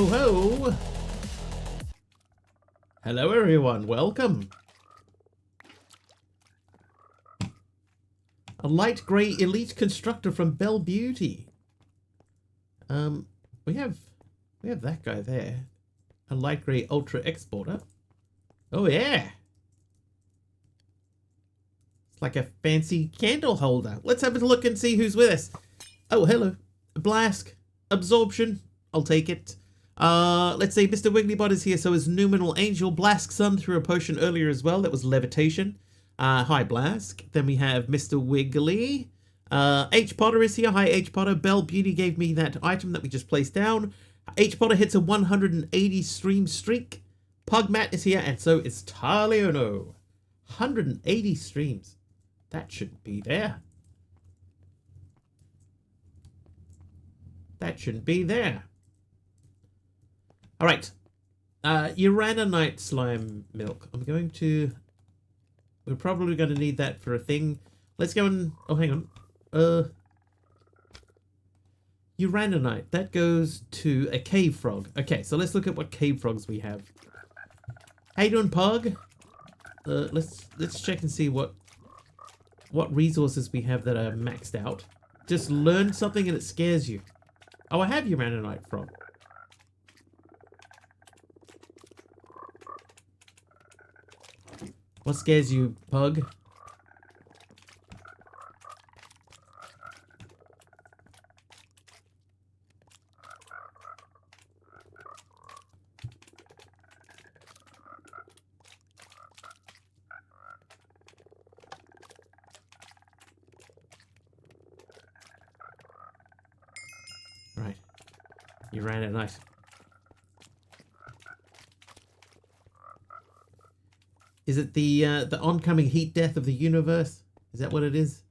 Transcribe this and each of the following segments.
ho, ho! Hello everyone, welcome! A light grey elite constructor from Bell Beauty. We have that guy there. A light grey ultra exporter. Oh yeah! It's like a fancy candle holder. Let's have a look and see who's with us. Oh, hello. Blask. Absorption. I'll take it. Let's say Mr. Wigglybot is here, so is Numinal Angel. Blask Sun threw a potion earlier as well. That was levitation. Hi, Blask. Then we have Mr. Wiggly. H. Potter is here. Hi, H. Potter. Bell Beauty gave me that item that we just placed down. H. Potter hits a 180 stream streak. Pugmat is here, and so is Tarleono. 180 streams. That shouldn't be there. That shouldn't be there. All right. Uranite slime milk. We're probably going to need that for a thing. Let's go and... Oh, hang on. Uranite. That goes to a cave frog. Okay, so let's look at what cave frogs we have. How you doing, Pug? Let's check and see what resources we have that are maxed out. Just learn something and it scares you. Oh, I have Uranite frog. What scares you, Pug? Right. Uranite. Is it the oncoming heat death of the universe? Is that what it is?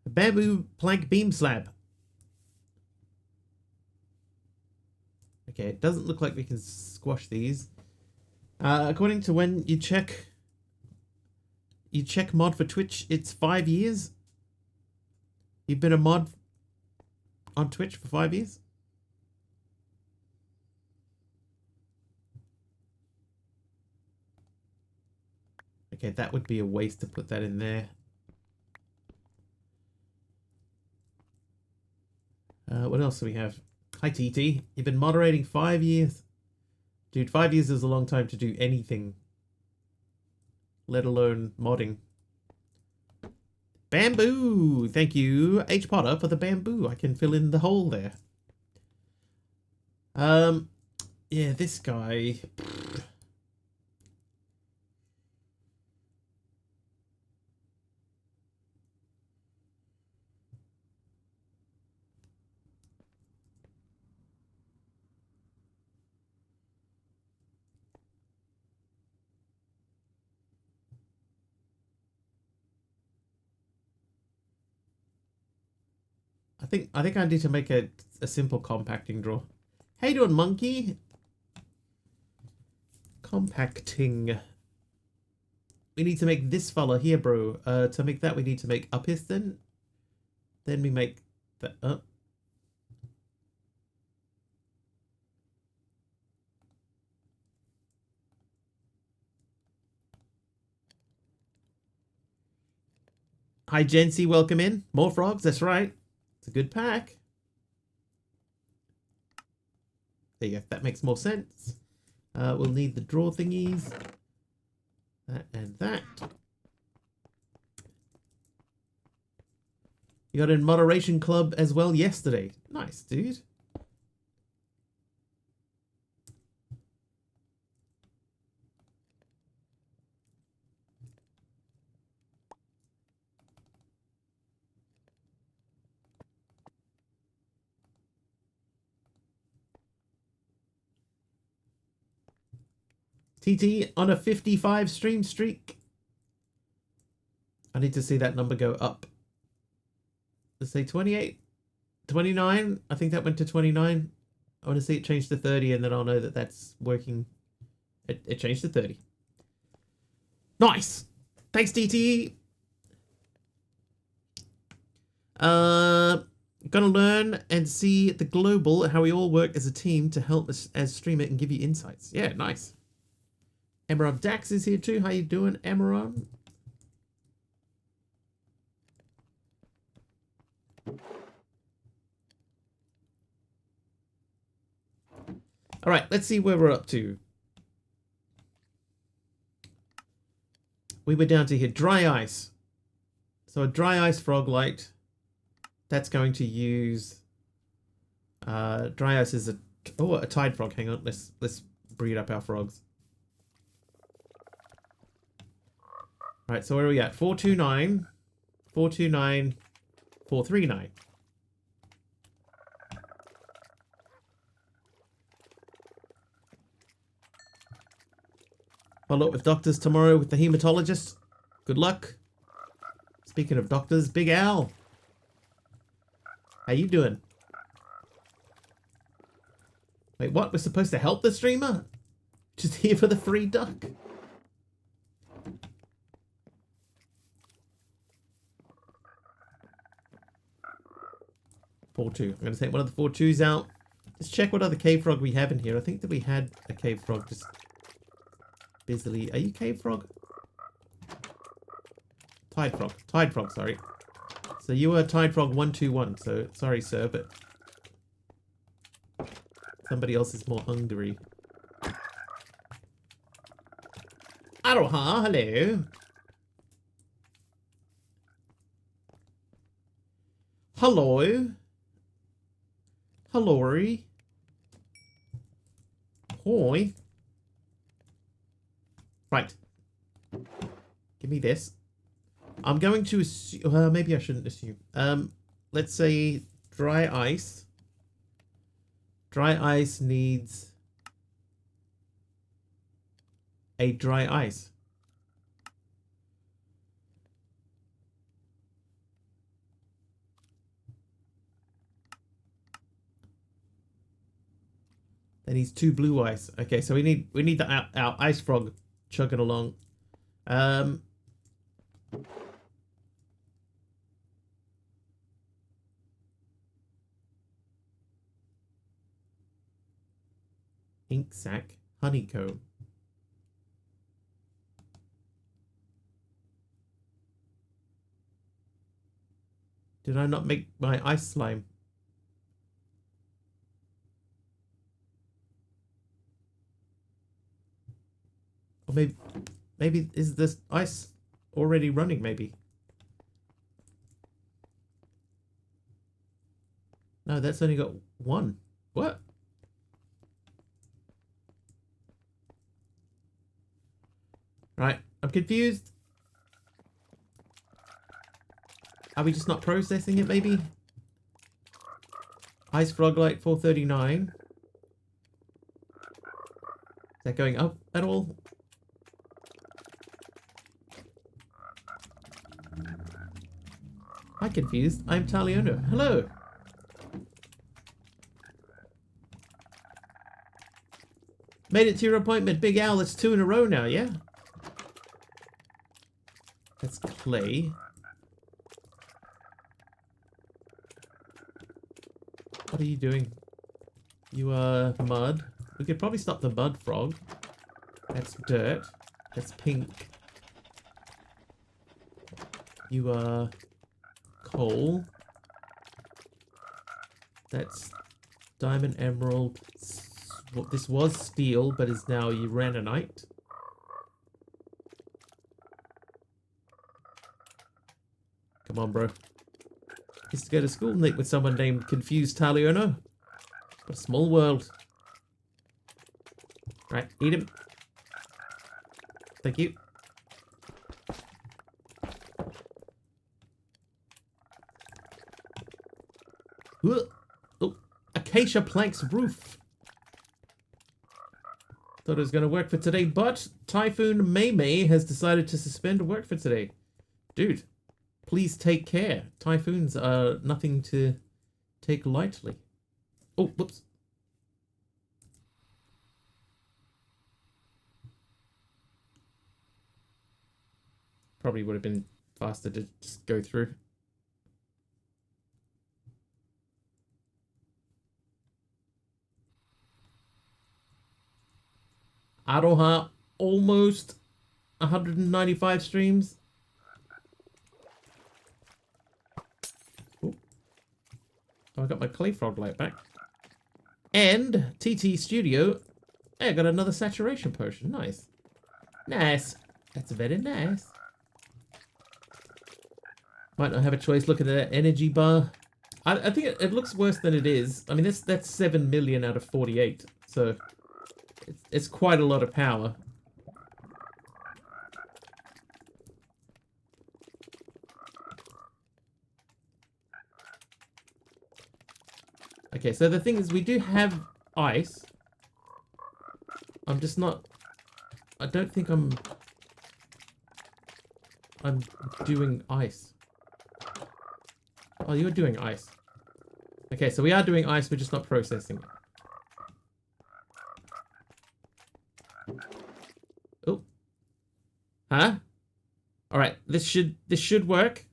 A bamboo plank beam slab. Okay, it doesn't look like we can squash these. According to when you check mod for Twitch, it's 5 years. You've been a mod on Twitch for 5 years? Okay, that would be a waste to put that in there. What else do we have? Hi, TT. You've been moderating 5 years. Dude, 5 years is a long time to do anything. Let alone modding. Bamboo! Thank you, H. Potter, for the bamboo. I can fill in the hole there. Yeah, this guy... I think I need to make a simple compacting draw. How you doing, monkey? Compacting. We need to make this fella here, bro. To make that, we need to make a piston. Then we make that up. Hi, Jency. Welcome in. More frogs. That's right. It's a good pack. There you go. That makes more sense. We'll need the draw thingies. That and that. You got in Moderation Club as well yesterday. Nice, dude. TT on a 55 stream streak. I need to see that number go up. Let's say 28, 29. I think that went to 29. I want to see it change to 30 and then I'll know that that's working. It changed to 30. Nice. Thanks, TT. Gonna learn and see the global, how we all work as a team to help us as streamer and give you insights. Yeah, nice. Emerald Dax is here too. How you doing, Emerald? All right, let's see where we're up to. We were down to here, dry ice. So a dry ice frog light. That's going to use dry ice is a tide frog. Hang on, let's breed up our frogs. All right, so where are we at? 429, 429, 439. Follow up with doctors tomorrow with the hematologist. Good luck. Speaking of doctors, Big Al. How you doing? Wait, what? We're supposed to help the streamer? Just here for the free duck. Four two. I'm going to take one of the 4-2s out. Let's check what other cave frog we have in here. I think that we had a cave frog just busily. Are you cave frog? Tide frog. Tide frog, sorry. So you were Tide Frog 121, so sorry sir, but somebody else is more hungry. Aroha, hello. Hello. Hello. Hoi. Right. Give me this. I'm going to assume, maybe I shouldn't assume. Let's say dry ice. Dry ice needs a dry ice. That needs 2 blue ice. Okay, so we need our ice frog chugging along. Ink sac, honeycomb. Did I not make my ice slime? Or maybe is this ice already running? Maybe. No, that's only got 1. What? Right, I'm confused. Are we just not processing it, maybe? Ice frog light 439. Is that going up at all? I'm confused. I'm Taliono. Hello. Made it to your appointment, Big Al. It's 2 in a row now, yeah? That's clay. What are you doing? You are mud. We could probably stop the mud frog. That's dirt. That's pink. You are coal. That's diamond, emerald. This was steel, but is now uraninite. Come on, bro. Used to go to school, Nick, with someone named Confused Taliono. What a small world. Right, eat him. Thank you. Oh, acacia planks roof. Thought it was going to work for today, but Typhoon May has decided to suspend work for today. Dude, please take care. Typhoons are nothing to take lightly. Oh, whoops. Probably would have been faster to just go through. Aroha, almost 195 streams. Ooh. Oh, I got my clay frog light back. And TT Studio, I got another saturation potion. Nice. Nice. That's very nice. Might not have a choice looking at that energy bar. I think it looks worse than it is. I mean, that's 7 million out of 48. So it's quite a lot of power. Okay, so the thing is, we do have ice. I'm just not... I don't think I'm doing ice. Oh, you're doing ice. Okay, so we are doing ice, we're just not processing it. Oh. Huh? Alright, this should work.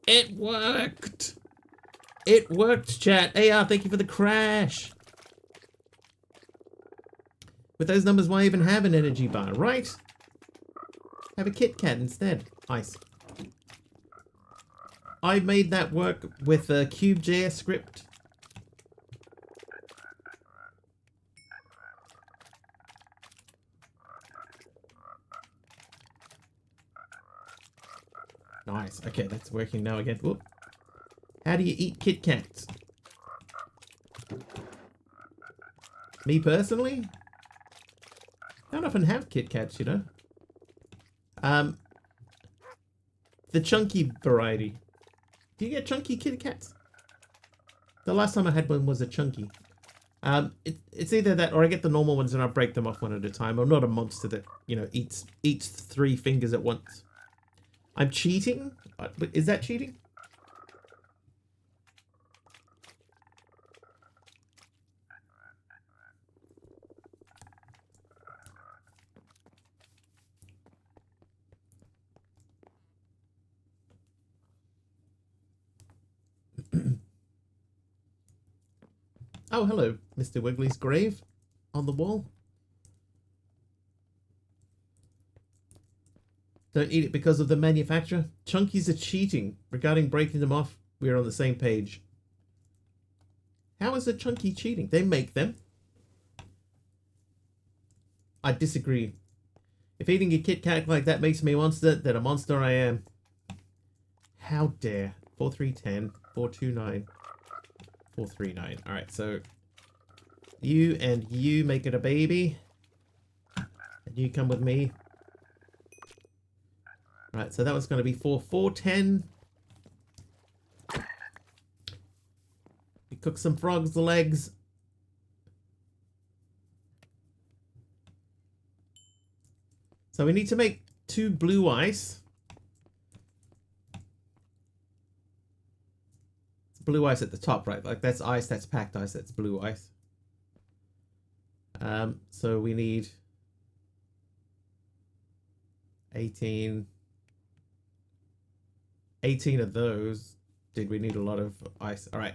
It worked! It worked, chat. AR, thank you for the crash. With those numbers, why even have an energy bar, right? Have a Kit Kat instead. Ice. I made that work with a Cube.js script. Nice. Okay, that's working now again. Whoop. How do you eat Kit Kats? Me personally? I don't often have Kit Kats, you know. The chunky variety. Do you get chunky Kit Kats? The last time I had one was a chunky. It's either that or I get the normal ones and I break them off one at a time. I'm not a monster that, you know, eats 3 fingers at once. I'm cheating? Is that cheating? Oh, hello, Mr. Wiggly's grave on the wall. Don't eat it because of the manufacturer. Chunkies are cheating. Regarding breaking them off, we're on the same page. How is a chunky cheating? They make them. I disagree. If eating a Kit Kat like that makes me a monster, then a monster I am. How dare. 4310, 429, 439. Alright, so you and you make it a baby. And you come with me. Right, so that was going to be 410. We cook some frogs' legs. So we need to make 2 blue ice. It's blue ice at the top, right? Like that's ice, that's packed ice, that's blue ice. So we need 18 of those. Did we need a lot of ice? All right,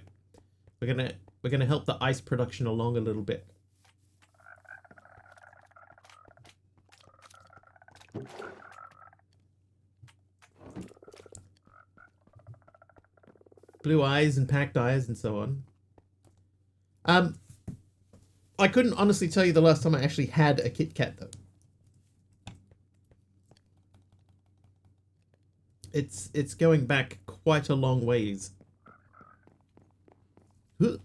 we're gonna help the ice production along a little bit. Blue eyes and packed eyes and so on. I couldn't honestly tell you the last time I actually had a Kit Kat though. It's going back quite a long ways. Huh.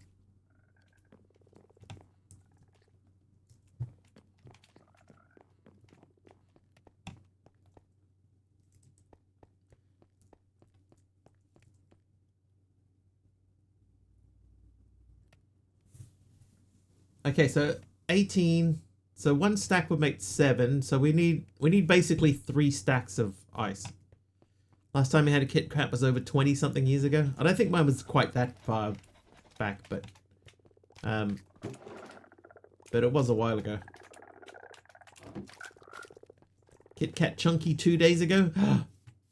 Okay, so 18. So 1 stack would make 7. So we need basically 3 stacks of ice. Last time we had a Kit Kat was over 20 something years ago. I don't think mine was quite that far back, but it was a while ago. Kit Kat Chunky 2 days ago.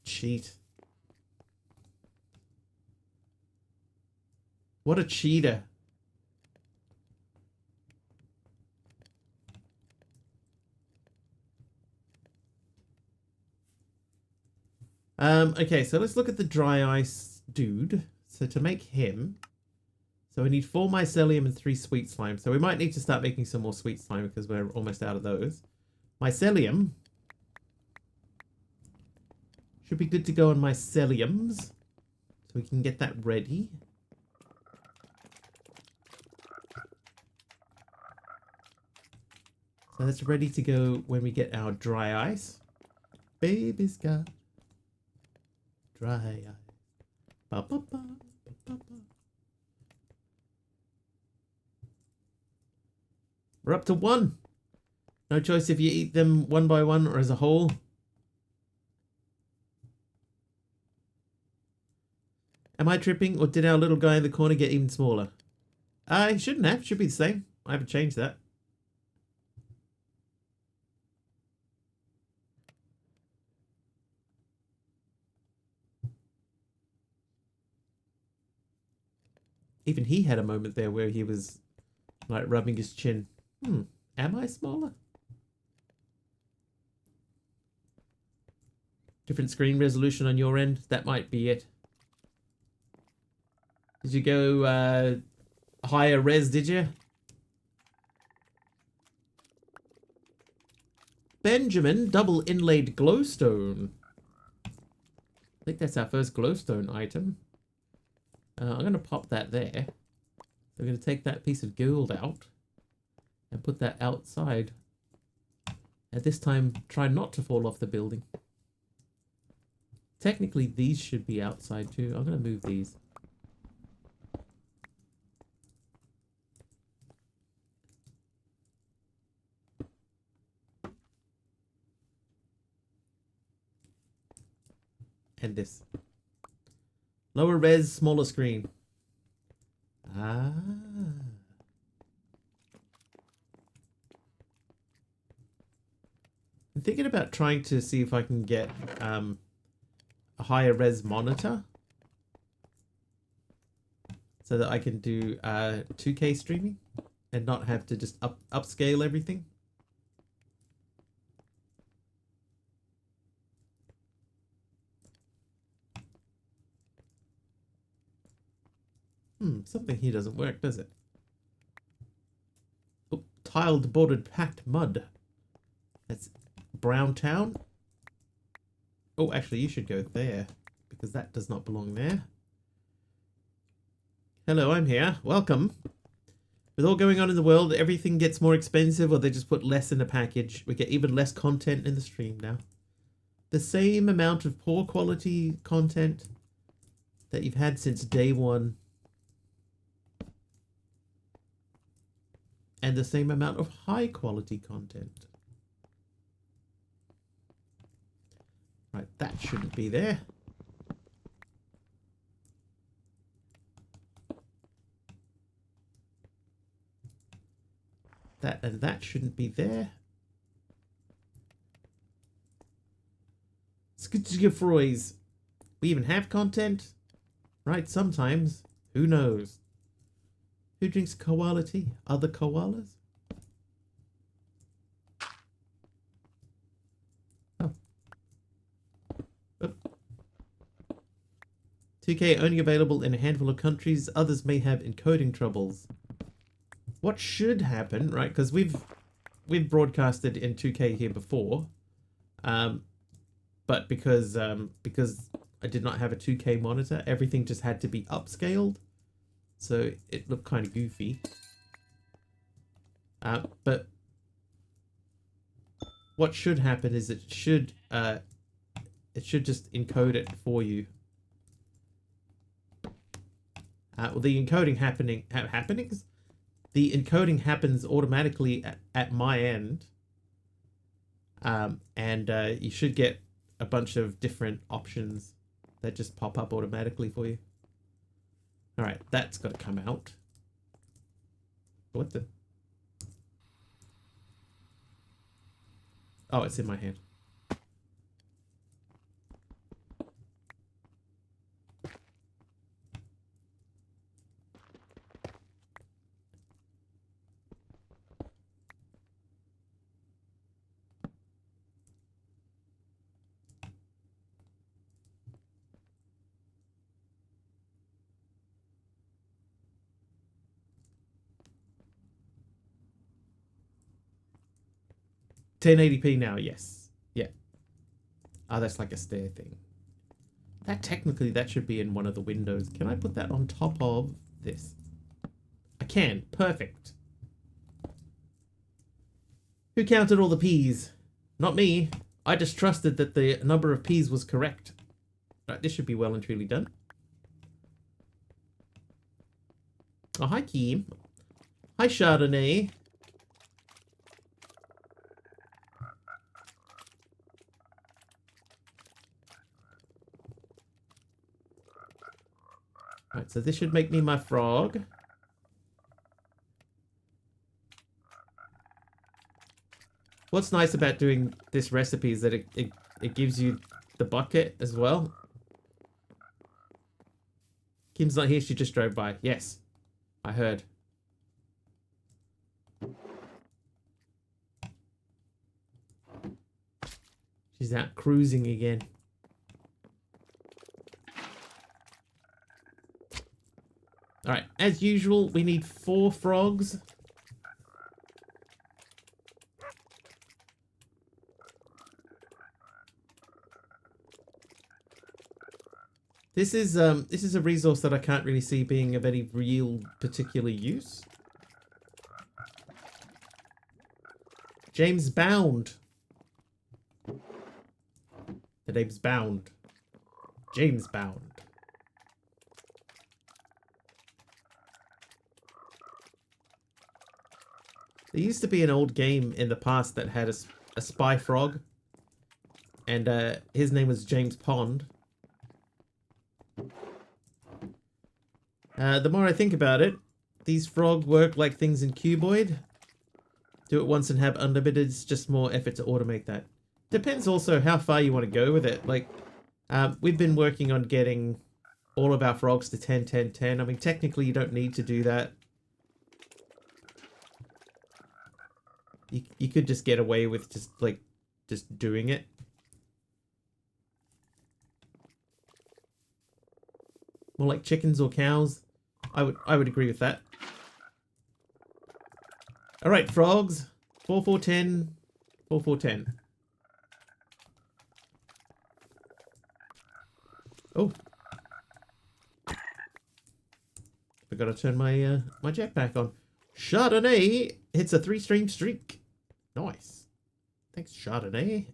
Cheat. What a cheater. Okay, so let's look at the dry ice dude. So to make him, so we need 4 mycelium and 3 sweet slime. So we might need to start making some more sweet slime because we're almost out of those. Mycelium should be good to go on myceliums. So we can get that ready. So that's ready to go when we get our dry ice. Baby's got dry ice. Ba, ba, ba, ba, ba, ba. We're up to 1. No choice if you eat them one by one or as a whole. Am I tripping, or did our little guy in the corner get even smaller? He shouldn't have. Should be the same. I haven't changed that. Even he had a moment there where he was like rubbing his chin. Am I smaller? Different screen resolution on your end? That might be it. Did you go higher res, did you? Benjamin, double inlaid glowstone. I think that's our first glowstone item. I'm going to pop that there. So I'm going to take that piece of gold out and put that outside. At this time, try not to fall off the building. Technically, these should be outside too. I'm going to move these. And this. Lower res, smaller screen. Ah. I'm thinking about trying to see if I can get a higher res monitor so that I can do 2K streaming and not have to just upscale everything. Something here doesn't work, does it? Oh, tiled bordered packed mud. That's Brown Town. Oh, actually, you should go there because that does not belong there. Hello, I'm here. Welcome. With all going on in the world, everything gets more expensive, or they just put less in the package. We get even less content in the stream now. The same amount of poor quality content that you've had since day 1. And the same amount of high quality content. Right, that shouldn't be there. That and that shouldn't be there. Skitchfroys. We even have content? Right, sometimes. Who knows? Who drinks koala tea? Other koalas? Oh. 2K only available in a handful of countries. Others may have encoding troubles. What should happen, right? Because we've broadcasted in 2K here before, but because I did not have a 2K monitor, everything just had to be upscaled. So it looked kind of goofy. But what should happen is it should just encode it for you. Well, the encoding happenings? The encoding happens automatically at my end. And you should get a bunch of different options that just pop up automatically for you. All right, that's got to come out. What the? Oh, it's in my hand. 1080p now, yes. Yeah. Oh, that's like a stair thing. That technically, that should be in one of the windows. Can I put that on top of this? I can. Perfect. Who counted all the peas? Not me. I just trusted that the number of peas was correct. Right, this should be well and truly done. Oh, hi, Keem. Hi, Chardonnay. Right, so this should make me my frog. What's nice about doing this recipe is that it gives you the bucket as well. Kim's not here, she just drove by. Yes, I heard. She's out cruising again. Alright, as usual, we need 4 frogs. This is a resource that I can't really see being of any real particular use. James Bound. The name's Bound. James Bound. There used to be an old game in the past that had a spy frog. And his name was James Pond. The more I think about it, these frogs work like things in Cuboid. Do it once and have unlimited, it's just more effort to automate that. Depends also how far you want to go with it. Like, we've been working on getting all of our frogs to 10, 10, 10. I mean, technically you don't need to do that. You could just get away with just doing it. More like chickens or cows. I would agree with that. All right, frogs. 4, 4, 10. 4, 4, 10. Oh. I gotta turn my my jetpack on. Chardonnay hits a 3-stream streak. Nice. Thanks, Chardonnay.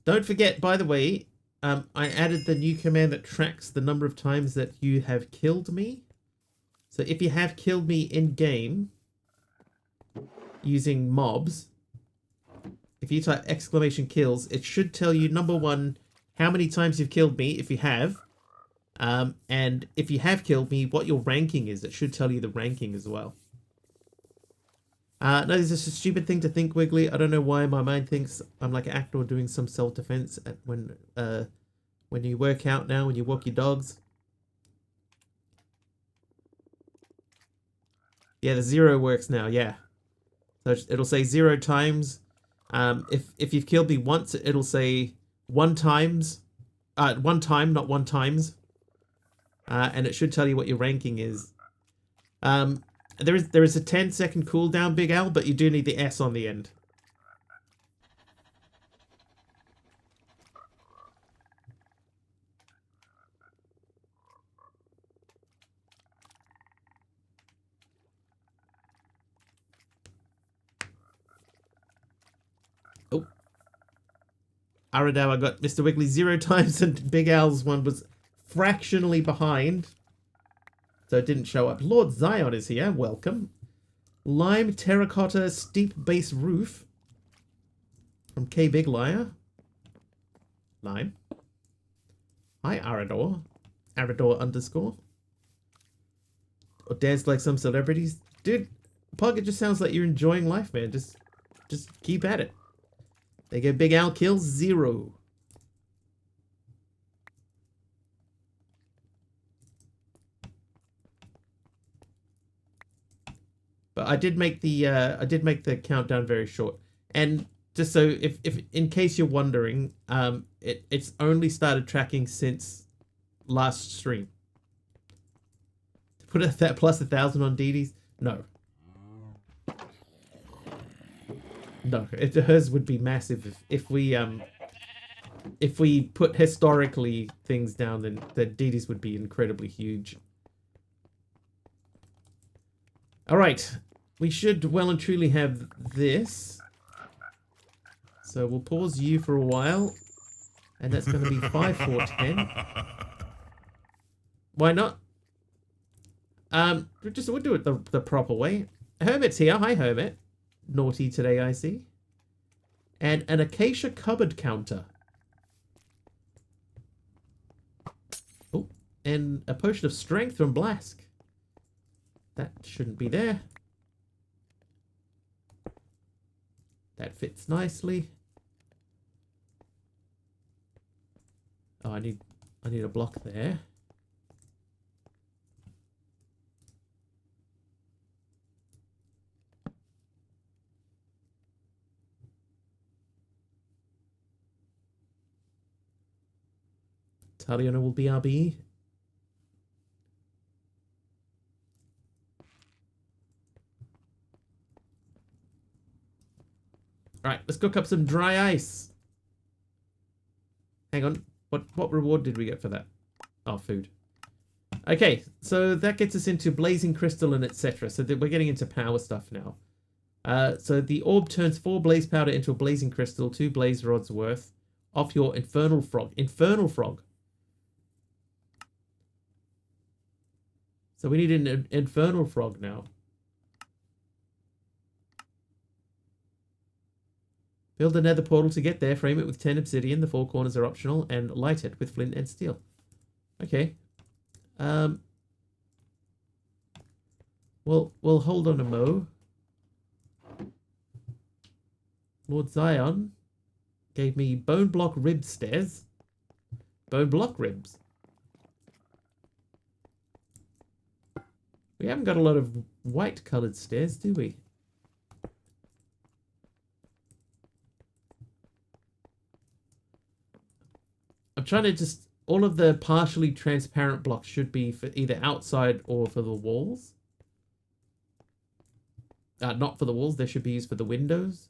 Don't forget, by the way, I added the new command that tracks the number of times that you have killed me. So if you have killed me in-game using mobs, if you type !kills, it should tell you, number 1, how many times you've killed me, if you have. And if you have killed me, what your ranking is. It should tell you the ranking as well. No, this is a stupid thing to think, Wiggly. I don't know why my mind thinks I'm like an actor doing some self-defense when you work out now, when you walk your dogs. Yeah, the 0 works now, yeah. So it'll say 0 times. If you've killed me once, it'll say 1 times. 1 time, not 1 times. And it should tell you what your ranking is. There is a 10-second cooldown, Big Al, but you do need the S on the end. Oh. Aradao, I got Mr. Wiggly 0 times, and Big Al's one was fractionally behind. So it didn't show up. Lord Zion is here. Welcome. Lime terracotta steep base roof from K Big Liar. Lime. Hi, Arador. Arador _ Or dance like some celebrities. Dude, Pug, it just sounds like you're enjoying life, man. Just keep at it. They get Big Al kills 0. But I did make the countdown very short. And just so if in case you're wondering, it's only started tracking since last stream. To put that plus 1,000 on DDs? No. No, hers would be massive if we put historically things down, then Dee Dee's would be incredibly huge. All right, we should well and truly have this. So we'll pause you for a while, and that's going to be 5, 4, 10. Why not? We'll do it the proper way. Hermit's here. Hi, Hermit. Naughty today, I see. And an acacia cupboard counter. Oh, and a potion of strength from Blask. That shouldn't be there. That fits nicely. Oh, I need a block there. Taliona will BRB. Alright, let's cook up some dry ice. Hang on. What reward did we get for that? Oh, food. Okay, so that gets us into blazing crystal and etc. So that we're getting into power stuff now. So the orb turns 4 blaze powder into a blazing crystal, 2 blaze rods worth off your infernal frog. Infernal frog. So we need an infernal frog now. Build a nether portal to get there, frame it with 10 obsidian, the 4 corners are optional, and light it with flint and steel. Okay. We'll hold on a mo. Lord Zion gave me bone block rib stairs. Bone block ribs. We haven't got a lot of white coloured stairs, do we? I'm trying to just... All of the partially transparent blocks should be for either outside or for the walls. Not for the walls, they should be used for the windows.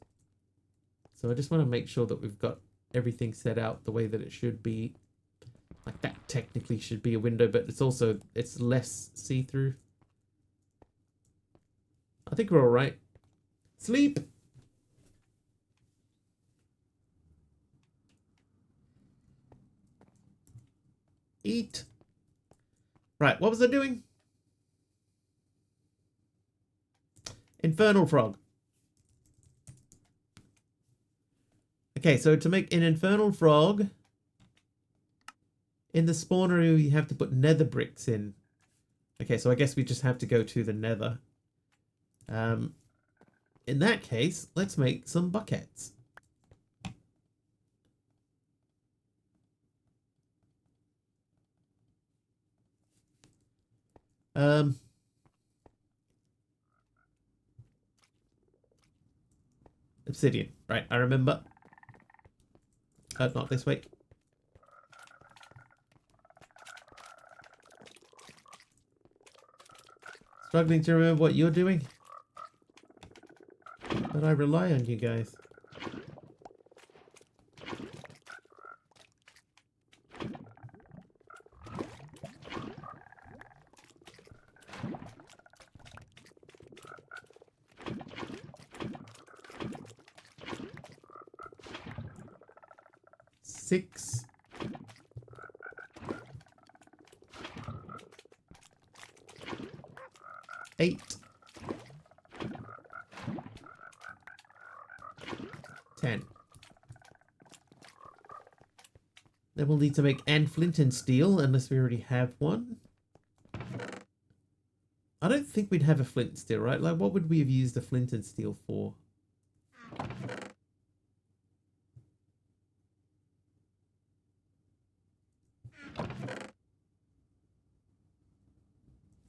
So I just want to make sure that we've got everything set out the way that it should be. Like that technically should be a window, but it's less see-through. I think we're alright. Sleep! Eat. Right, what was I doing? Infernal frog. Okay, so to make an infernal frog, in the spawner you have to put nether bricks in. Okay, so I guess we just have to go to the nether. In that case, let's make some buckets. Obsidian. Right, I remember. Not this way. Struggling to remember what you're doing. But I rely on you guys. Six. Eight. 10. Then we'll need to make and flint and steel, unless we already have one. I don't think we'd have a flint and steel, right? Like, what would we have used the flint and steel for?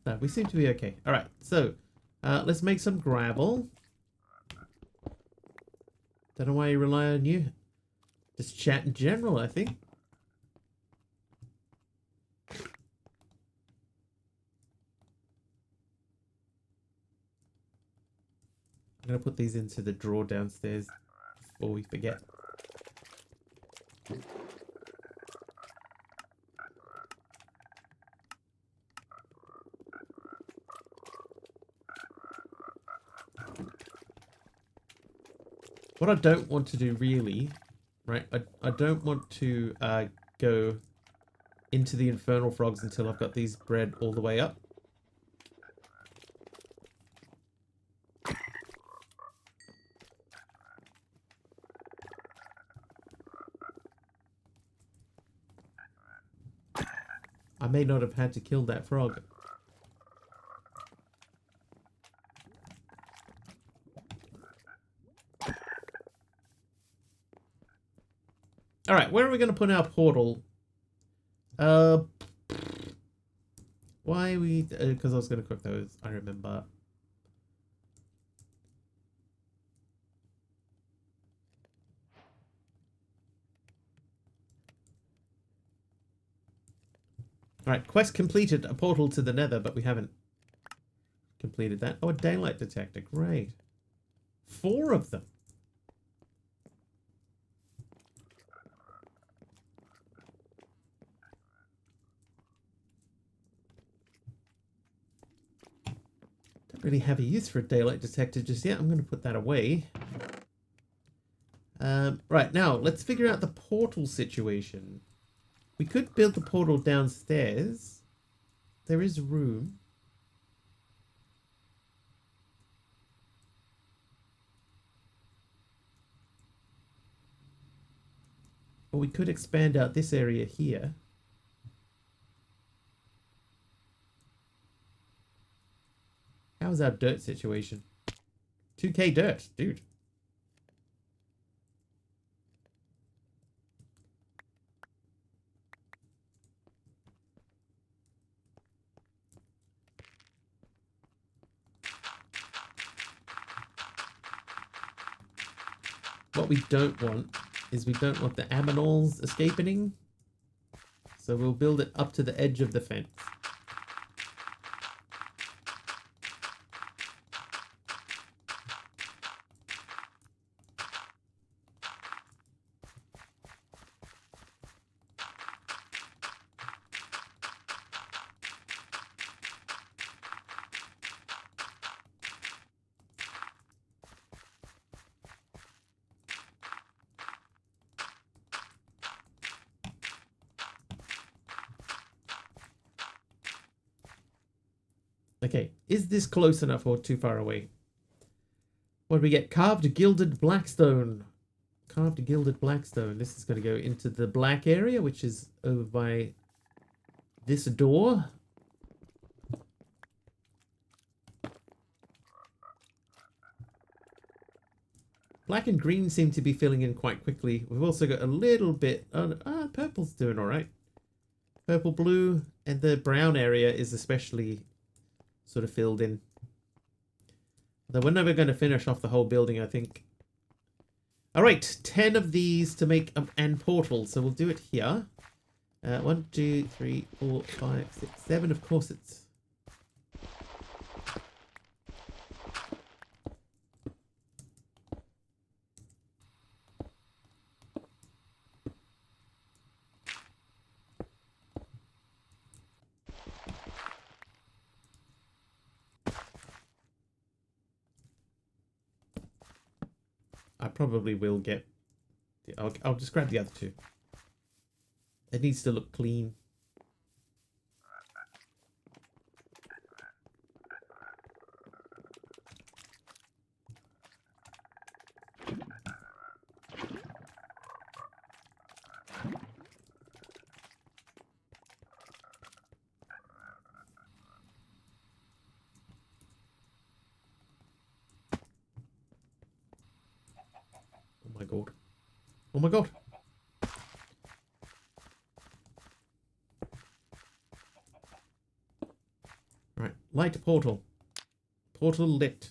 No, we seem to be okay. All right, so let's make some gravel. Don't know why you rely on you. Just chat in general, I think. I'm going to put these into the drawer downstairs before we forget. What I don't want to do really, right, I don't want to go into the infernal frogs until I've got these bred all the way up. I may not have had to kill that frog. All right, where are we going to put our portal? Why we? Because I was going to cook those. I remember. All right, quest completed. A portal to the Nether, but we haven't completed that. Oh, a daylight detector. Great. 4 of them. Really have a use for a daylight detector just yet. I'm going to put that away. Right, now let's figure out the portal situation. We could build the portal downstairs. There is room. Or we could expand out this area here. How's our dirt situation? 2k dirt, dude. What we don't want is we don't want the aminals escaping. So we'll build it up to the edge of the fence. Okay, is this close enough or too far away? What do we get? Carved gilded blackstone. Carved gilded blackstone. This is going to go into the black area, which is over by this door. Black and green seem to be filling in quite quickly. We've also got a little bit... purple's doing all right. Purple, blue, and the brown area is especially sort of filled in. Though we're never going to finish off the whole building, I think. All right, 10 of these to make an portal. So we'll do it here. 1, 2, 3, 4, 5, 6, 7. Of course it's... I probably will get... I'll just grab the other 2. It needs to look clean. Oh my god. Oh my god. Right, light portal. Portal lit.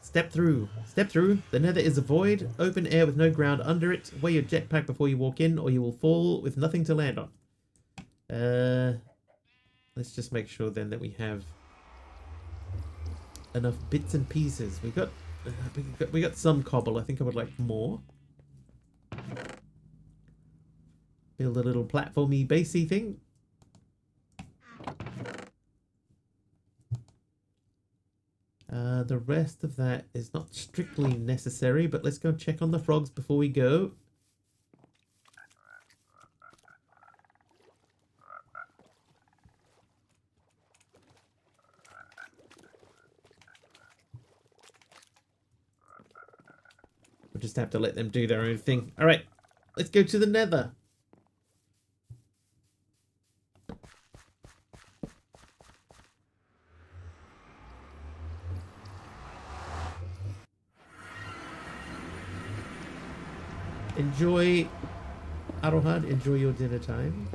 Step through. Step through. The Nether is a void. Open air with no ground under it. Wear your jetpack before you walk in, or you will fall with nothing to land on. Let's just make sure then that we have enough bits and pieces. We got some cobble. I think I would like more. Build a little platformy basey thing. The rest of that is not strictly necessary, but let's go check on the frogs before we go. We'll just have to let them do their own thing. All right, let's go to the nether. Enjoy, Arohan, enjoy your dinner time.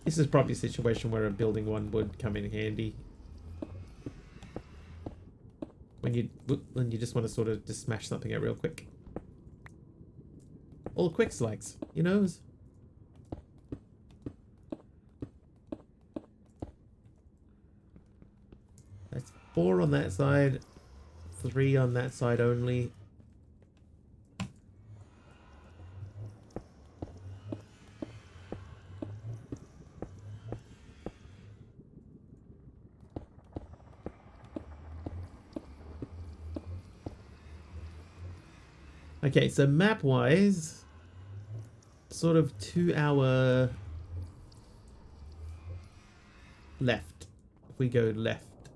This is probably a situation where a building one would come in handy. When you just want to sort of just smash something out real quick. All quick likes, you know. That's 4 on that side, 3 on that side only. Okay, so map-wise, sort of 2 hour left. If we go left.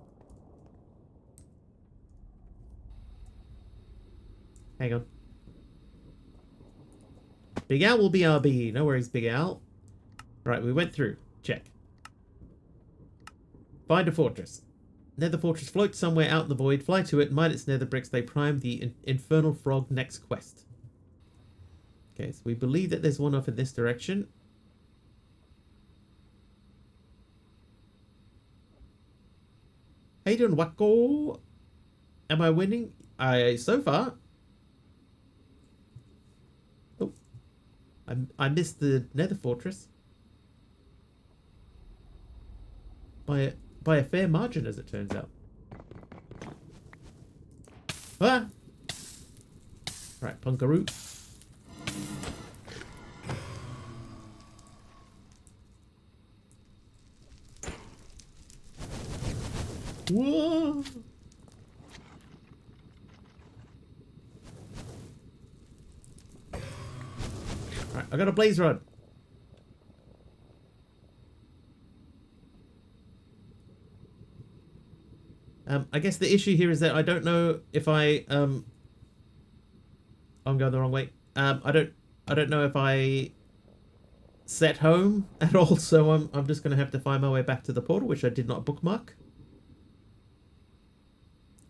Hang on. Big Al will be RB. No worries, Big Al. Right, we went through. Check. Find a fortress. Nether fortress floats somewhere out in the void. Fly to it, mine its nether bricks. They prime the infernal frog next quest. Okay, so we believe that there's one off in this direction. How you doing, Wacko? Am I winning? So far. Oh, I missed the nether fortress by a fair margin, as it turns out. Ah! Right, Punkaroo. Whoa! Right, I got a blaze rod. I guess the issue here is that I don't know if I'm going the wrong way. I don't know if I set home at all, so I'm just gonna have to find my way back to the portal, which I did not bookmark.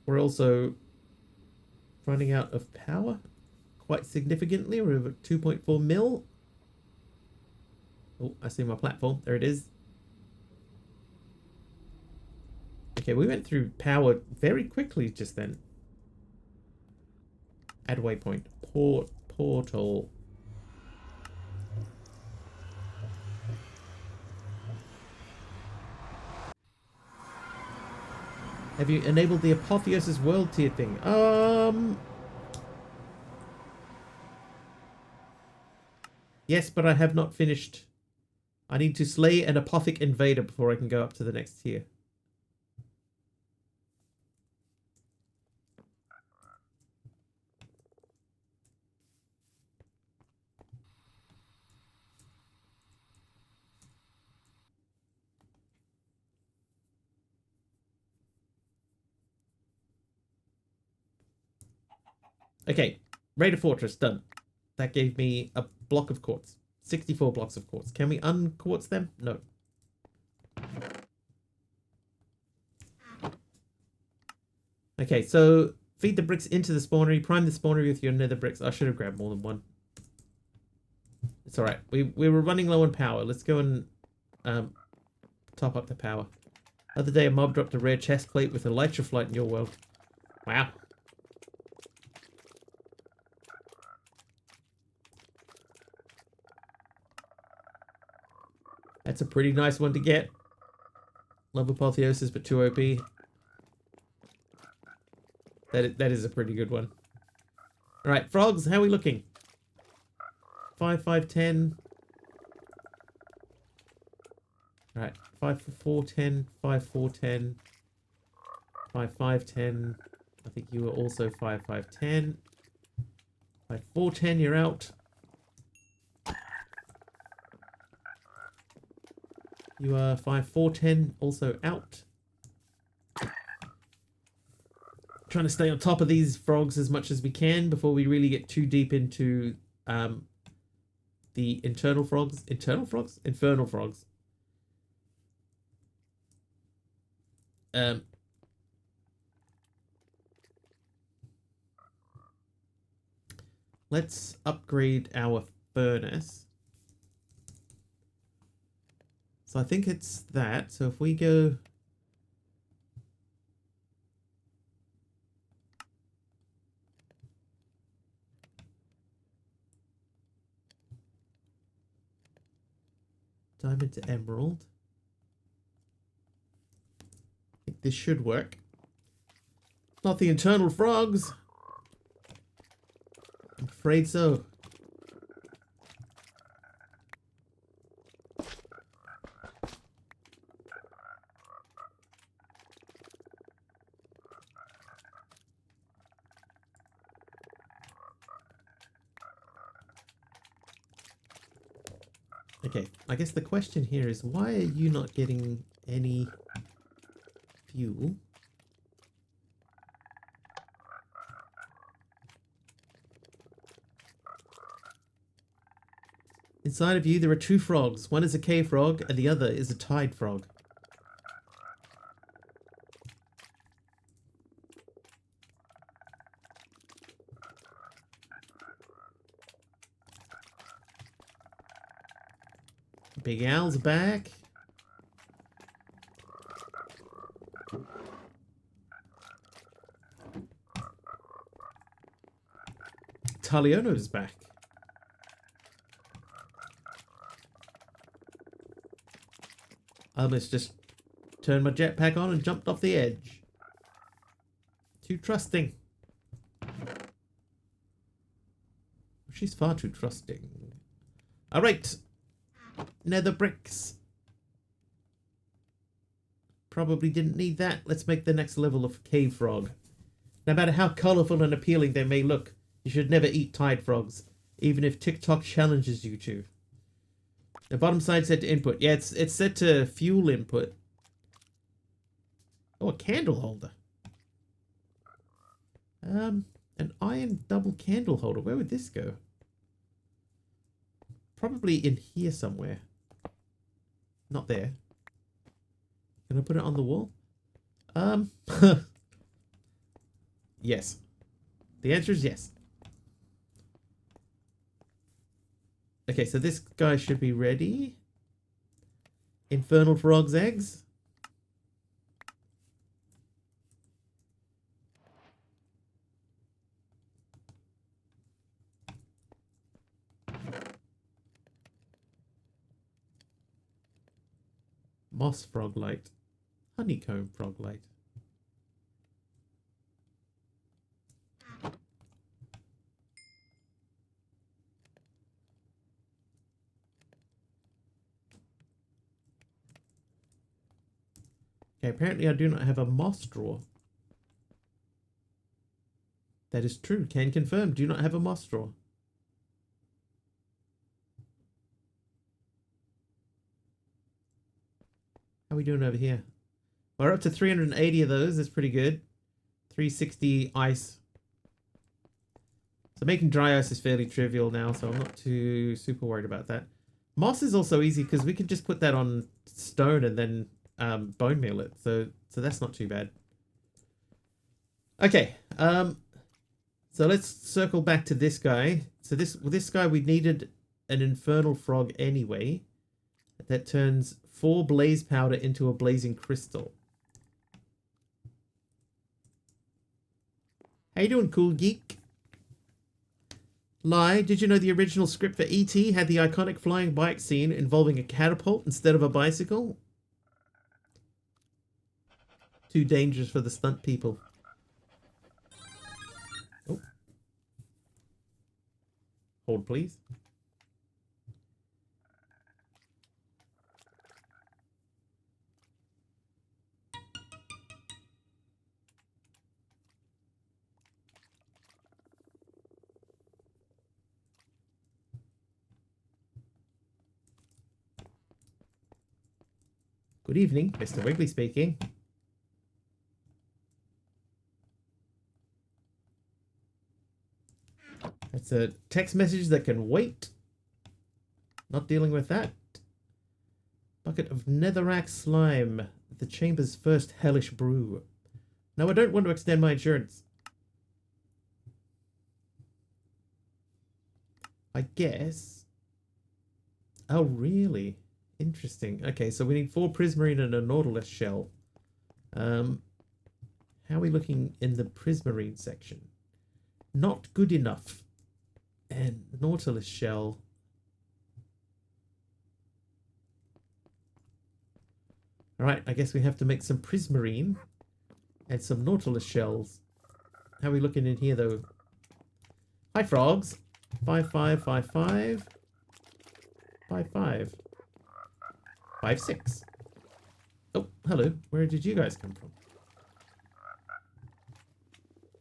We're also running out of power quite significantly. We're over 2.4 mil. Oh, I see my platform. There it is. Okay, we went through power very quickly just then. Add waypoint. Portal. Have you enabled the Apotheosis world tier thing? Yes, but I have not finished. I need to slay an Apothic invader before I can go up to the next tier. Okay, Raider Fortress, done. That gave me a block of quartz. 64 blocks of quartz. Can we unquartz them? No. Okay, so feed the bricks into the spawnery. Prime the spawnery with your nether bricks. I should have grabbed more than one. It's alright. We were running low on power. Let's go and top up the power. Other day a mob dropped a rare chest plate with elytra flight in your world. Wow. That's a pretty nice one to get. Love apotheosis, but too OP. That is a pretty good one. Alright, frogs, how are we looking? 5, 5, 10. Alright, 5, 4, 10, 5, 4, 10. 5, 5, 10. I think you were also 5, 5, 10. 5, 4, 10, you're out. You are 5, 4, 10, also out. Trying to stay on top of these frogs as much as we can before we really get too deep into the internal frogs. Internal frogs? Infernal frogs. Let's upgrade our furnace. So I think it's that. So if we go... diamond to emerald. I think this should work. Not the internal frogs. I'm afraid so. Okay, I guess the question here is, why are you not getting any fuel? Inside of you, there are two frogs. One is a cave frog, and the other is a tide frog. Big Al's back. Taliono's back. I almost just turned my jetpack on and jumped off the edge. Too trusting. She's far too trusting. Alright. Nether bricks. Probably didn't need that. Let's make the next level of cave frog. No matter how colourful and appealing they may look, you should never eat tide frogs, even if TikTok challenges you to. The bottom side set to input. Yeah, it's set to fuel input. Oh, a candle holder. An iron double candle holder. Where would this go? Probably in here somewhere. Not there. Can I put it on the wall? Yes. The answer is yes. Okay, so this guy should be ready. Infernal frog's eggs. Moss frog light. Honeycomb frog light. Okay, apparently I do not have a moss straw. That is true. Can confirm. Do not have a moss straw. How are we doing over here? We're up to 380 of those. That's pretty good. 360 ice. So making dry ice is fairly trivial now, so I'm not too super worried about that. Moss is also easy because we can just put that on stone and then bone meal it. So that's not too bad. Okay. So let's circle back to this guy. So this guy, we needed an infernal frog anyway. That turns 4 blaze powder into a blazing crystal. How you doing, cool geek? Lie, did you know the original script for E.T. had the iconic flying bike scene involving a catapult instead of a bicycle? Too dangerous for the stunt people. Oh. Hold, please. Good evening, Mr. Wiggly speaking. That's a text message that can wait. Not dealing with that. Bucket of netherrack slime. The chamber's first hellish brew. No, I don't want to extend my insurance. I guess. Oh, really? Interesting. Okay, so we need 4 prismarine and a nautilus shell. How are we looking in the prismarine section? Not good enough. And nautilus shell. Alright, I guess we have to make some prismarine and some nautilus shells. How are we looking in here, though? Hi, frogs. 5555. 55. 56. Oh, hello. Where did you guys come from?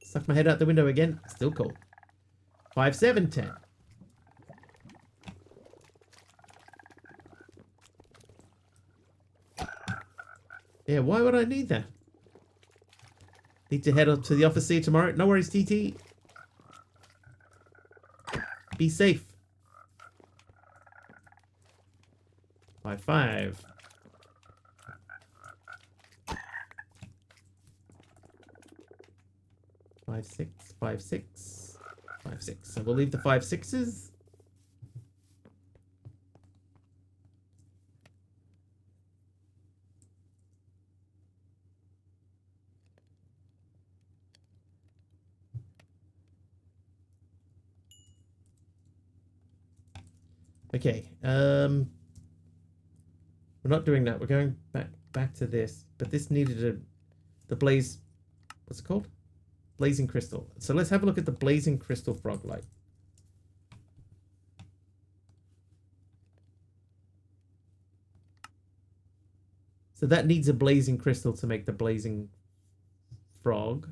Stuck my head out the window again. Still cold. 5710. Yeah, why would I need that? Need to head up to the office, see you tomorrow. No worries, TT. Be safe. 55. 56, 56, 56. So we'll leave the 5-6s. Okay, we're not doing that. We're going back to this, but this needed the blaze. What's it called? Blazing crystal. So let's have a look at the blazing crystal frog light. So that needs a blazing crystal to make the blazing frog.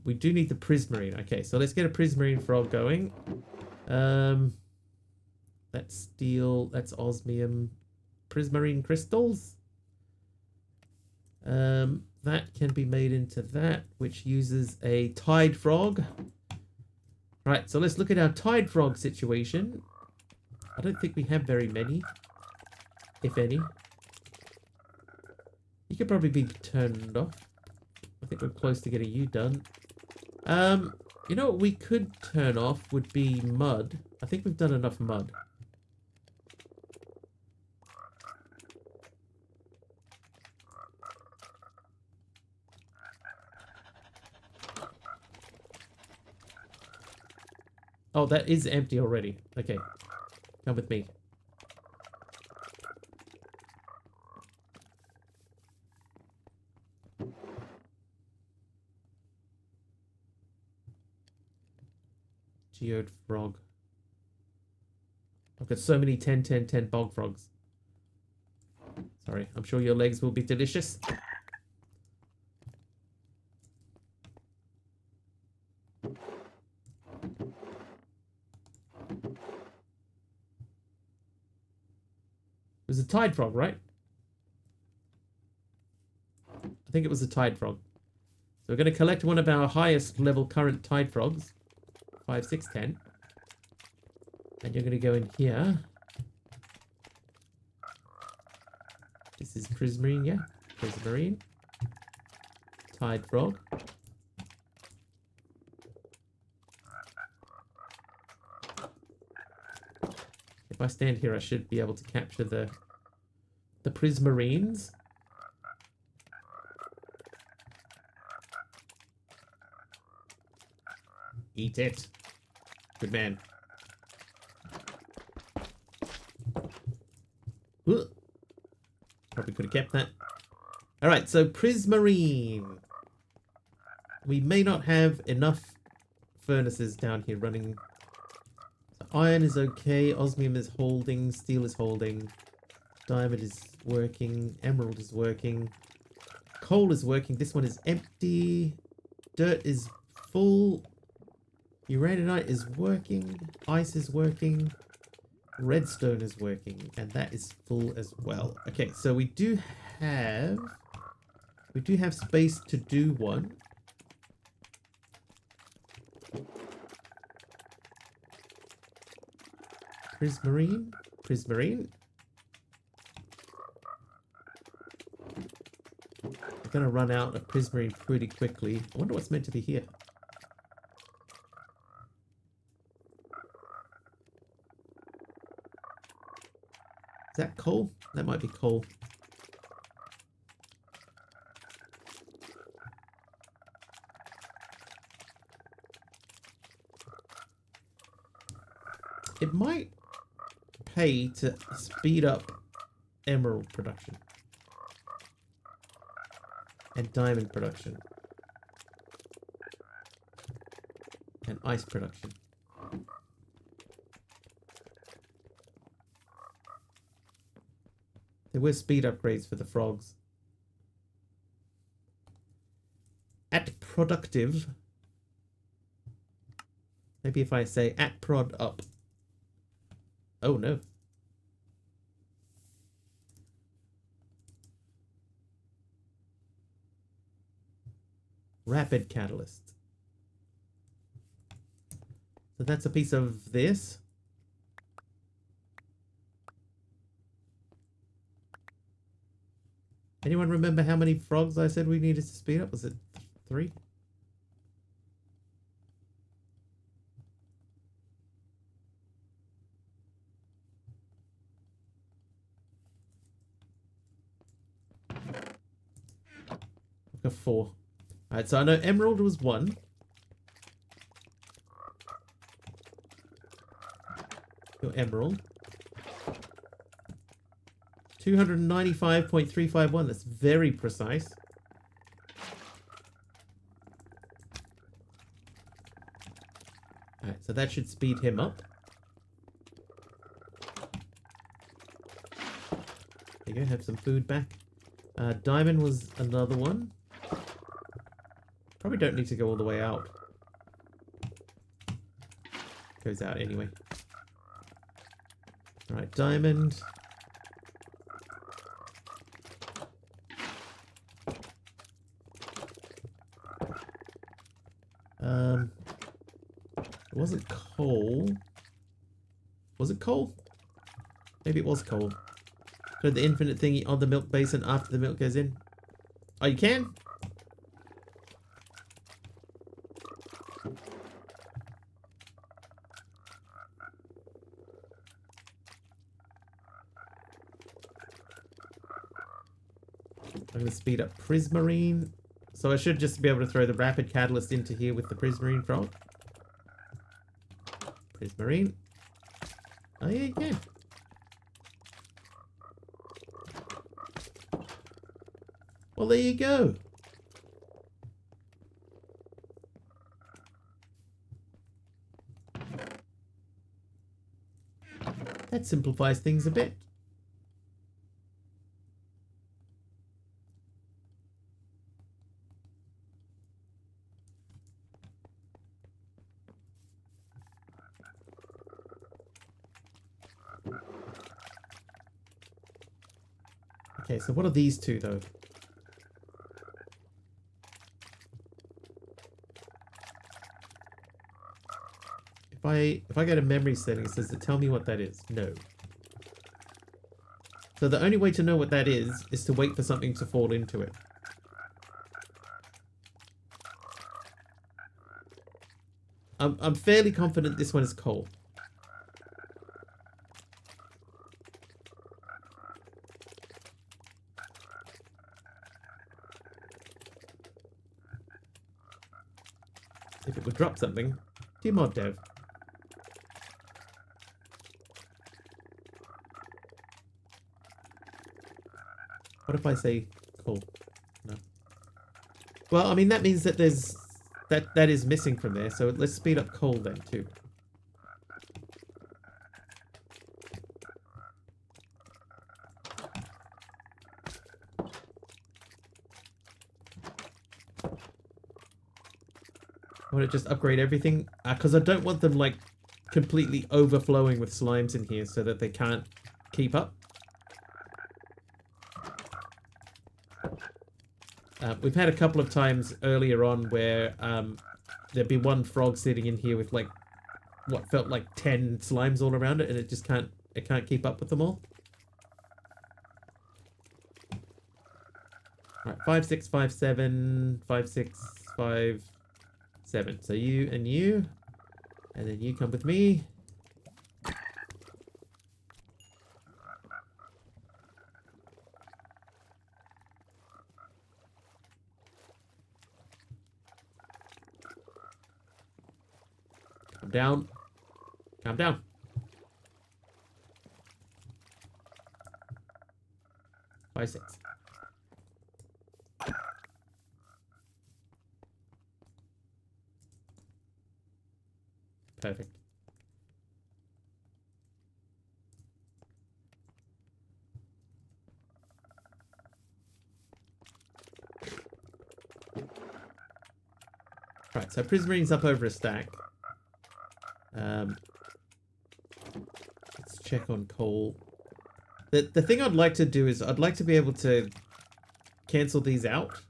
We do need the prismarine. Okay, so let's get a prismarine frog going. That's steel, that's osmium, prismarine crystals. That can be made into that, which uses a tide frog. Right, so let's look at our tide frog situation. I don't think we have very many, if any. You could probably be turned off. I think we're close to getting you done. You know what we could turn off would be mud. I think we've done enough mud. Oh, that is empty already. Okay. Come with me. Geode frog. I've got so many 10, 10, 10 bog frogs. Sorry, I'm sure your legs will be delicious. It was a tide frog, right? I think it was a tide frog. So we're going to collect one of our highest level current tide frogs. 5, 6, 10. And you're going to go in here. This is prismarine, yeah? Prismarine. pied frog. If I stand here, I should be able to capture the prismarines. Eat it. Good man. Ugh. Probably could have kept that. Alright, so prismarine. We may not have enough furnaces down here running. So iron is okay, osmium is holding, steel is holding, diamond is working, emerald is working, coal is working, this one is empty, dirt is full, uraninite is working, ice is working, redstone is working, and that is full as well. Okay, so we do have space to do one. Prismarine. We're gonna run out of prismarine pretty quickly. I wonder what's meant to be here. Is that coal? That might be coal. It might pay to speed up emerald production and diamond production and ice production. There were speed upgrades for the frogs. At productive. Maybe if I say at prod up. Oh no. Rapid catalyst. So that's a piece of this. Anyone remember how many frogs I said we needed to speed up? Was it 3? I've got 4. Alright, so I know emerald was 1. Your emerald. 295.351. That's very precise. Alright, so that should speed him up. There you go, have some food back. Diamond was another one. Probably don't need to go all the way out. Goes out anyway. Alright, diamond. It wasn't coal. Was it coal? Maybe it was coal. Put the infinite thingy on the milk basin after the milk goes in. Oh, you can? I'm going to speed up prismarine. So I should just be able to throw the rapid catalyst into here with the prismarine frog. Prismarine. Oh yeah, you can. Well, there you go. That simplifies things a bit. Okay, so what are these two though? If I go to memory settings, does it tell me what that is? No. So the only way to know what that is to wait for something to fall into it. I'm fairly confident this one is coal. If it would drop something. Dear mod dev. What if I say coal? No. Well, I mean, that means that there's... That is missing from there, so let's speed up coal then, too. I want to just upgrade everything, because I don't want them, like, completely overflowing with slimes in here so that they can't keep up. We've had a couple of times earlier on where there'd be one frog sitting in here with, like, what felt like 10 slimes all around it, and it just can't keep up with them all. Alright, 5, 6, 5, 7, 5, 6, 5, 7. So you, and then you come with me. Calm down. Calm down. Five, 6. Perfect. Right, so Prismarine's up over a stack. Let's check on coal. The thing I'd like to do is I'd like to be able to cancel these out.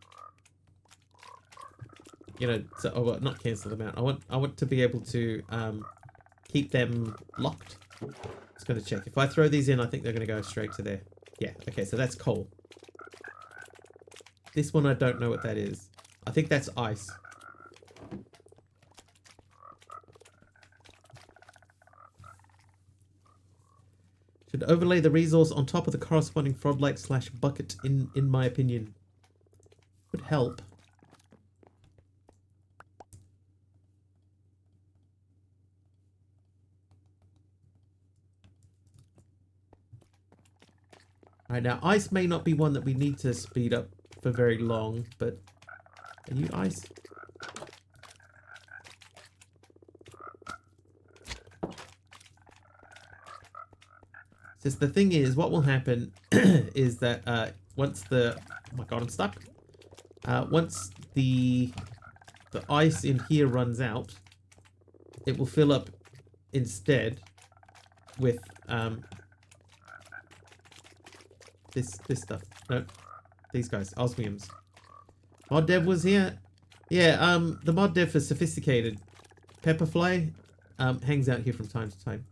You know, so well, not cancel them out. I want to be able to keep them locked. Just gonna check. If I throw these in, I think they're gonna go straight to there. Yeah. Okay. So that's coal. This one I don't know what that is. I think that's ice. Should overlay the resource on top of the corresponding frog lake / bucket. In my opinion, would help. Alright, now ice may not be one that we need to speed up for very long, but are you ice? Just the thing is, what will happen is that once the... Oh my god, I'm stuck. Once the ice in here runs out, it will fill up instead with this stuff. No, these guys, osmiums. Mod dev was here. Yeah, the mod dev for Sophisticated Pepperfly hangs out here from time to time.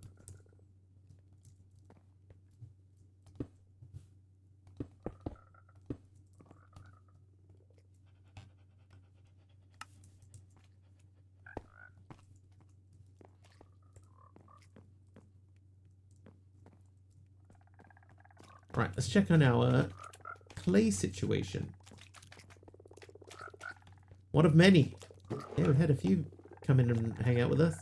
Right, let's check on our clay situation. One of many. Yeah, we've had a few come in and hang out with us.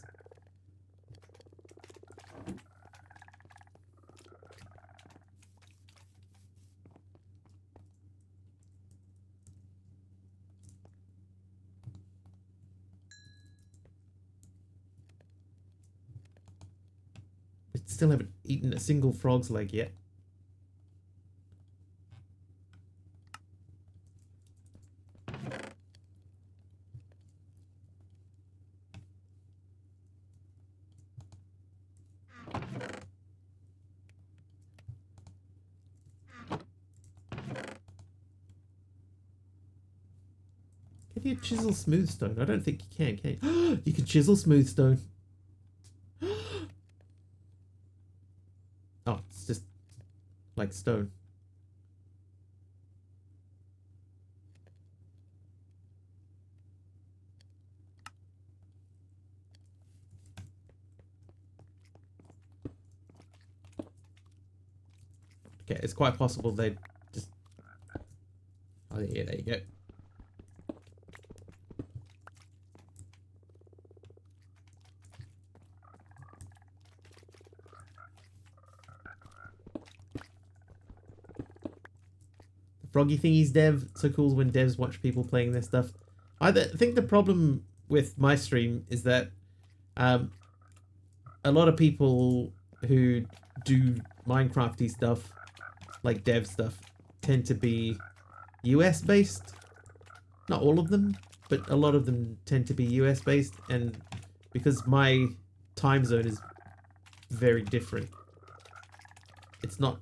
We still haven't eaten a single frog's leg yet. Can you chisel smooth stone? I don't think you can you? You can chisel smooth stone. Oh, it's just like stone. Okay, it's quite possible they just... Oh, yeah, there you go. Froggy thingies dev. So cool when devs watch people playing their stuff. I think the problem with my stream is that a lot of people who do Minecrafty stuff, like dev stuff, tend to be US based. Not all of them, but a lot of them tend to be US based, and because my time zone is very different, it's not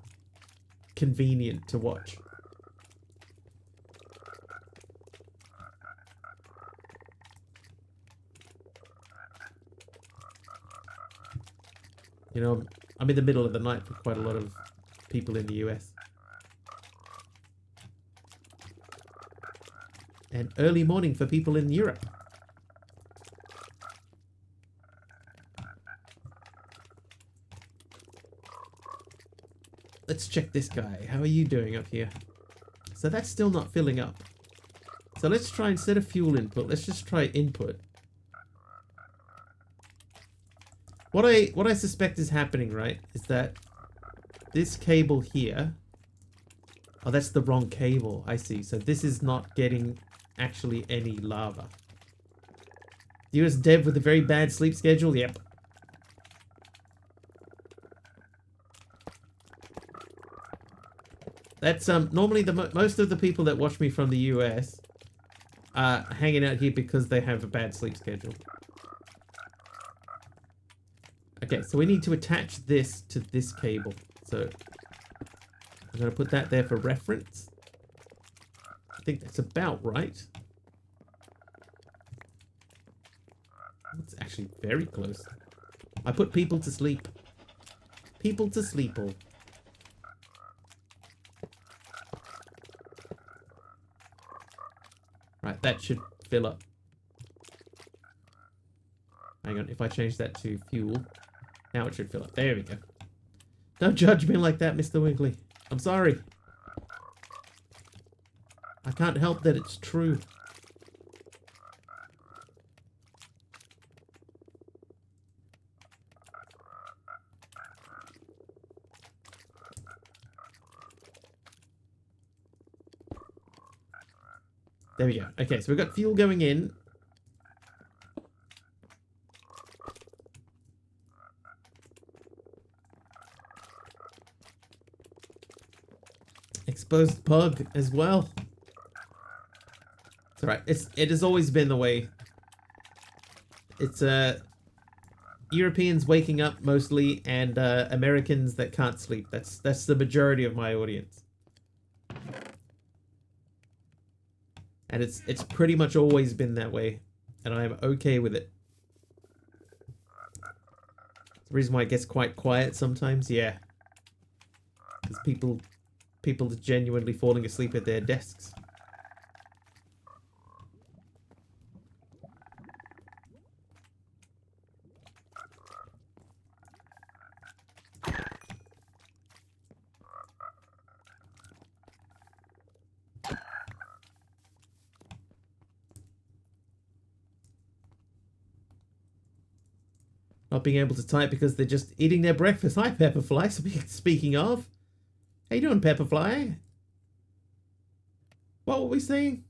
convenient to watch. You know, I'm in the middle of the night for quite a lot of people in the US. And early morning for people in Europe. Let's check this guy. How are you doing up here? So that's still not filling up. So let's try, instead of fuel input, let's just try input. What I suspect is happening, right, is that this cable here... Oh, that's the wrong cable. I see. So this is not getting actually any lava. US dev with a very bad sleep schedule? Yep. That's normally most of the people that watch me from the US are hanging out here because they have a bad sleep schedule. Okay, so we need to attach this to this cable. So I'm going to put that there for reference. I think that's about right. It's actually very close. I put people to sleep. People to sleep all. Right, that should fill up. Hang on, if I change that to fuel, now it should fill up. There we go. Don't judge me like that, Mr. Wiggly. I'm sorry. I can't help that it's true. There we go. Okay, so we've got fuel going in. Exposed bug as well. It's alright. It has always been the way. It's Europeans waking up mostly, and Americans that can't sleep. That's the majority of my audience. And it's pretty much always been that way, and I am okay with it. The reason why it gets quite quiet sometimes, yeah, because people are genuinely falling asleep at their desks. Not being able to type because they're just eating their breakfast. Hi, Pepperfly. Speaking of. How you doing, Pepperfly? What were we saying?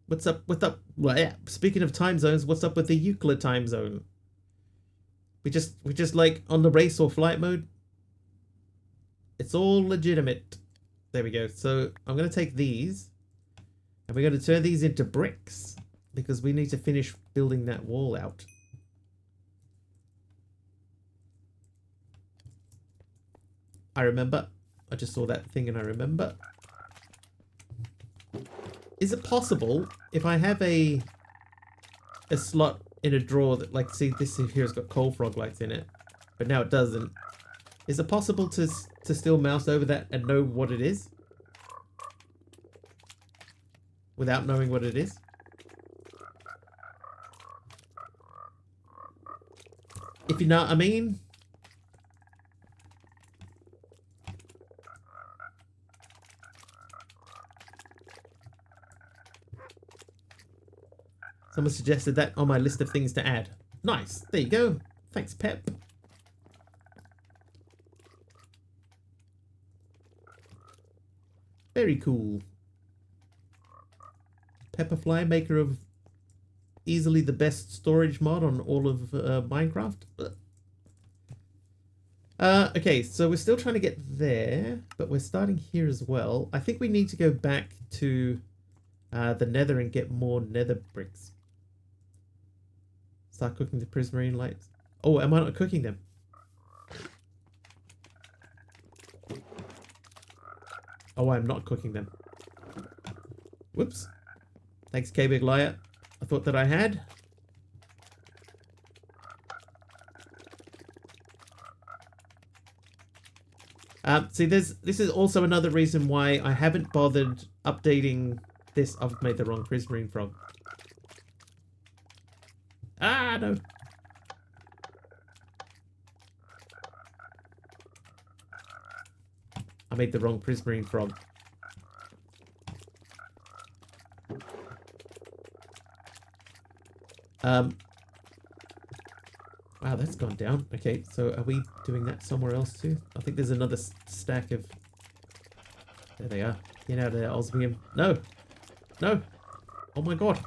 What's up? What's up? Well, yeah. Speaking of time zones, what's up with the Euclid time zone? We just like on the race or flight mode. It's all legitimate. There we go. So I'm gonna take these, and we're gonna turn these into bricks because we need to finish building that wall out. I remember. I just saw that thing and I remember. Is it possible if I have a slot in a drawer that, like, see, this here has got coal frog lights in it, but now it doesn't. Is it possible to still mouse over that and know what it is? Without knowing what it is? If you know what I mean. Someone suggested that on my list of things to add. Nice. There you go. Thanks, Pep. Very cool. Pepperfly, maker of easily the best storage mod on all of Minecraft. Okay, so we're still trying to get there, but we're starting here as well. I think we need to go back to the nether and get more nether bricks. Start cooking the prismarine lights. Oh, am I not cooking them? Oh, I'm not cooking them. Whoops. Thanks, K-Big Liar. I thought that I had. See, this is also another reason why I haven't bothered updating this. I've made the wrong prismarine frog. Ah, no. I made the wrong prismarine frog. Wow, that's gone down. Okay, so are we doing that somewhere else too? I think there's another stack of... There they are. Get out of there, osmium. No! No! Oh my god!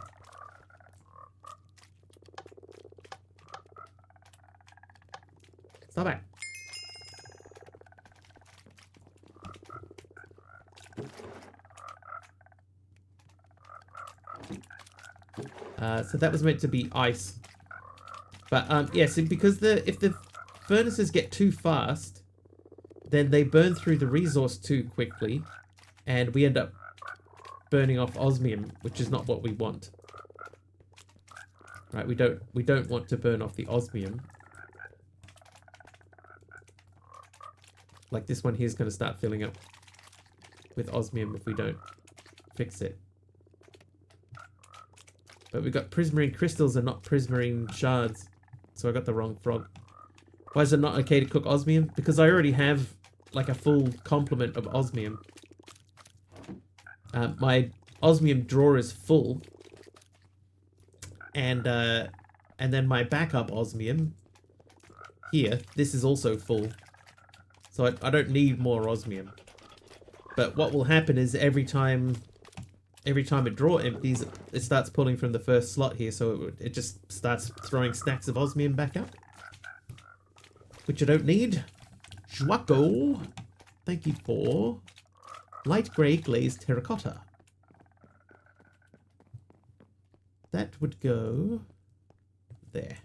Stop it! So that was meant to be ice. But yeah, see, because if the furnaces get too fast, then they burn through the resource too quickly, and we end up burning off osmium, which is not what we want. Right, we don't want to burn off the osmium. Like this one here is going to start filling up with osmium if we don't fix it. But we got prismarine crystals and not prismarine shards. So I got the wrong frog. Why is it not okay to cook osmium? Because I already have like a full complement of osmium. My osmium drawer is full. And then my backup osmium here, this is also full. So I don't need more osmium. But what will happen is every time a drawer empties, it starts pulling from the first slot here, so it just starts throwing stacks of osmium back up. Which I don't need. Schwacko, thank you for light grey glazed terracotta. That would go there.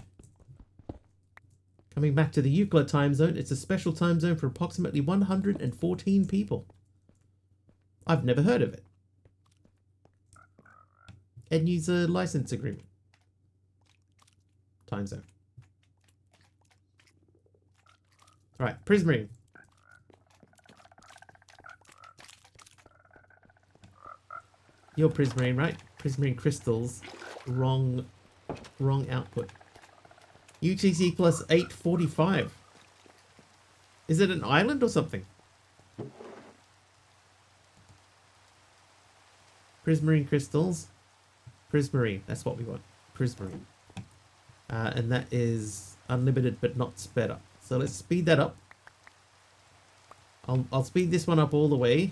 Coming back to the Euclid time zone, it's a special time zone for approximately 114 people. I've never heard of it. End user license agreement. Time zone. Alright, prismarine. You're prismarine, right? Prismarine crystals. Wrong output. UTC plus 845. Is it an island or something? Prismarine crystals. Prismarine, that's what we want. Prismarine. And that is unlimited but not sped up. So let's speed that up. I'll speed this one up all the way.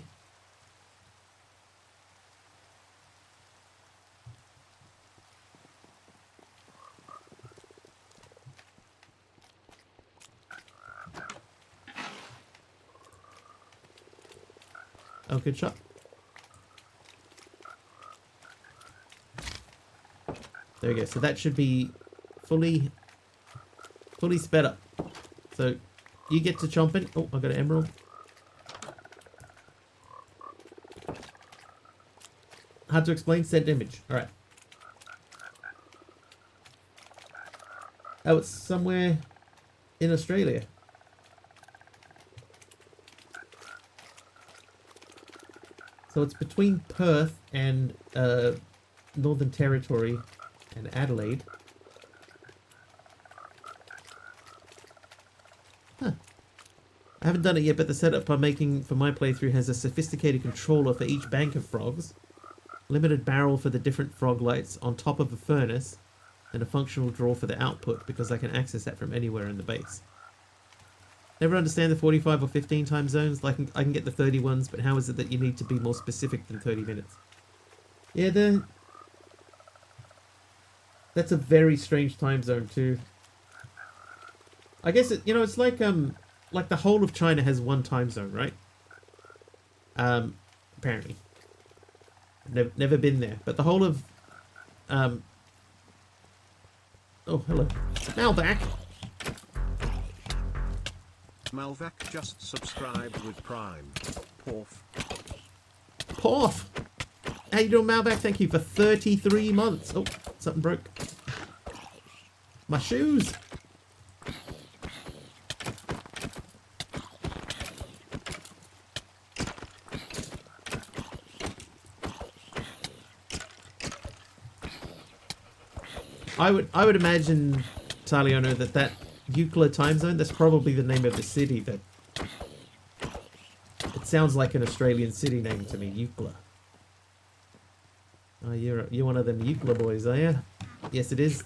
Oh, good shot. There we go. So that should be fully sped up. So you get to chomp it. Oh, I got an emerald. Hard to explain. Send image. All right. Oh, it's somewhere in Australia. So it's between Perth and Northern Territory and Adelaide. Huh. I haven't done it yet, but the setup I'm making for my playthrough has a sophisticated controller for each bank of frogs. Limited barrel for the different frog lights on top of a furnace, and a functional drawer for the output because I can access that from anywhere in the base. Never understand the 45 or 15 time zones. Like I can get the 30 ones, but how is it that you need to be more specific than 30 minutes? Yeah, that's a very strange time zone too. I guess it's like the whole of China has one time zone, right? Apparently. Never been there, but the whole of oh, hello. Malvac. Malvac just subscribed with Prime. Porf. Porf. How you doing, Malvac? Thank you for 33 months. Oh, something broke. My shoes. I would imagine, Taliono, that Euclid time zone, that's probably the name of the city. That it sounds like an Australian city name to me, Euclid. Oh, you're one of them Euclid boys, are you? Yes, it is.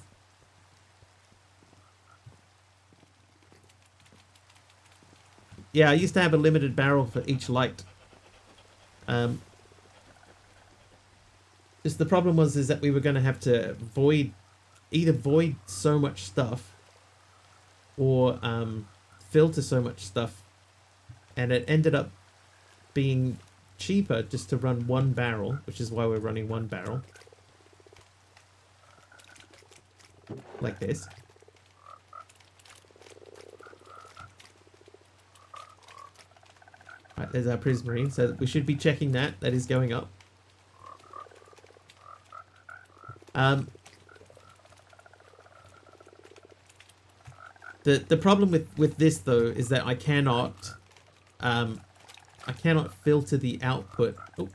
Yeah, I used to have a limited barrel for each light. Just the problem is that we were going to have to either void so much stuff or filter so much stuff, and it ended up being cheaper just to run one barrel, which is why we're running one barrel like this. Right, there's our Prismarine, so we should be checking that is going up. The problem with this though is that I cannot filter the output. Oh,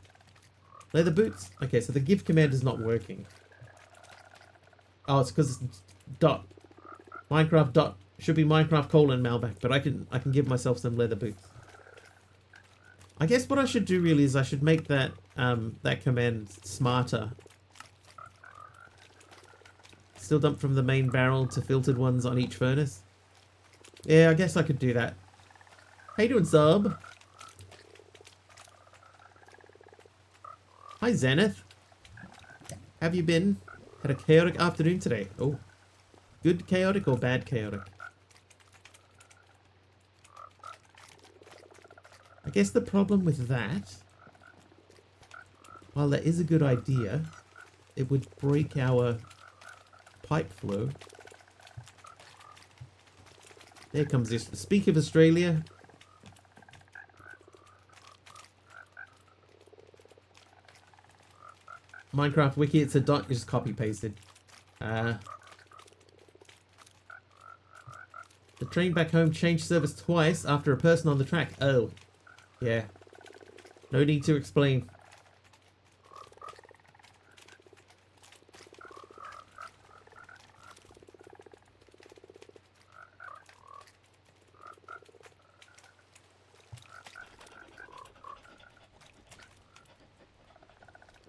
leather boots. Okay, so the give command is not working. Oh, it's because it's dot Minecraft dot should be Minecraft colon Malvac, but I can give myself some leather boots. I guess what I should do really is I should make that that command smarter. Still dump from the main barrel to filtered ones on each furnace. Yeah, I guess I could do that. How you doing, sub? Hi, Zenith. Have you been? Had a chaotic afternoon today. Oh. Good chaotic or bad chaotic? I guess the problem with that, while that is a good idea, it would break our pipe flow. There comes this. Speak of Australia. Minecraft wiki, it's a dot, you just copy pasted. The train back home changed service twice after a person on the track. Oh. Yeah. No need to explain.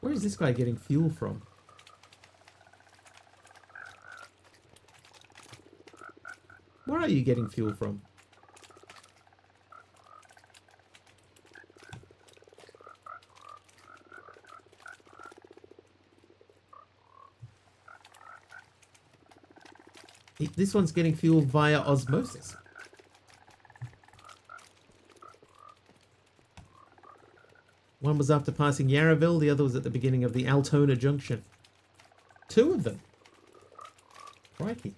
Where is this guy getting fuel from? Where are you getting fuel from? This one's getting fuel via osmosis. One was after passing Yarraville, the other was at the beginning of the Altona Junction. Two of them. Crikey.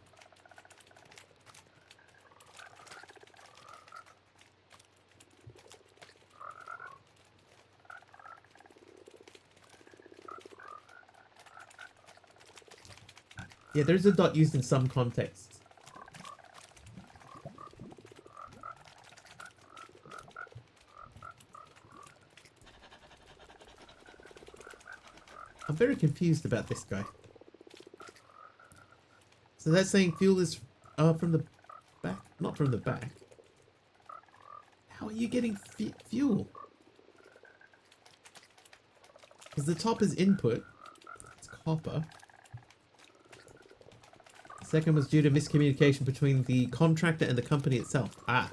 Yeah, there's a dot used in some contexts. I'm very confused about this guy. So that's saying fuel is from the back? Not from the back. How are you getting fuel? Because the top is input. It's copper. The second was due to miscommunication between the contractor and the company itself. Ah.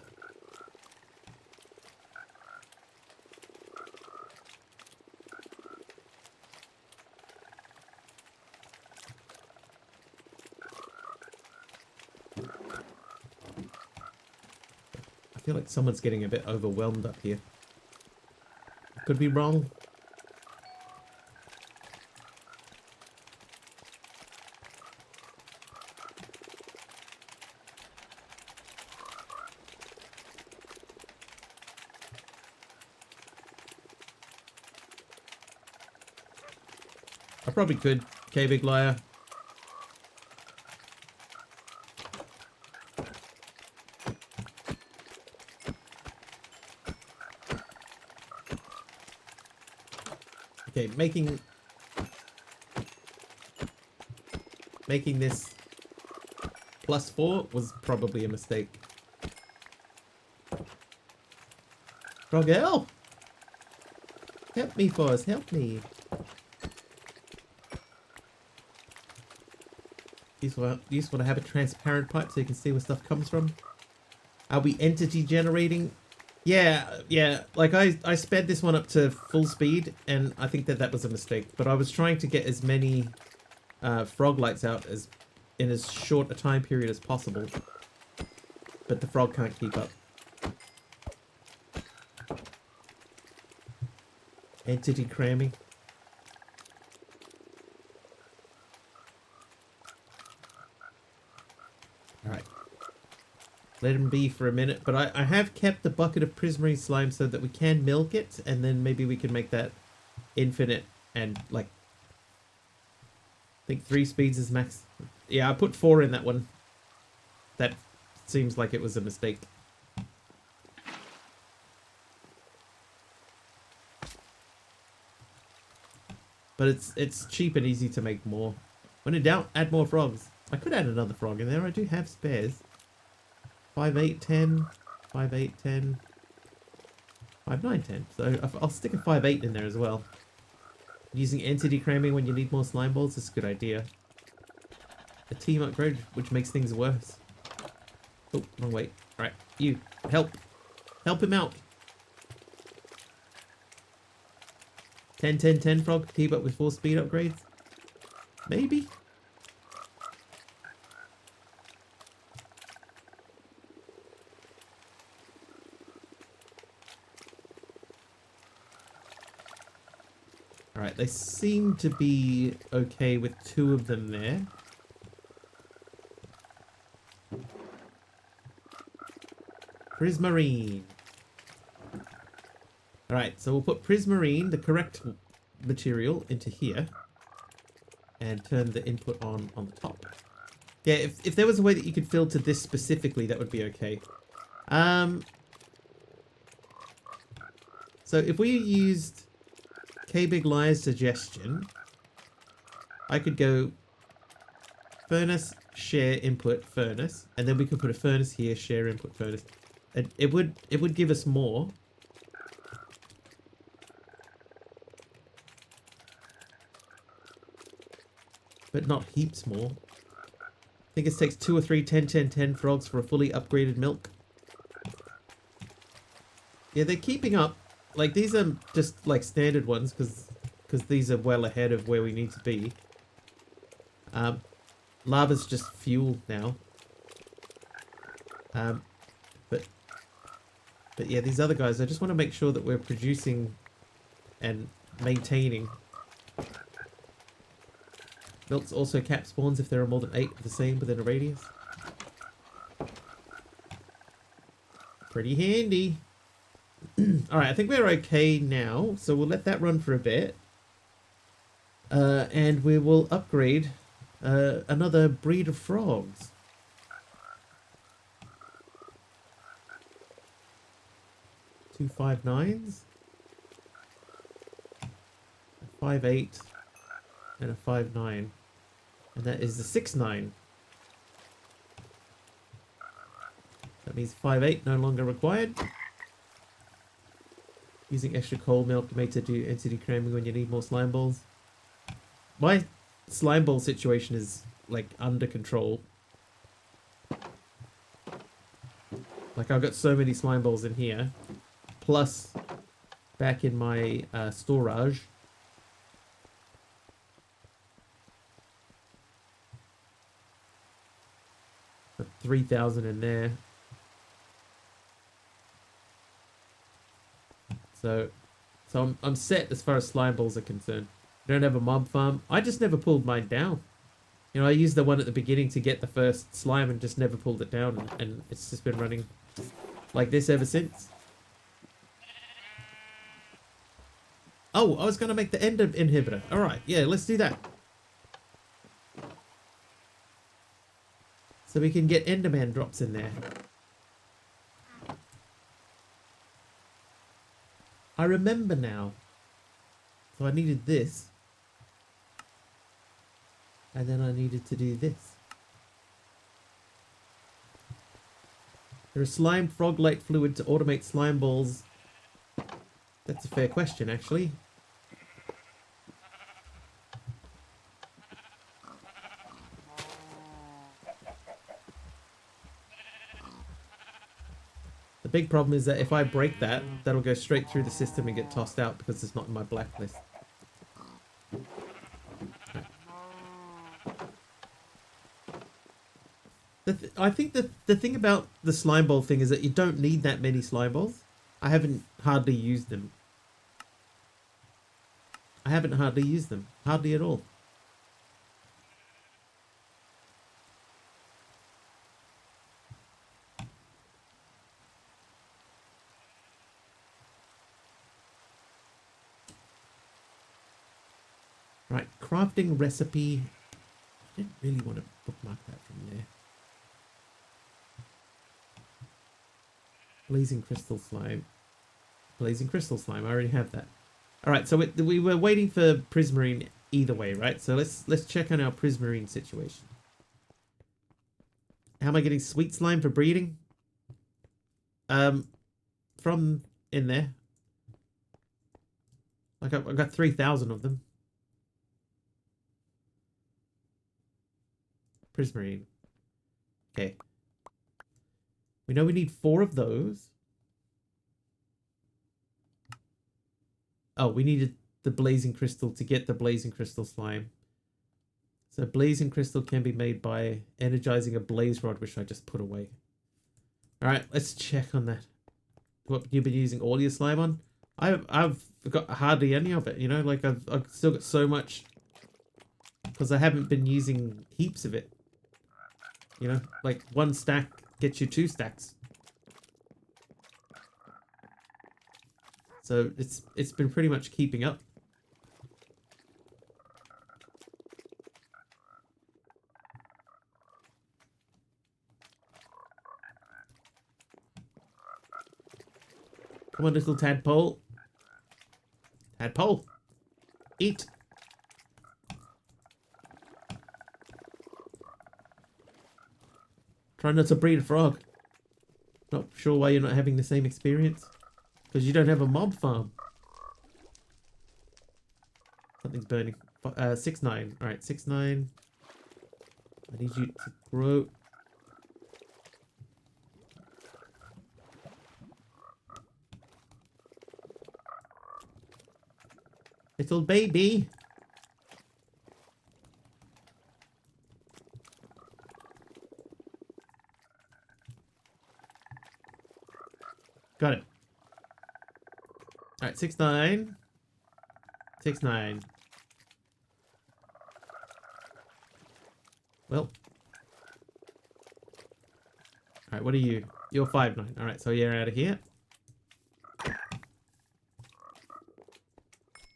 I feel like someone's getting a bit overwhelmed up here. Could be wrong. I probably could. Okay, big liar. Okay, making this +4 was probably a mistake. Frog, help! Help me, Forrest, help me. Useful to have a transparent pipe so you can see where stuff comes from. Are we entity generating? Yeah. Like I sped this one up to full speed, and I think that was a mistake. But I was trying to get as many frog lights out in as short a time period as possible. But the frog can't keep up. Entity cramming. Alright. Let him be for a minute. But I have kept the bucket of prismarine slime so that we can milk it. And then maybe we can make that infinite and like... I think 3 speeds is max. Yeah, I put 4 in that one. That seems like it was a mistake. But it's cheap and easy to make more. When in doubt, add more frogs. I could add another frog in there. I do have spares. 5, 8, 10. 5, 8, 10. 5, 9, 10. So I'll stick a 5, 8 in there as well. Using entity cramming when you need more slime balls is a good idea. A team upgrade, which makes things worse. Oh, wrong way. Alright, you. Help. Help him out. 10, 10, 10 frog. Keep up with 4 speed upgrades. Maybe? Alright, they seem to be okay with 2 of them there. Prismarine. Alright, so we'll put prismarine, the correct material, into here. And turn the input on the top. Yeah, if there was a way that you could filter this specifically, that would be okay. So if we used K-Big Liar's suggestion, I could go furnace, share, input, furnace, and then we could put a furnace here, share, input, furnace. And it would give us more. But not heaps more. I think it takes 2 or 3 10, 10, 10 frogs for a fully upgraded milk. Yeah, they're keeping up. Like, these are just, like, standard ones, because these are well ahead of where we need to be. Lava's just fuel now. But yeah, these other guys, I just want to make sure that we're producing and maintaining. Milks also cap spawns if there are more than 8 of the same within a radius. Pretty handy. Alright, I think we're okay now, so we'll let that run for a bit. And we will upgrade another breed of frogs. 2 5-9s. A 5-8. And a 5-9. And that is the 6-9. That means 5-8 no longer required. Using extra cold milk made to do entity cramming when you need more slime balls. My slime ball situation is like under control. Like I've got so many slime balls in here, plus back in my storage. Got 3,000 in there. So I'm set as far as slime balls are concerned. I don't have a mob farm. I just never pulled mine down. You know, I used the one at the beginning to get the first slime and just never pulled it down, and it's just been running like this ever since. Oh, I was going to make the ender inhibitor. All right, yeah, let's do that. So we can get enderman drops in there. I remember now. So I needed this. And then I needed to do this. There is slime frog light fluid to automate slime balls. That's a fair question, actually. The big problem is that if I break that, that'll go straight through the system and get tossed out because it's not in my blacklist. I think the thing about the slime ball thing is that you don't need that many slime balls. I haven't hardly used them. Hardly at all. Right, crafting recipe. I didn't really want to bookmark that from there. Blazing crystal slime. Blazing crystal slime. I already have that. All right, so we were waiting for prismarine either way, right? So let's check on our prismarine situation. How am I getting sweet slime for breeding? From in there. Like I've got 3,000 of them. Prismarine. Okay. We know we need 4 of those. Oh, we needed the blazing crystal to get the blazing crystal slime. So blazing crystal can be made by energizing a blaze rod, which I just put away. All right, let's check on that. What you've been using all your slime on? I've got hardly any of it. You know, like I've still got so much because I haven't been using heaps of it. You know, like 1 stack gets you 2 stacks. So it's been pretty much keeping up. Come on, little tadpole. Tadpole. Eat. Try not to breed a frog. Not sure why you're not having the same experience. Because you don't have a mob farm. Something's burning. 6-9. Alright, 6-9. I need you to grow. Little baby. Got it. Alright, 6-9. 6-9. Well. Alright, what are you? You're 5-9. Alright, so you're out of here.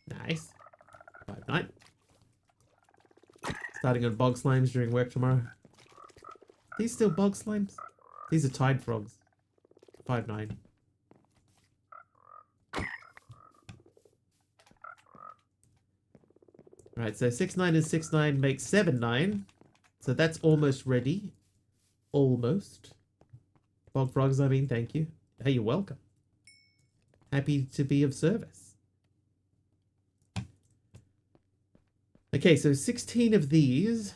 Nice. 5-9. Starting on bog slimes during work tomorrow. These still bog slimes? These are tide frogs. 5-9. Right, so 6-9 and 6-9 makes 7-9. So that's almost ready. Almost. Bog frogs, I mean, thank you. Hey, you're welcome. happy to be of service. Okay, so 16 of these.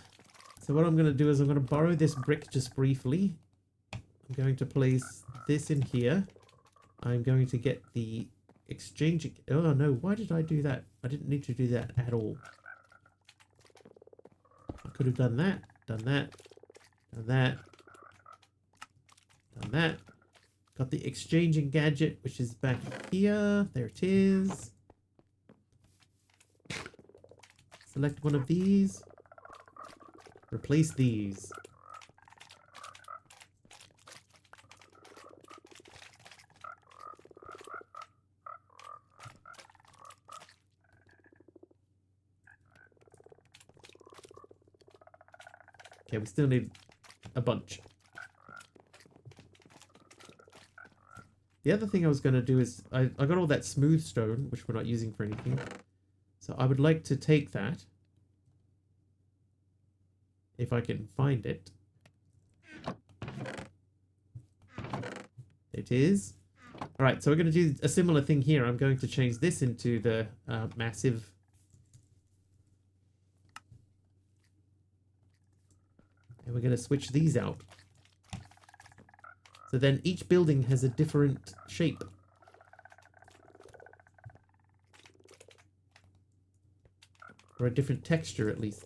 So what I'm going to do is I'm going to borrow this brick just briefly. I'm going to place this in here. I'm going to get the exchange. Oh no, why did I do that? I didn't need to do that at all. I could have done that, done that, done that, done that. Got the exchanging gadget, which is back here. There it is. Select one of these. Replace these. Okay, we still need a bunch. The other thing I was going to do is I got all that smooth stone, which we're not using for anything. So I would like to take that. If I can find it. It is. Alright, so we're going to do a similar thing here. I'm going to change this into the massive. And we're going to switch these out. So then each building has a different shape. Or a different texture, at least.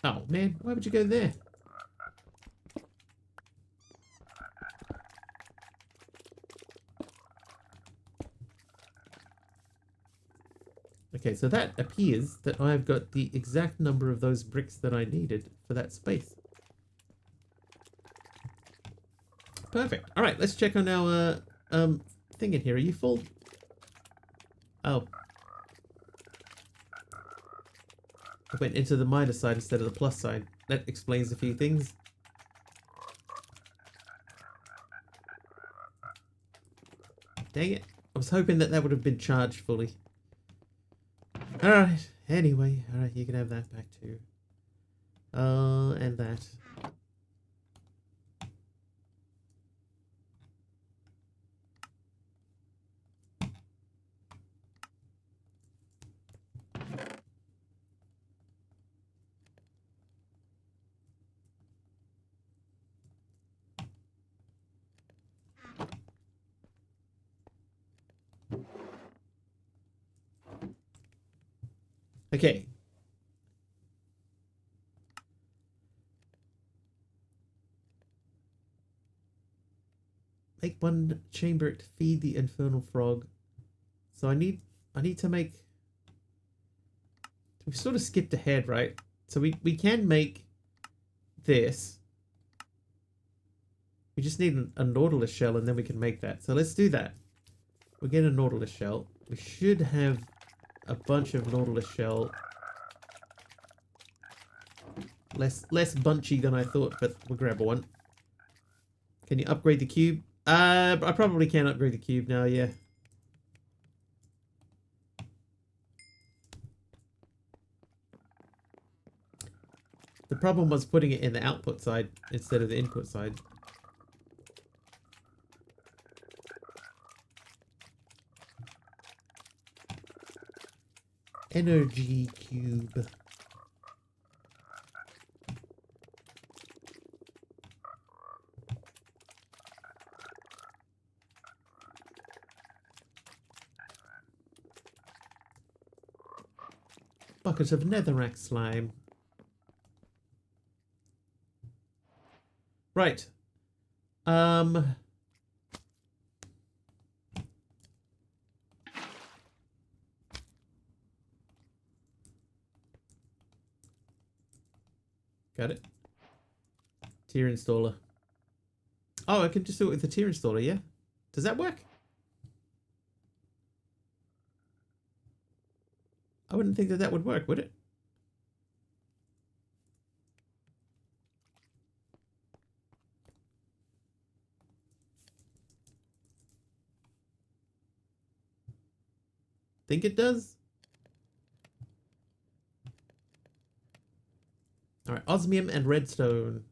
Oh man, why would you go there? Okay, so that appears that I've got the exact number of those bricks that I needed for that space. Perfect. All right, let's check on our thing in here. Are you full? Oh. I went into the minus side instead of the plus side. That explains a few things. Dang it. I was hoping that that would have been charged fully. Alright, anyway. Alright, you can have that back too. And that. Okay. Make one chamber to feed the infernal frog. So I need to make. We sort of skipped ahead, right? So we can make this. We just need a Nautilus shell and then we can make that. So let's do that. We'll get a Nautilus shell. We should have a bunch of Nautilus shell. Less bunchy than I thought, but we'll grab one. Can you upgrade the cube? I probably can upgrade the cube now, yeah. The problem was putting it in the output side instead of the input side. Energy cube. Bucket of netherrack slime. Right. Got it. Tier installer. Oh, I can just do it with the tier installer, yeah? Does that work? I wouldn't think that that would work, would it? think it does. All right, osmium and redstone.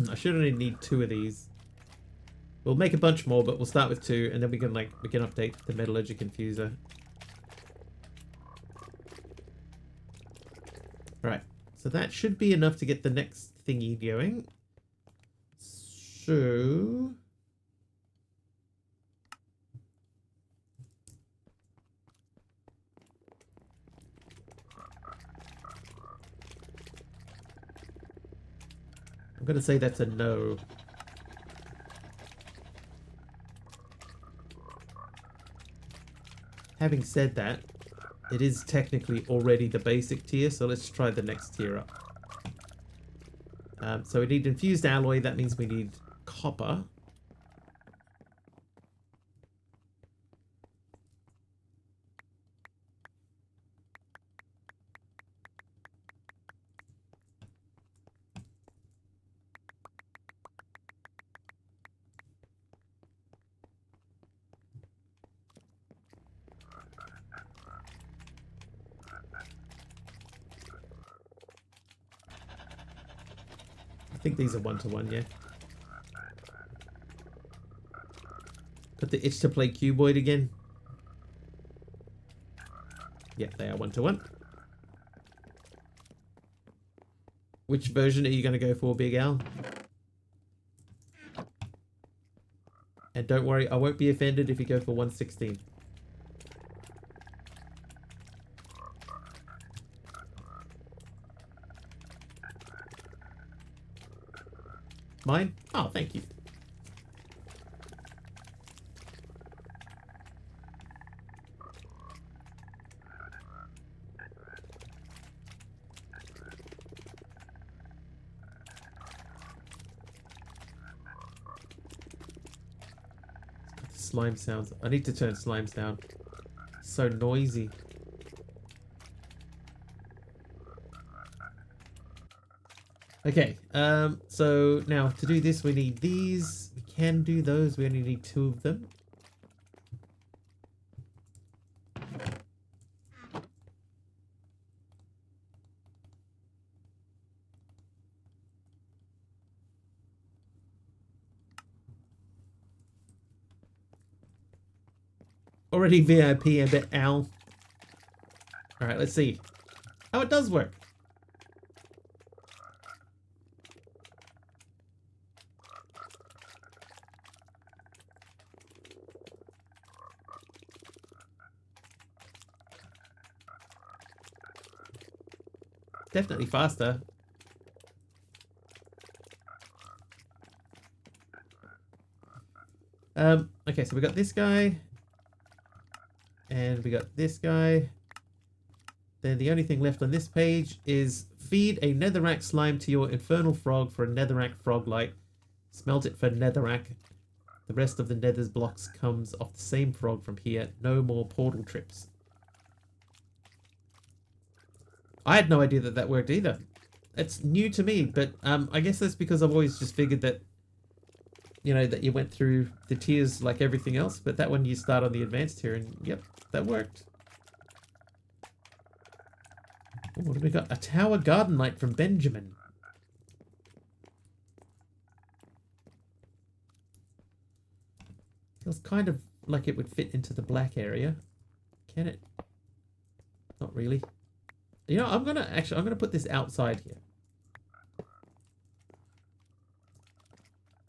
I should only need 2 of these. We'll make a bunch more, but we'll start with 2, and then we can update the metallurgic infuser. Right, so that should be enough to get the next thingy going. So I'm gonna say that's a no. Having said that, it is technically already the basic tier, so let's try the next tier up. So we need infused alloy, that means we need copper. I think these are 1-to-1, yeah. Put the itch to play cuboid again. Yeah, they are 1-to-1. Which version are you going to go for, Big Al? And don't worry, I won't be offended if you go for 116. Mine? Oh, thank you. Slime sounds. I need to turn slimes down. So noisy. Okay, so now to do this we need these. We can do those, we only need 2 of them. Already VIP a bit, Al. Alright, let's see. Oh, it does work. Definitely faster. Okay, so we got this guy. And we got this guy. Then the only thing left on this page is feed a netherrack slime to your infernal frog for a netherrack frog light. Smelt it for netherrack. The rest of the nether's blocks comes off the same frog from here. No more portal trips. I had no idea that that worked either. It's new to me, but I guess that's because I've always just figured that, you know, that you went through the tiers like everything else, but that one you start on the advanced tier, and yep, that worked. Ooh, what have we got? A tower garden light from Benjamin. Feels kind of like it would fit into the black area. Can it? Not really. You know, I'm gonna put this outside here.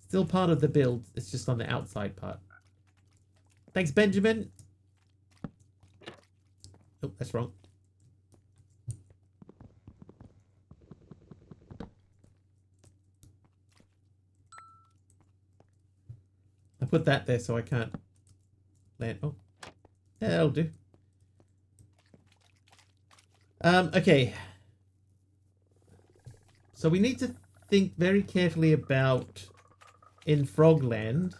Still part of the build, it's just on the outside part. Thanks, Benjamin. Oh, that's wrong. I put that there so I can't land. Oh, yeah, that'll do. Okay. So we need to think very carefully about in Frogland.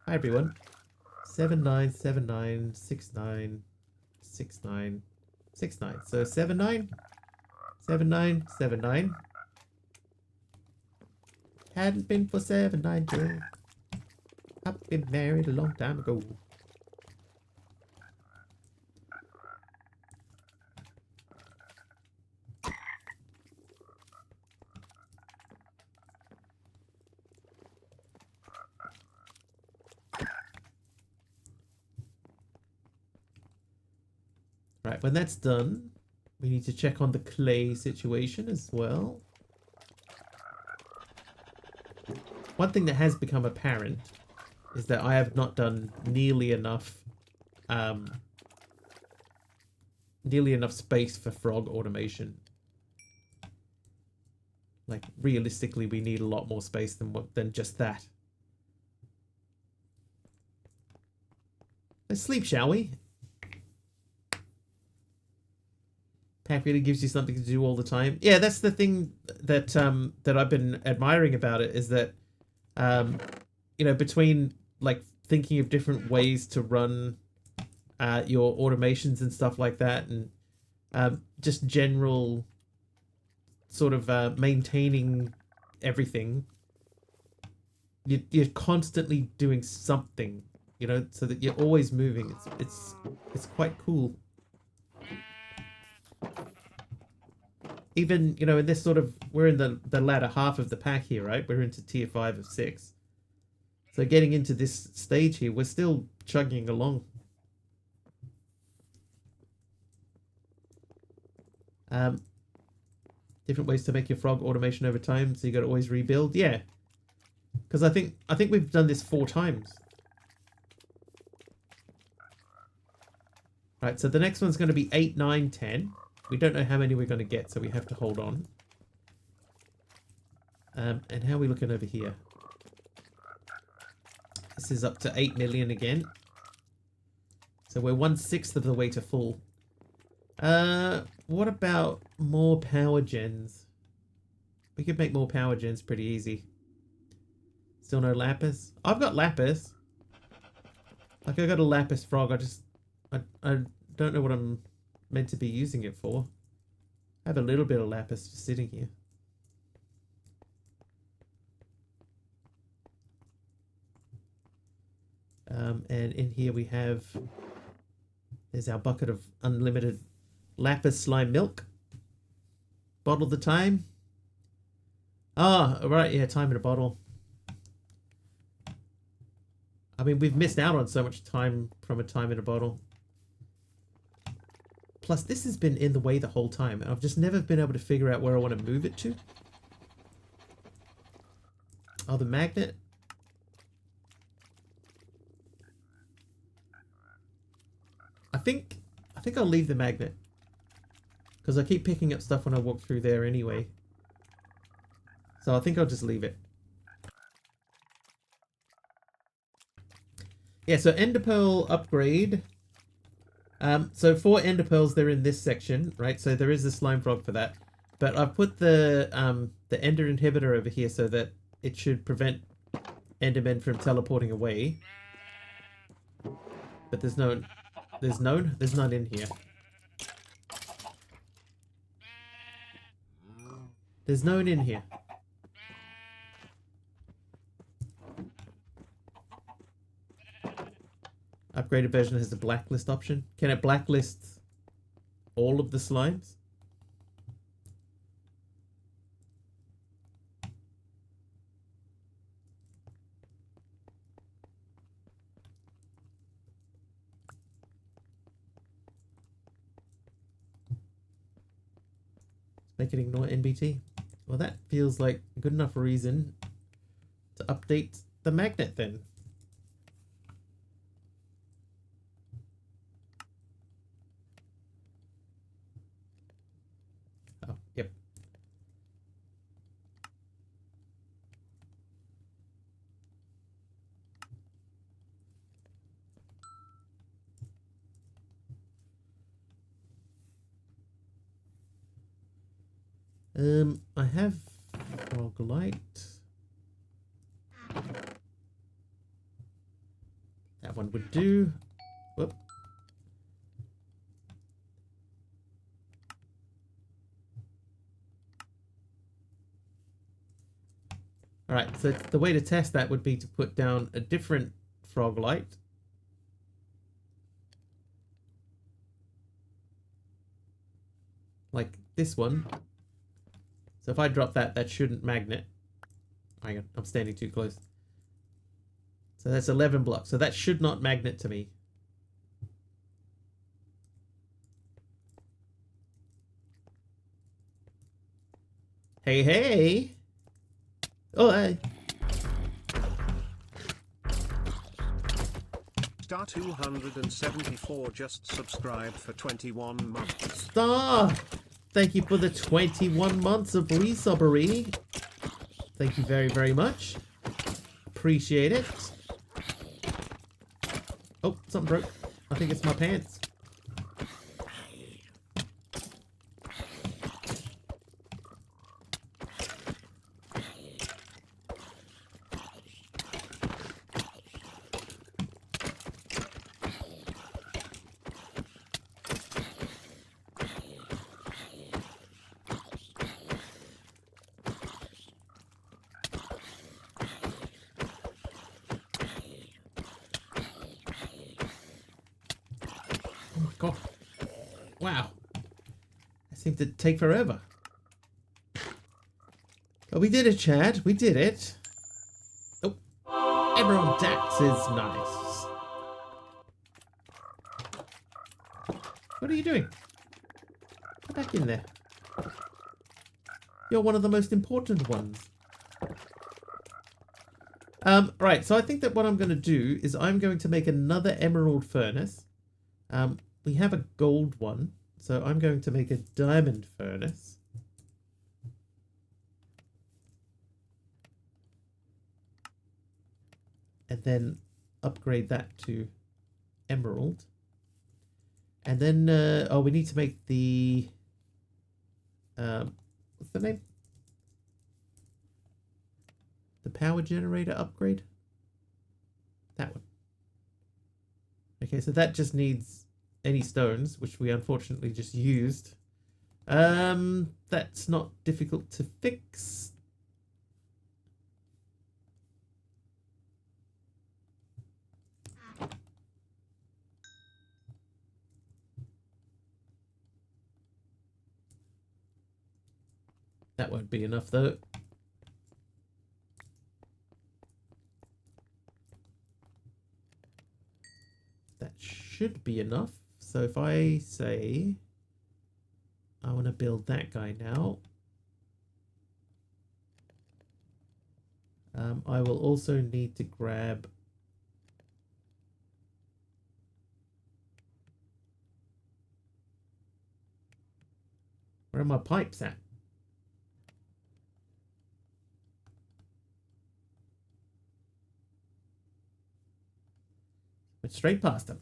Hi everyone. 7979696969. So 797979. Hadn't been for 79 years. I've been married a long time ago. Right, when that's done, we need to check on the clay situation as well. One thing that has become apparent is that I have not done nearly enough space for frog automation. Like, realistically, we need a lot more space than just that. Let's sleep, shall we? Pack really gives you something to do all the time. Yeah, that's the thing that that I've been admiring about it, is that you know, between like thinking of different ways to run your automations and stuff like that, and just general sort of maintaining everything, you're constantly doing something, you know, so that you're always moving. It's quite cool. Even, you know, in this sort of, we're in the latter half of the pack here, right? We're into tier 5 of 6. So getting into this stage here, we're still chugging along. Different ways to make your frog automation over time, so you got to always rebuild. Yeah, because I think we've done this 4 times. Right, so the next one's going to be 8, 9, 10. We don't know how many we're going to get, so we have to hold on. And how are we looking over here? This is up to 8 million again. So we're 1/6 of the way to full. What about more power gens? We could make more power gens pretty easy. Still no lapis? I've got lapis. Like, I got a lapis frog. I don't know what I'm meant to be using it for. I have a little bit of lapis just sitting here. And in here we have, there's our bucket of unlimited lapis slime milk. Bottle the time. Ah, right, yeah, time in a bottle. I mean, we've missed out on so much time from a time in a bottle. Plus, this has been in the way the whole time, and I've just never been able to figure out where I want to move it to. Oh, the magnet. I think I'll leave the magnet, because I keep picking up stuff when I walk through there anyway. So I think I'll just leave it. Yeah, so Ender Pearl upgrade. So 4 Ender Pearls, they're in this section, right? So there is a slime frog for that. But I've put the Ender inhibitor over here so that it should prevent Endermen from teleporting away. But there's none in here. There's none in here. Upgraded version has the blacklist option. Can it blacklist all of the slimes? Make it ignore NBT. Well, that feels like a good enough reason to update the magnet then. Oh, yep. I have Frogolite. That one would do. Whoop. Alright, so the way to test that would be to put down a different Frogolite. Like this one. So if I drop that, that shouldn't magnet. Hang on, I'm standing too close. So that's 11 blocks. So that should not magnet to me. Hey, hey! Oh, hey! Star 274 just subscribed for 21 months. Star! Thank you for the 21 months of resubbery. Thank you very, very much. Appreciate it. Oh, something broke. I think it's my pants. Oh my god. Wow. That seemed to take forever. But we did it, Chad. We did it. Oh. Emerald Dax is nice. What are you doing? Go back in there. You're one of the most important ones. Right, so I think that what I'm going to do is I'm going to make another emerald furnace. We have a gold one, so I'm going to make a diamond furnace. And then upgrade that to emerald. And then, oh, we need to make the, what's the name? The power generator upgrade? That one. Okay, so that just needs any stones, which we unfortunately just used. That's not difficult to fix. That won't be enough though. That should be enough. So if I say I want to build that guy now, I will also need to grab where are my pipes at? Went straight past them.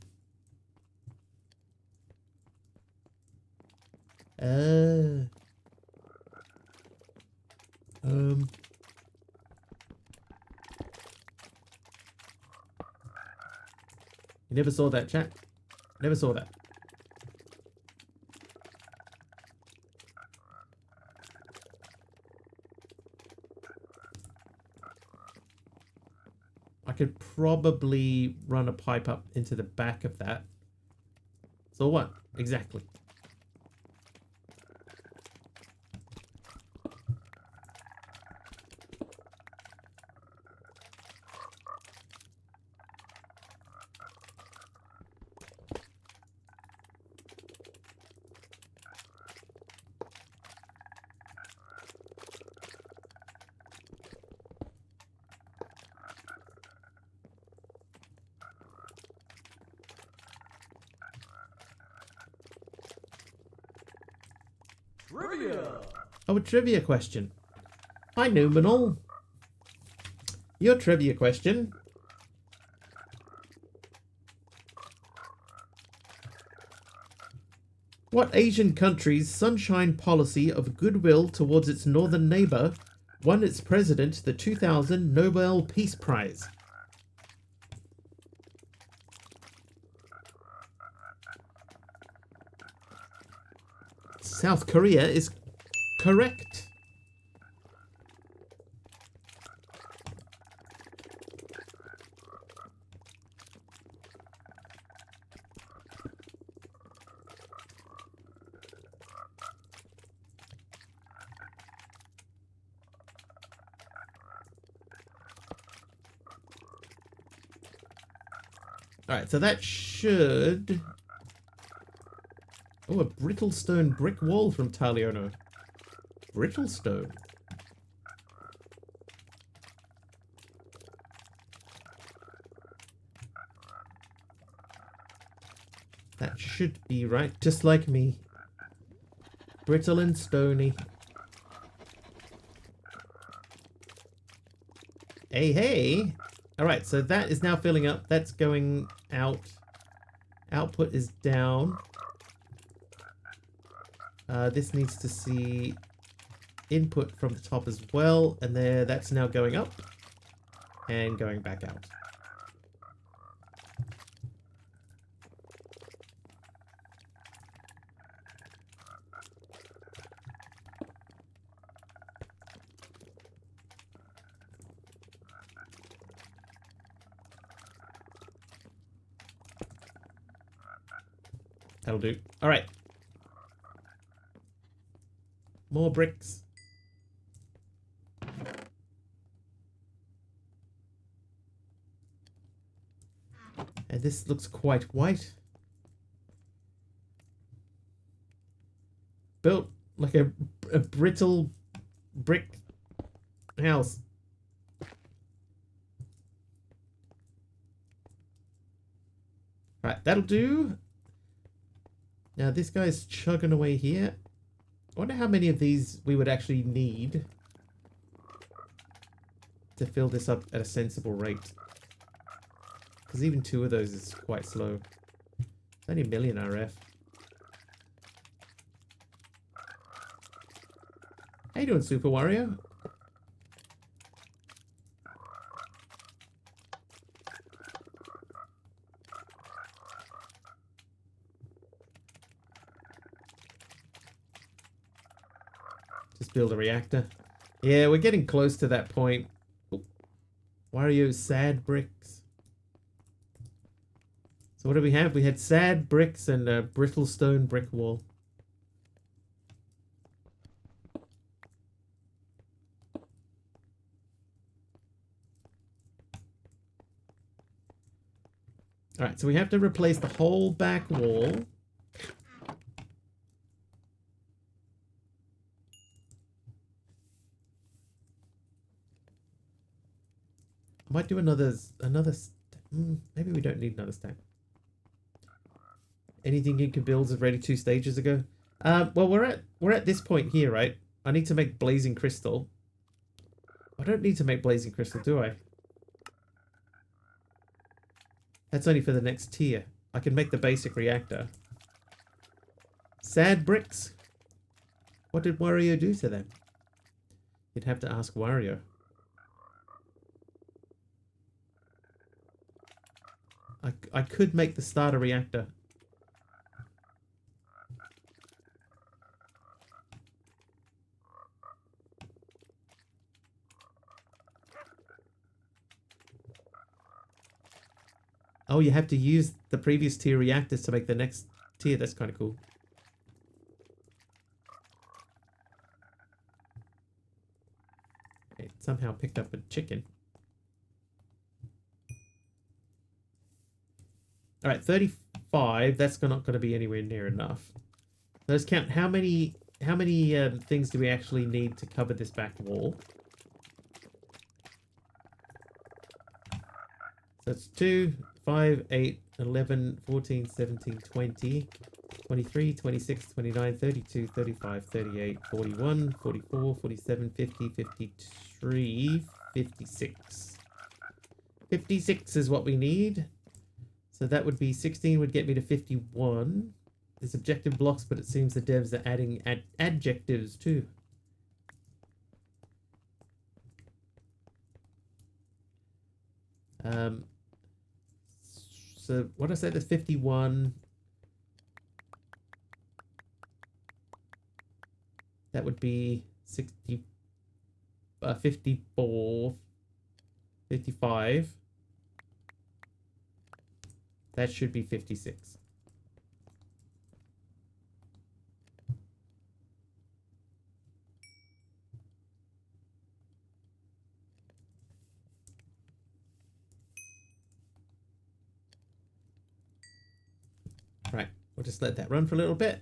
You never saw that, chat? Never saw that. I could probably run a pipe up into the back of that. So what? Exactly. Trivia! Oh, a trivia question. Hi, Numenal. Your trivia question. What Asian country's sunshine policy of goodwill towards its northern neighbor won its president the 2000 Nobel Peace Prize? South Korea is correct. Alright, so that should... Oh, a brittlestone brick wall from Taliono. Brittlestone. That should be right, just like me. Brittle and stony. Hey, hey! Alright, so that is now filling up. That's going out. Output is down. This needs to see input from the top as well. And there, that's now going up. And going back out. That'll do. All right. More bricks. And this looks quite white. Built like a brittle brick house. Right, that'll do. Now this guy's chugging away here. I wonder how many of these we would actually need to fill this up at a sensible rate. Because even 2 of those is quite slow. It's only 1 million RF. How you doing, Super Wario? Just build a reactor. Yeah, we're getting close to that point. Oh. Wario sad bricks. So what do we have? We had sad bricks and a brittlestone brick wall. Alright, so we have to replace the whole back wall. I might do another maybe we don't need another stack. Anything you could build is ready 2 stages ago. Well, we're at this point here, right? I need to make blazing crystal. I don't need to make blazing crystal, do I? That's only for the next tier. I can make the basic reactor. Sad bricks. What did Wario do to them? You'd have to ask Wario. I could make the starter reactor. Oh, you have to use the previous tier reactors to make the next tier. That's kind of cool. It somehow picked up a chicken. All right, 35. That's not going to be anywhere near enough. Let's count how many things do we actually need to cover this back wall. So it's 2, 5, 8, 11, 14, 17, 20, 23, 26, 29, 32, 35, 38, 41, 44, 47, 50, 53, 56. 56 is what we need. So that would be 16 would get me to 51. there's objective blocks, but it seems the devs are adding adjectives too. So what did I say? There's 51. That would be 60, 54, 55. That should be 56. Right, we'll just let that run for a little bit.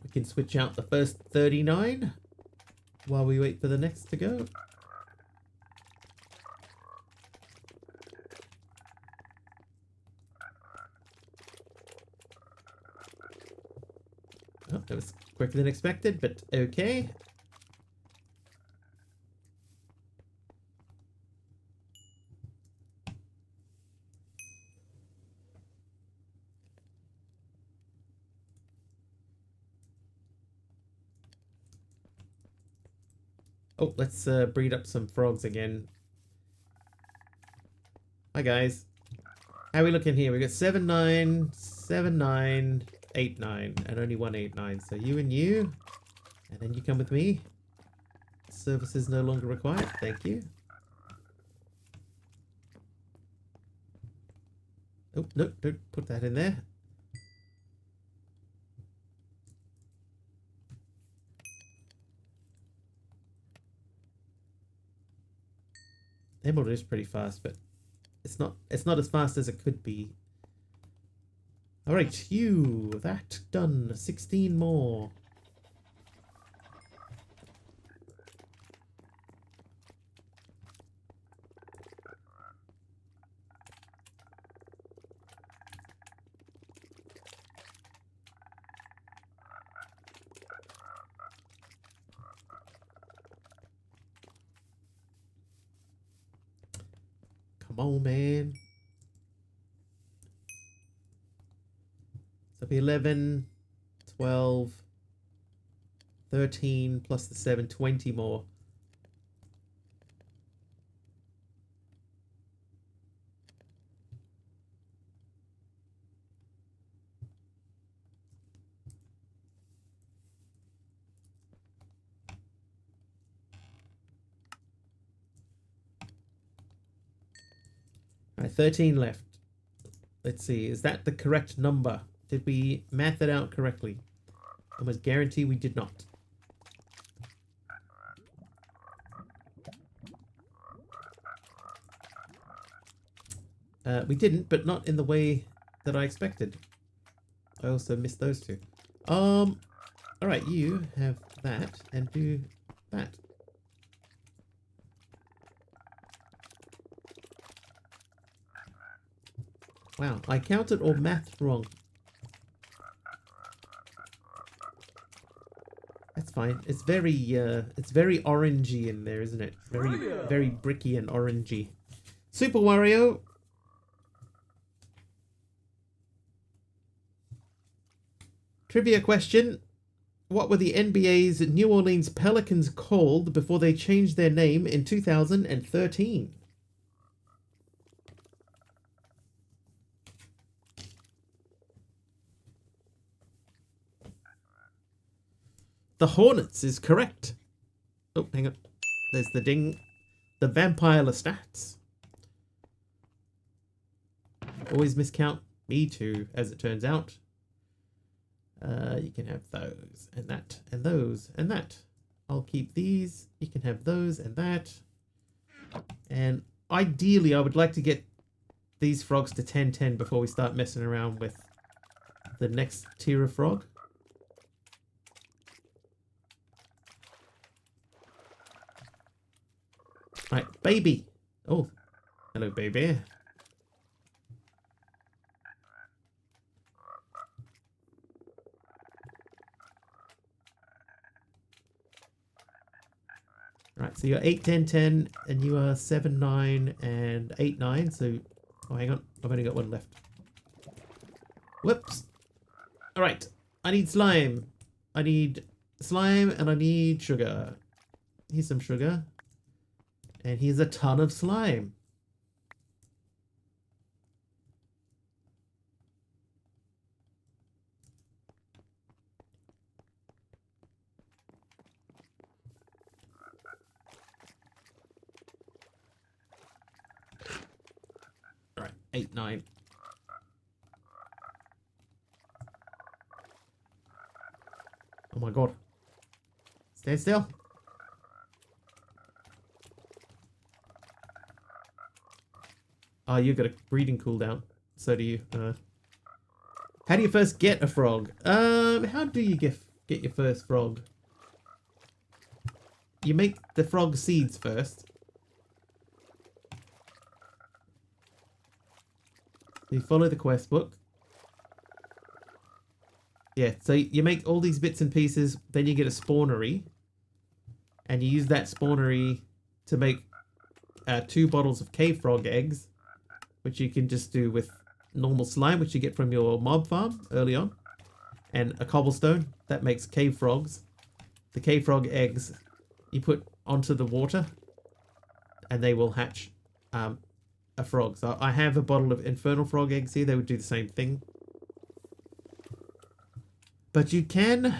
We can switch out the first 39 while we wait for the next to go. Oh, that was quicker than expected, but okay. Oh, let's breed up some frogs again. Hi guys. How are we looking here? We got 7, 9, 7, 9, 8, 9, and only 1, 8, 9. So you and you, and then you come with me. Services no longer required. Thank you. Oh, no, don't put that in there. Emerald is pretty fast, but it's not as fast as it could be. All right, you, that done. 16 more. Come on, man. So it'll be 11, 12, 13 plus the 7, 20 more. All right, 13 left. Let's see, is that the correct number? Did we math it out correctly? Almost guarantee we did not. We didn't, but not in the way that I expected. I also missed those two. All right, you have that and do that. Wow, I counted or mathed wrong. That's fine. It's very orangey in there, isn't it? Very bricky and orangey. Super Wario. Trivia question. What were the NBA's New Orleans Pelicans called before they changed their name in 2013? The Hornets is correct. Oh, hang on. There's the ding. The Vampire Lestats. Always miscount. Me too, as it turns out. You can have those and that and those and that. I'll keep these. You can have those and that. And ideally, I would like to get these frogs to 10-10 before we start messing around with the next tier of frog. Right, baby. Oh, hello, baby. Right, so you're 8, 10, 10, and you are 7, 9, and 8, 9. So, oh, hang on. I've only got one left. Whoops. All right. I need slime. I need slime, and I need sugar. Here's some sugar. And here's a ton of slime. All right, 8, 9. Oh my god. Stand still. Oh, you got a breeding cooldown. So do you. How do you first get a frog? How do you get your first frog? You make the frog seeds first. You follow the quest book. Yeah, so you make all these bits and pieces, then you get a spawnery. And you use that spawnery to make 2 bottles of cave frog eggs, which you can just do with normal slime, which you get from your mob farm early on. And a cobblestone, that makes cave frogs. The cave frog eggs you put onto the water, and they will hatch a frog. So I have a bottle of infernal frog eggs here, they would do the same thing. But you can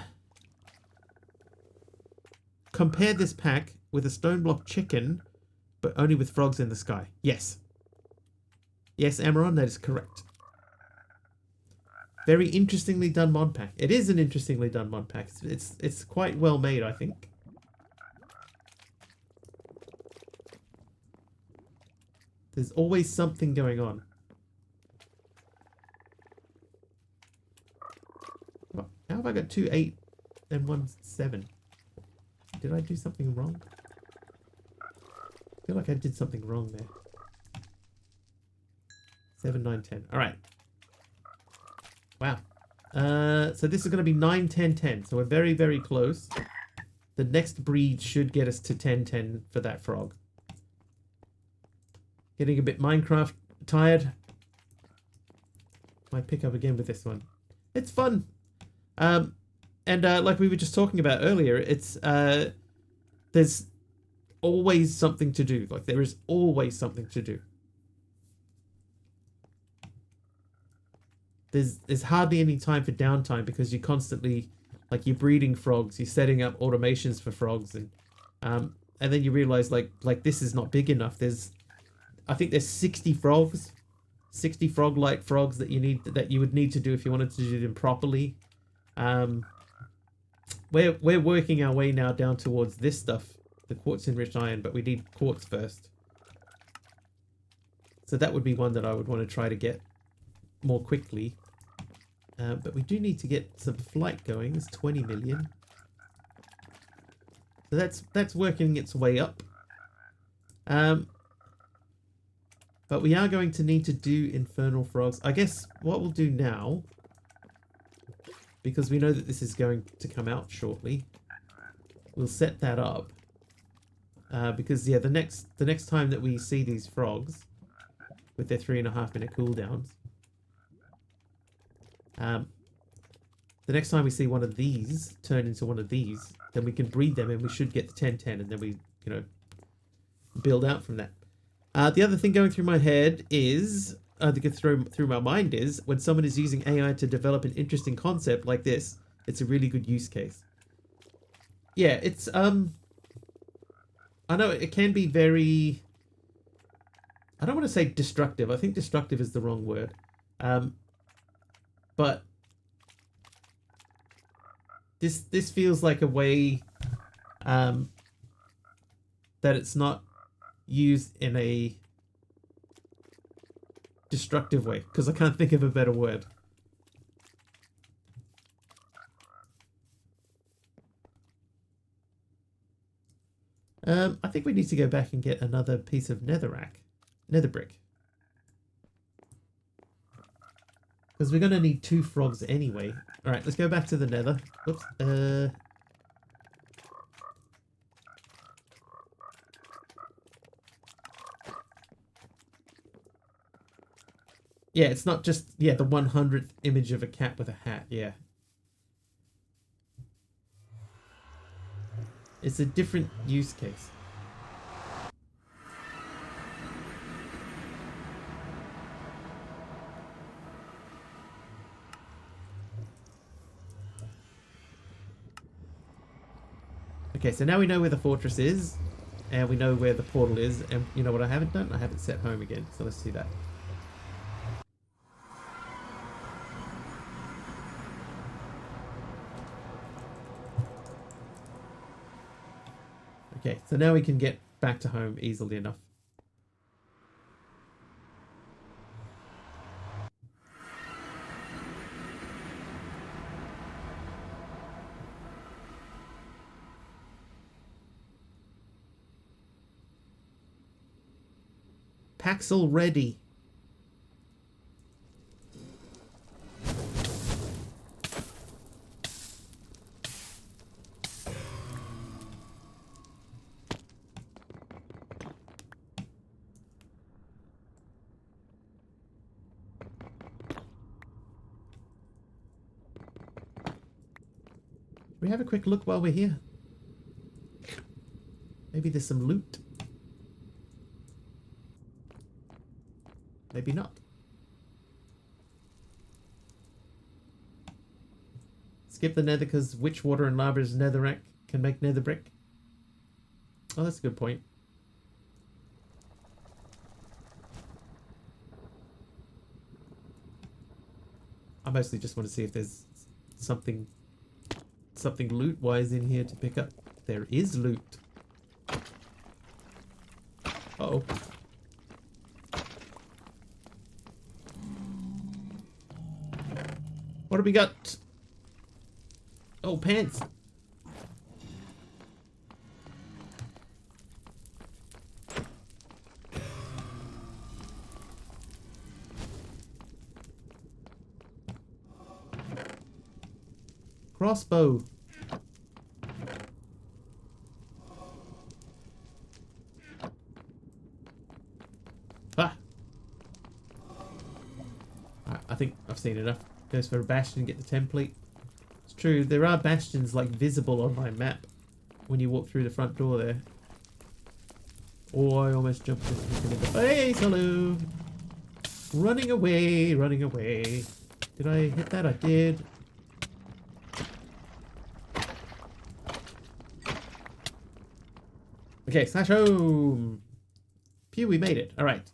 compare this pack with a stone block chicken, but only with frogs in the sky. Yes. Yes, Amaron, that is correct. Very interestingly done mod pack. It is an interestingly done mod pack. It's quite well made, I think. There's always something going on. How have I got 2, 8 and 1, 7? Did I do something wrong? I feel like I did something wrong there. 7, 9, 10. All right. Wow. So this is going to be 9, 10, 10. So we're very, very close. The next breed should get us to 10, 10 for that frog. Getting a bit Minecraft tired. Might pick up again with this one. It's fun. Like we were just talking about earlier, it's there's always something to do. Like there is always something to do. There's hardly any time for downtime because you're constantly, like, you're breeding frogs, you're setting up automations for frogs, and then you realize like this is not big enough. I think there's 60 frogs, 60 frog-like frogs that you would need to do if you wanted to do them properly. We're working our way now down towards this stuff, the quartz enriched iron, but we need quartz first. So that would be one that I would want to try to get more quickly. But we do need to get some flight going. It's 20 million. So that's working its way up. But we are going to need to do infernal frogs. I guess what we'll do now, because we know that this is going to come out shortly, we'll set that up. Because yeah, the next time that we see these frogs with their 3.5 minute cooldowns, the next time we see one of these turn into one of these, then we can breed them and we should get the 10-10, and then we, build out from that. The other thing going through my head is, through my mind is, when someone is using AI to develop an interesting concept like this, it's a really good use case. Yeah, it's, I know it can be very, I don't want to say destructive. I think destructive is the wrong word. But this feels like a way that it's not used in a destructive way, because I can't think of a better word. I think we need to go back and get another piece of nether brick. Because we're going to need 2 frogs anyway. Alright, let's go back to the nether. Oops. Yeah, it's not just, yeah, the 100th image of a cat with a hat, yeah. It's a different use case. Okay, so now we know where the fortress is, and we know where the portal is, and you know what I haven't done? I haven't set home again, so let's do that. Okay, so now we can get back to home easily enough. Paxel ready. We have a quick look while we're here. Maybe there's some loot. Maybe not. Skip the nether because witch water and lava's netherrack can make nether brick. Oh, that's a good point. I mostly just want to see if there's something loot wise in here to pick up. There is loot. Uh-oh. What have we got? Oh, pants. Crossbow. Ah. I think I've seen enough. Goes for a bastion, get the template. It's true, there are bastions like visible on my map when you walk through the front door there. Oh, I almost jumped into the face. Hello. Running away, running away. Did I hit that? I did. Okay, slash home. Phew, we made it. All right.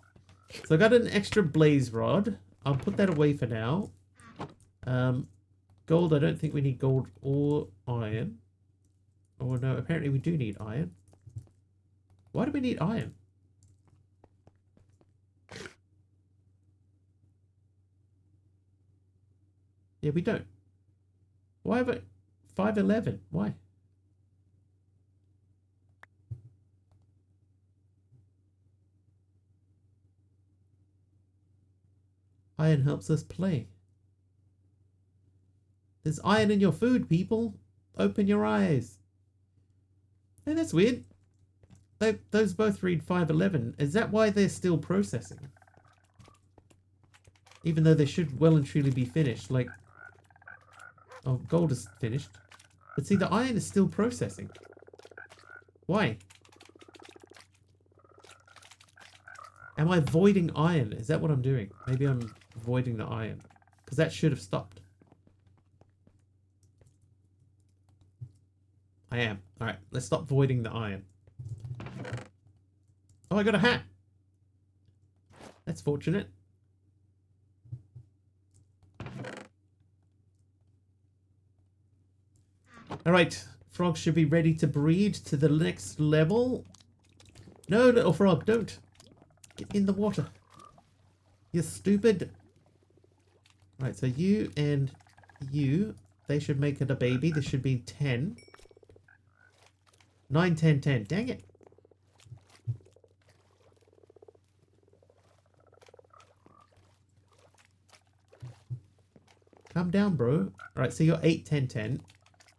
So I got an extra blaze rod. I'll put that away for now. Gold, I don't think we need gold or iron. Oh no, apparently we do need iron. Why do we need iron? Yeah, we don't. Why have it 511? Why? Iron helps us play. There's iron in your food, people. Open your eyes. Hey, that's weird. Those both read 511. Is that why they're still processing? Even though they should well and truly be finished. Like, oh, gold is finished. But see, the iron is still processing. Why? Am I voiding iron? Is that what I'm doing? Maybe I'm voiding the iron. Because that should have stopped. I am. Alright, let's stop voiding the iron. Oh, I got a hat. That's fortunate. Alright, frog should be ready to breed to the next level. No, little frog, don't. Get in the water. You're stupid. Right, so you and you, they should make it a baby. This should be 10. 9, 10, 10. Dang it. Calm down, bro. Alright, so you're 8, 10, 10.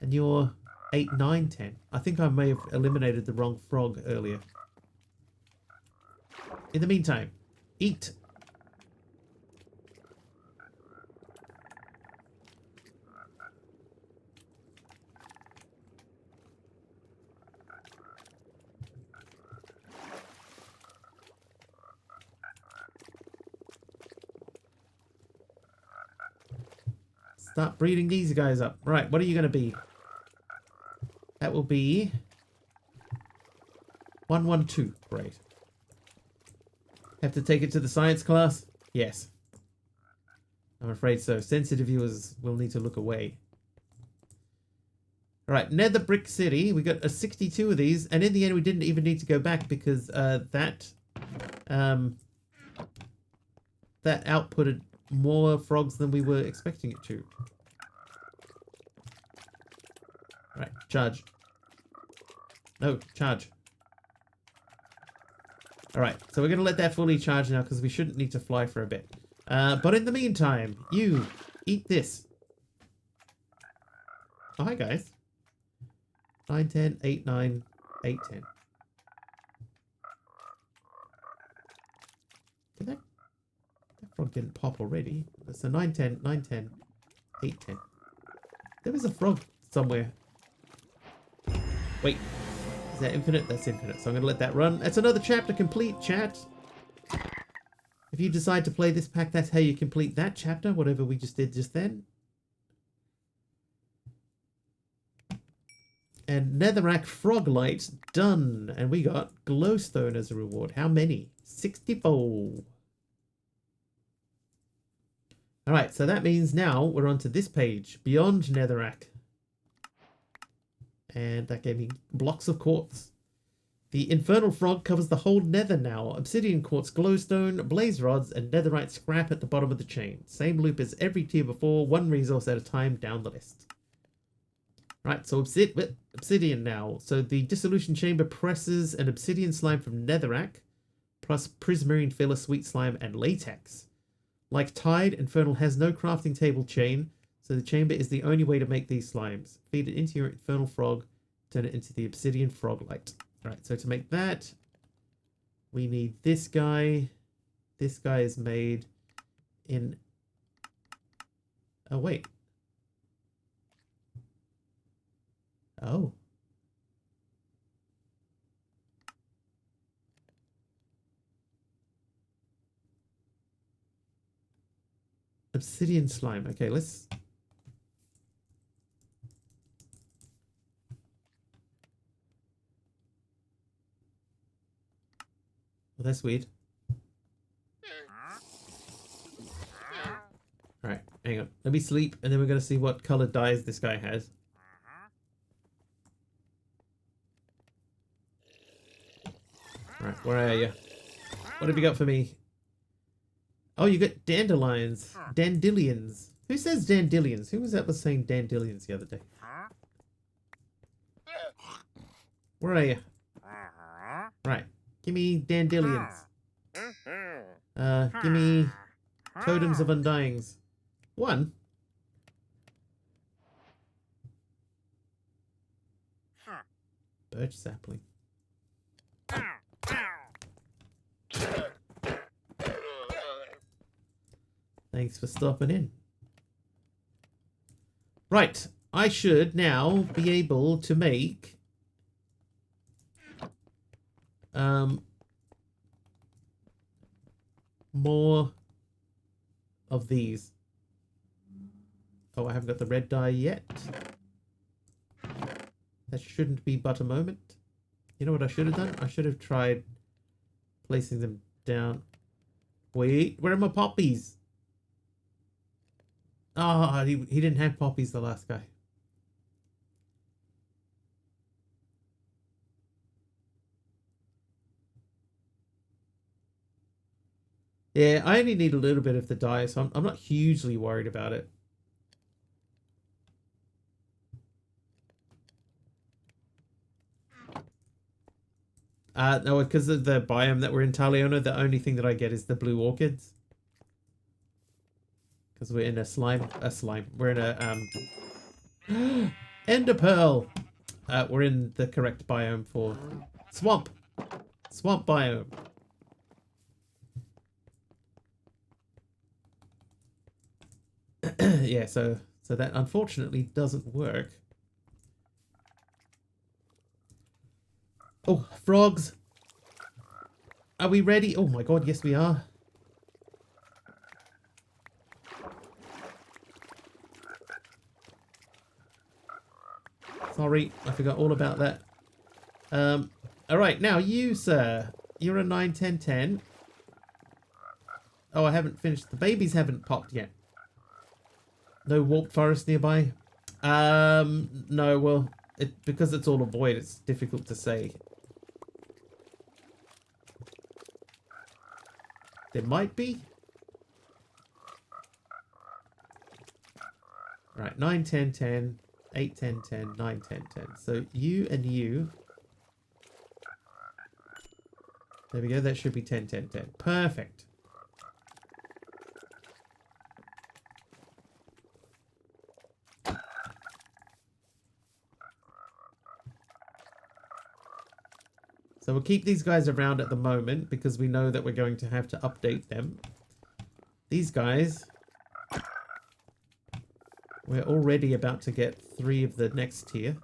And you're 8, 9, 10. I think I may have eliminated the wrong frog earlier. In the meantime, eat. Start breeding these guys up. Right, what are you going to be? That will be 112. Great. Have to take it to the science class? Yes. I'm afraid so. Sensitive viewers will need to look away. Alright, Nether Brick City. We got 62 of these, and in the end we didn't even need to go back because that outputted more frogs than we were expecting it to. Right, charge. No, charge. Alright, so we're going to let that fully charge now because we shouldn't need to fly for a bit. But in the meantime, you eat this. Oh, hi guys. 9, 10, 8, 9, 8, 10. That frog didn't pop already. So 9, 10, 9, 10, 8, 10. There was a frog somewhere. Wait. Is that infinite? That's infinite. So I'm going to let that run. That's another chapter complete, chat. If you decide to play this pack, that's how you complete that chapter, whatever we just did just then. And Netherrack Froglight done. And we got glowstone as a reward. How many? 64. Alright, so that means now we're on to this page. Beyond Netherrack. And that gave me blocks of quartz. The Infernal Frog covers the whole nether now. Obsidian quartz, glowstone, blaze rods, and netherite scrap at the bottom of the chain. Same loop as every tier before, one resource at a time down the list. Right, so obsidian now. So the dissolution chamber presses an obsidian slime from netherrack, plus prismarine filler, sweet slime, and latex. Like Tide, Infernal has no crafting table chain, so the chamber is the only way to make these slimes. Feed it into your Infernal Frog, turn it into the Obsidian Froglight. Alright, so to make that, we need this guy. This guy is made in... Oh, wait. Oh. Obsidian slime. Okay, let's... Well, that's weird. Alright, hang on. Let me sleep, and then we're going to see what colored dyes this guy has. Alright, where are you? What have you got for me? Oh, you got dandelions. Dandelions. Who says dandelions? Who was that was saying dandelions the other day? Where are you? Right. Give me dandelions. Give me totems of undyings. One. Birch sapling. Thanks for stopping in. Right. I should now be able to make more of these. Oh, I haven't got the red dye yet. That shouldn't be but a moment. You know what I should have done? I should have tried placing them down. Wait, where are my poppies? Oh, he didn't have poppies, the last guy. Yeah, I only need a little bit of the dye, so I'm not hugely worried about it. No, because of the biome that we're in Taliona, the only thing that I get is the blue orchids. Because we're in we're in a, Ender Pearl! We're in the correct biome for swamp biome. Yeah, so that unfortunately doesn't work. Oh, frogs! Are we ready? Oh my god, yes we are. Sorry, I forgot all about that. Alright, now you, sir. You're a 9, 10, 10. Oh, I haven't finished. The babies haven't popped yet. No warped forest nearby? No, well, because it's all a void, it's difficult to say. There might be. Right, 9, 10, 10, 8, 10, 10, 9, 10, 10. So you and you. There we go, that should be 10, 10, 10. Perfect. So we'll keep these guys around at the moment because we know that we're going to have to update them. These guys, we're already about to get 3 of the next tier.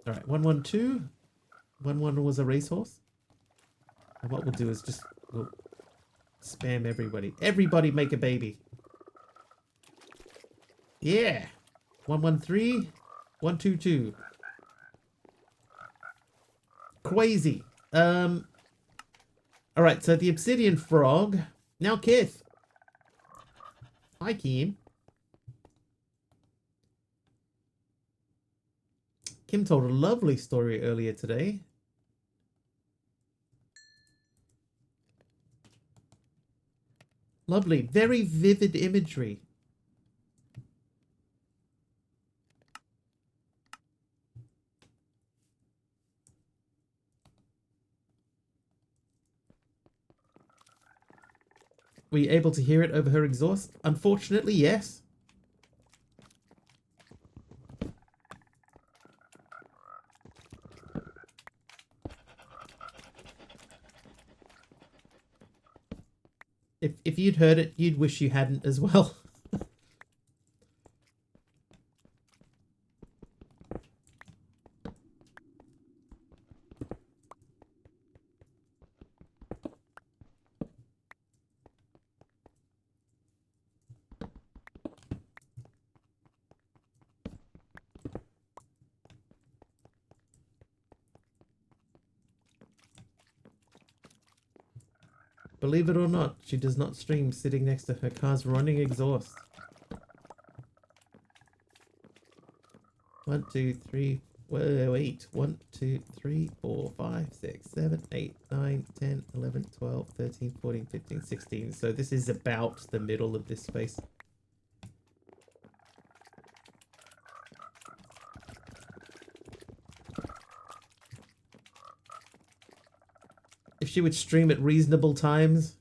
Alright, 112. 1-1 was a racehorse. And what we'll do is just we'll spam everybody. Everybody make a baby. Yeah. 113. 122. Crazy. Alright, so the obsidian frog. Now Kith. Hi, Kim. Kim told a lovely story earlier today. Lovely, very vivid imagery. Were you able to hear it over her exhaust? Unfortunately, yes. If you'd heard it, you'd wish you hadn't as well. Believe it or not, she does not stream sitting next to her car's running exhaust. 1, 2, 3, wait. 1, 2, 3, 4, 5, 6, 7, 8, 9, 10, 11, 12, 13, 14, 15, 16. So this is about the middle of this space. If she would stream at reasonable times.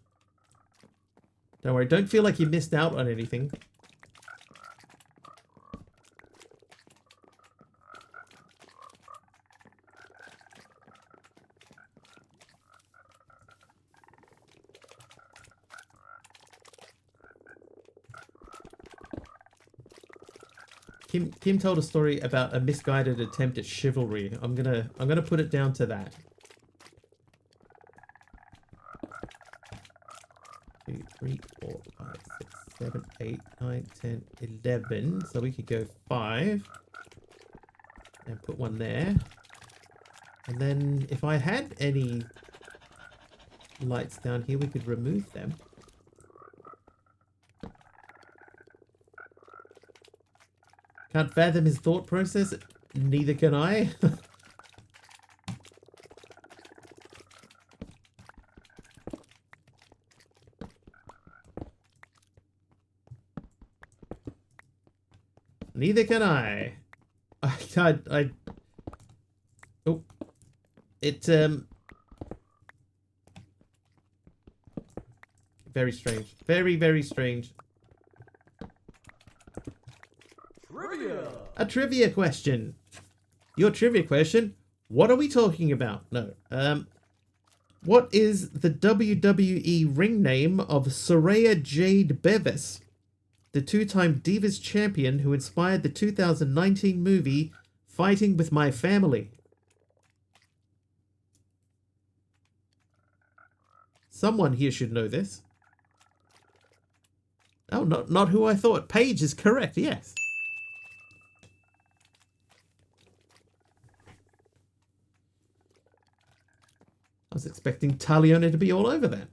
Don't worry, don't feel like you missed out on anything. Kim told a story about a misguided attempt at chivalry. I'm gonna put it down to that. 2, 3, 4, 5, 6, 7, 8, 9, 10, 11. So we could go 5 and put one there. And then if I had any lights down here, we could remove them. Can't fathom his thought process. Neither can I. Neither can I. Oh. It, very strange. Very, very strange. Trivia! A trivia question. Your trivia question? What are we talking about? No. What is the WWE ring name of Soraya Jade Bevis, the two-time Divas champion who inspired the 2019 movie Fighting with My Family? Someone here should know this. Oh, not who I thought. Paige is correct, yes. I was expecting Taliona to be all over that.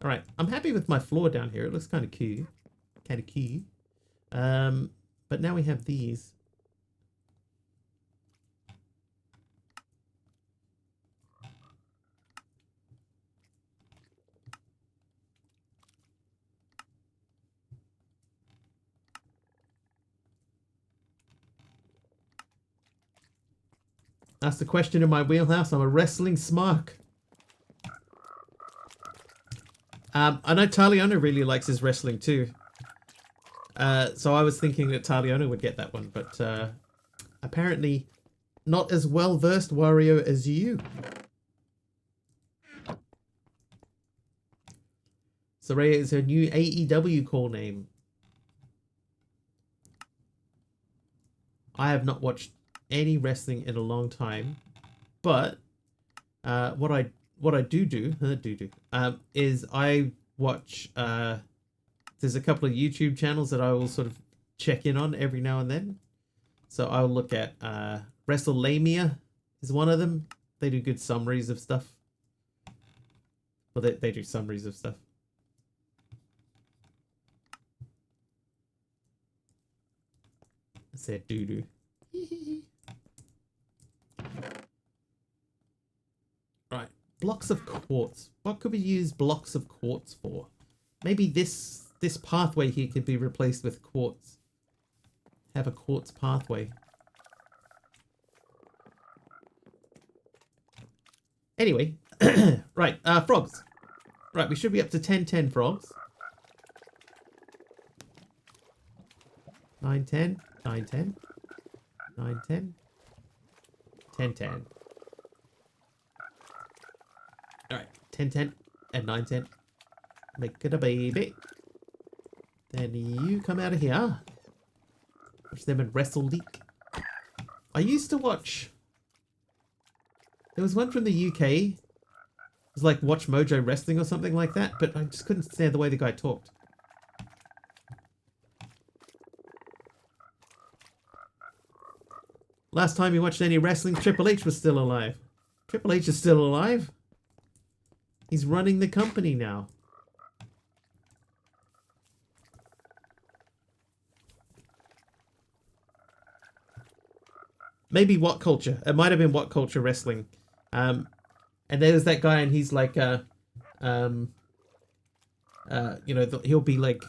Alright, I'm happy with my floor down here. It looks kind of cute. Kind of cute. But now we have these. That's the question in my wheelhouse. I'm a wrestling smark. I know Taliona really likes his wrestling too. So I was thinking that Taliona would get that one, but apparently not as well versed Wario as you. Soraya is her new AEW call name. I have not watched any wrestling in a long time, but what I do is I watch. There's a couple of YouTube channels that I will sort of check in on every now and then. So I'll look at WrestleLamia is one of them. They do good summaries of stuff. Well, they do summaries of stuff. I said doo-doo. Right, blocks of quartz. What could we use blocks of quartz for? Maybe this pathway here could be replaced with quartz. Have a quartz pathway. Anyway, right, frogs. Right, we should be up to 10 frogs. 9, 10, 9, 10, 9, 10, 10, 10. Alright, 10, 10, and 9, 10. Make it a baby. Then you come out of here. Watch them and Wrestle League. I used to watch... There was one from the UK. It was like Watch Mojo Wrestling or something like that, but I just couldn't stand the way the guy talked. Last time you watched any wrestling, Triple H was still alive. Triple H is still alive. He's running the company now. Maybe What Culture. It might have been What Culture Wrestling. And there's that guy, and he's like, you know, he'll be like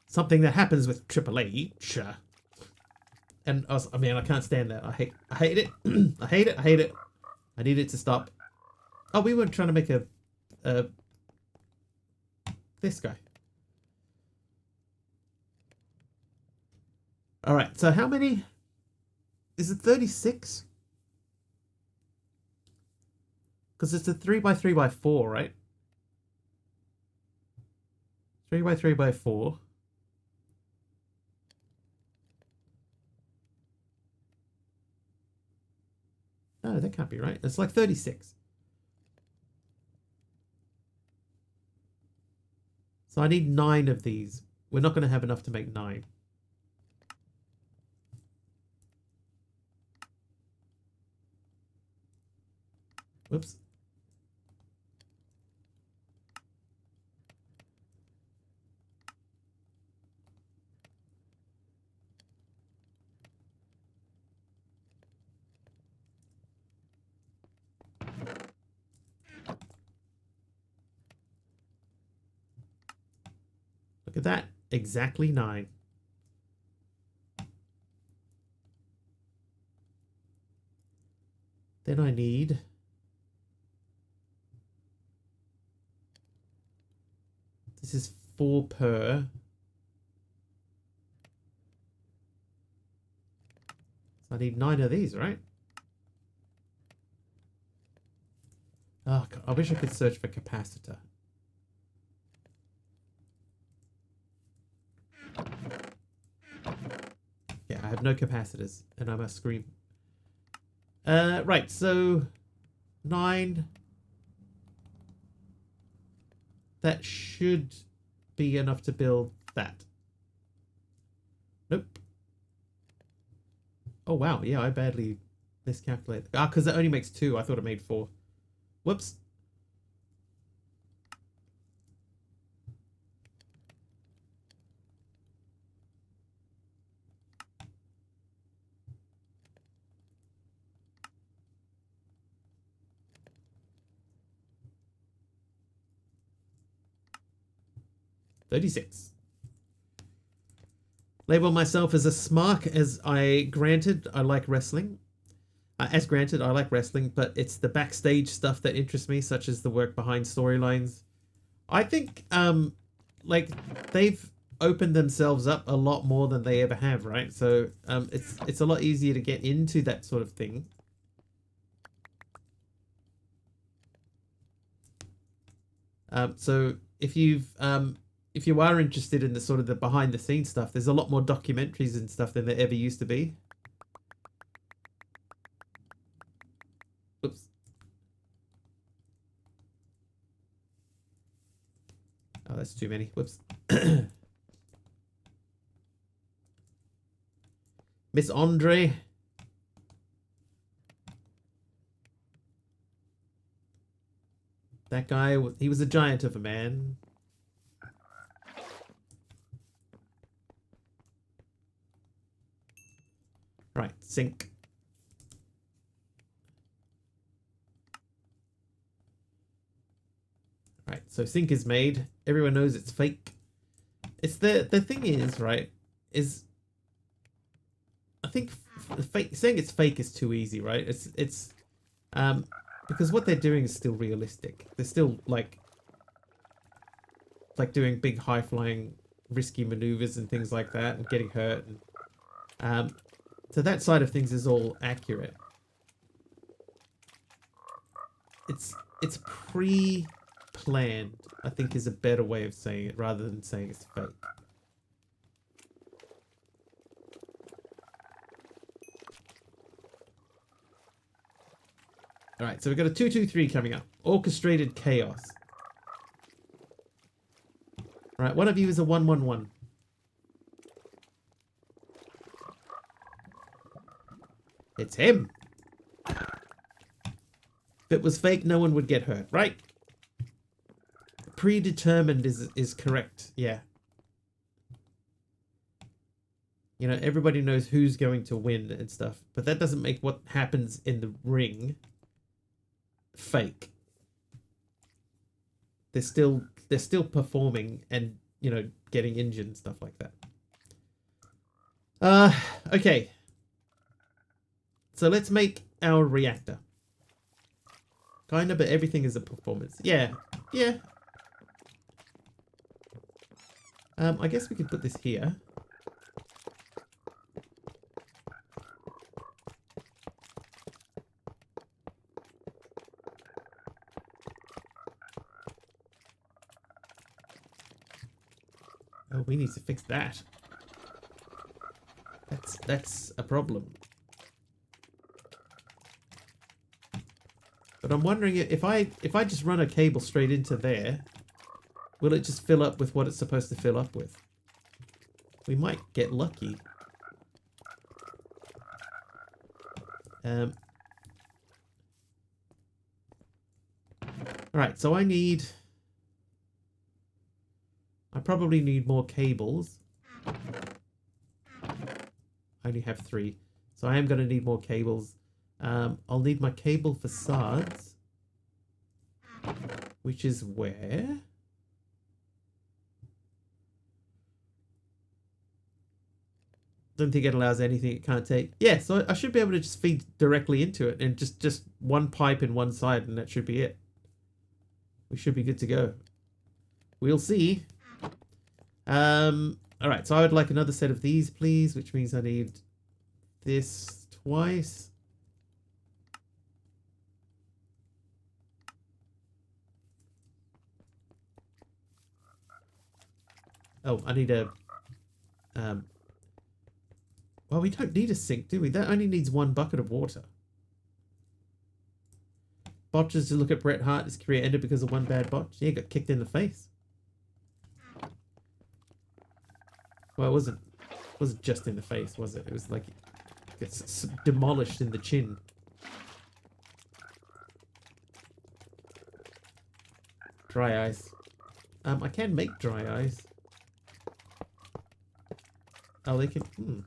something that happens with Triple H. And I mean, I can't stand that. I hate it. I hate it. I need it to stop. Oh, we were trying to make this guy. All right. So how many? Is it 36? Because it's a 3x3x4, right? 3x3x4. No, that can't be right. It's like 36. So I need 9 of these. We're not going to have enough to make 9. Whoops. Look at that. Exactly 9. Then I need... This is 4 per. So I need 9 of these, right? Oh, God, I wish I could search for capacitor. Yeah, I have no capacitors, and I must scream. Right, so 9. that should be enough to build that. Nope. Oh, wow. Yeah, I badly miscalculated. Ah, because it only makes 2. I thought it made 4. Whoops. $36. Label myself as a smark as I like wrestling. I like wrestling, but it's the backstage stuff that interests me, such as the work behind storylines. I think, like, they've opened themselves up a lot more than they ever have, right? So, it's a lot easier to get into that sort of thing. So if you are interested in the sort of the behind the scenes stuff, there's a lot more documentaries and stuff than there ever used to be. Oops. Oh, that's too many. Whoops. Miss Andre. That guy, he was a giant of a man. Right, sink. Right, so sink is made. Everyone knows it's fake. It's the thing is, right, is I think saying it's fake is too easy, right? It's because what they're doing is still realistic. They're still like doing big high flying risky maneuvers and things like that and getting hurt, and so that side of things is all accurate. It's pre-planned, I think, is a better way of saying it rather than saying it's fake. Alright, so we've got a 223 coming up. Orchestrated chaos. Alright, one of you is a 111. It's him. If it was fake, no one would get hurt, right? Predetermined is correct, yeah. You know, everybody knows who's going to win and stuff, but that doesn't make what happens in the ring fake. They're still performing and, you know, getting injured and stuff like that. Okay. So let's make our reactor. Kinda, but everything is a performance. Yeah. Yeah. I guess we could put this here. Oh, we need to fix that. That's a problem. But I'm wondering if I just run a cable straight into there, will it just fill up with what it's supposed to fill up with? We might get lucky. Alright, so I probably need more cables. I only have 3. So I am going to need more cables. I'll need my cable facades. Which is where? Don't think it allows anything it can't take. Yeah, so I should be able to just feed directly into it. And just one pipe in one side and that should be it. We should be good to go. We'll see. Alright, so I would like another set of these, please, which means I need this twice. Oh, I need a... well, we don't need a sink, do we? That only needs 1 bucket of water. Botches to look at Bret Hart. His career ended because of one bad botch. Yeah, got kicked in the face. Well, it wasn't just in the face, was it? It was like it's demolished in the chin. Dry ice. I can make dry ice. Oh, they can.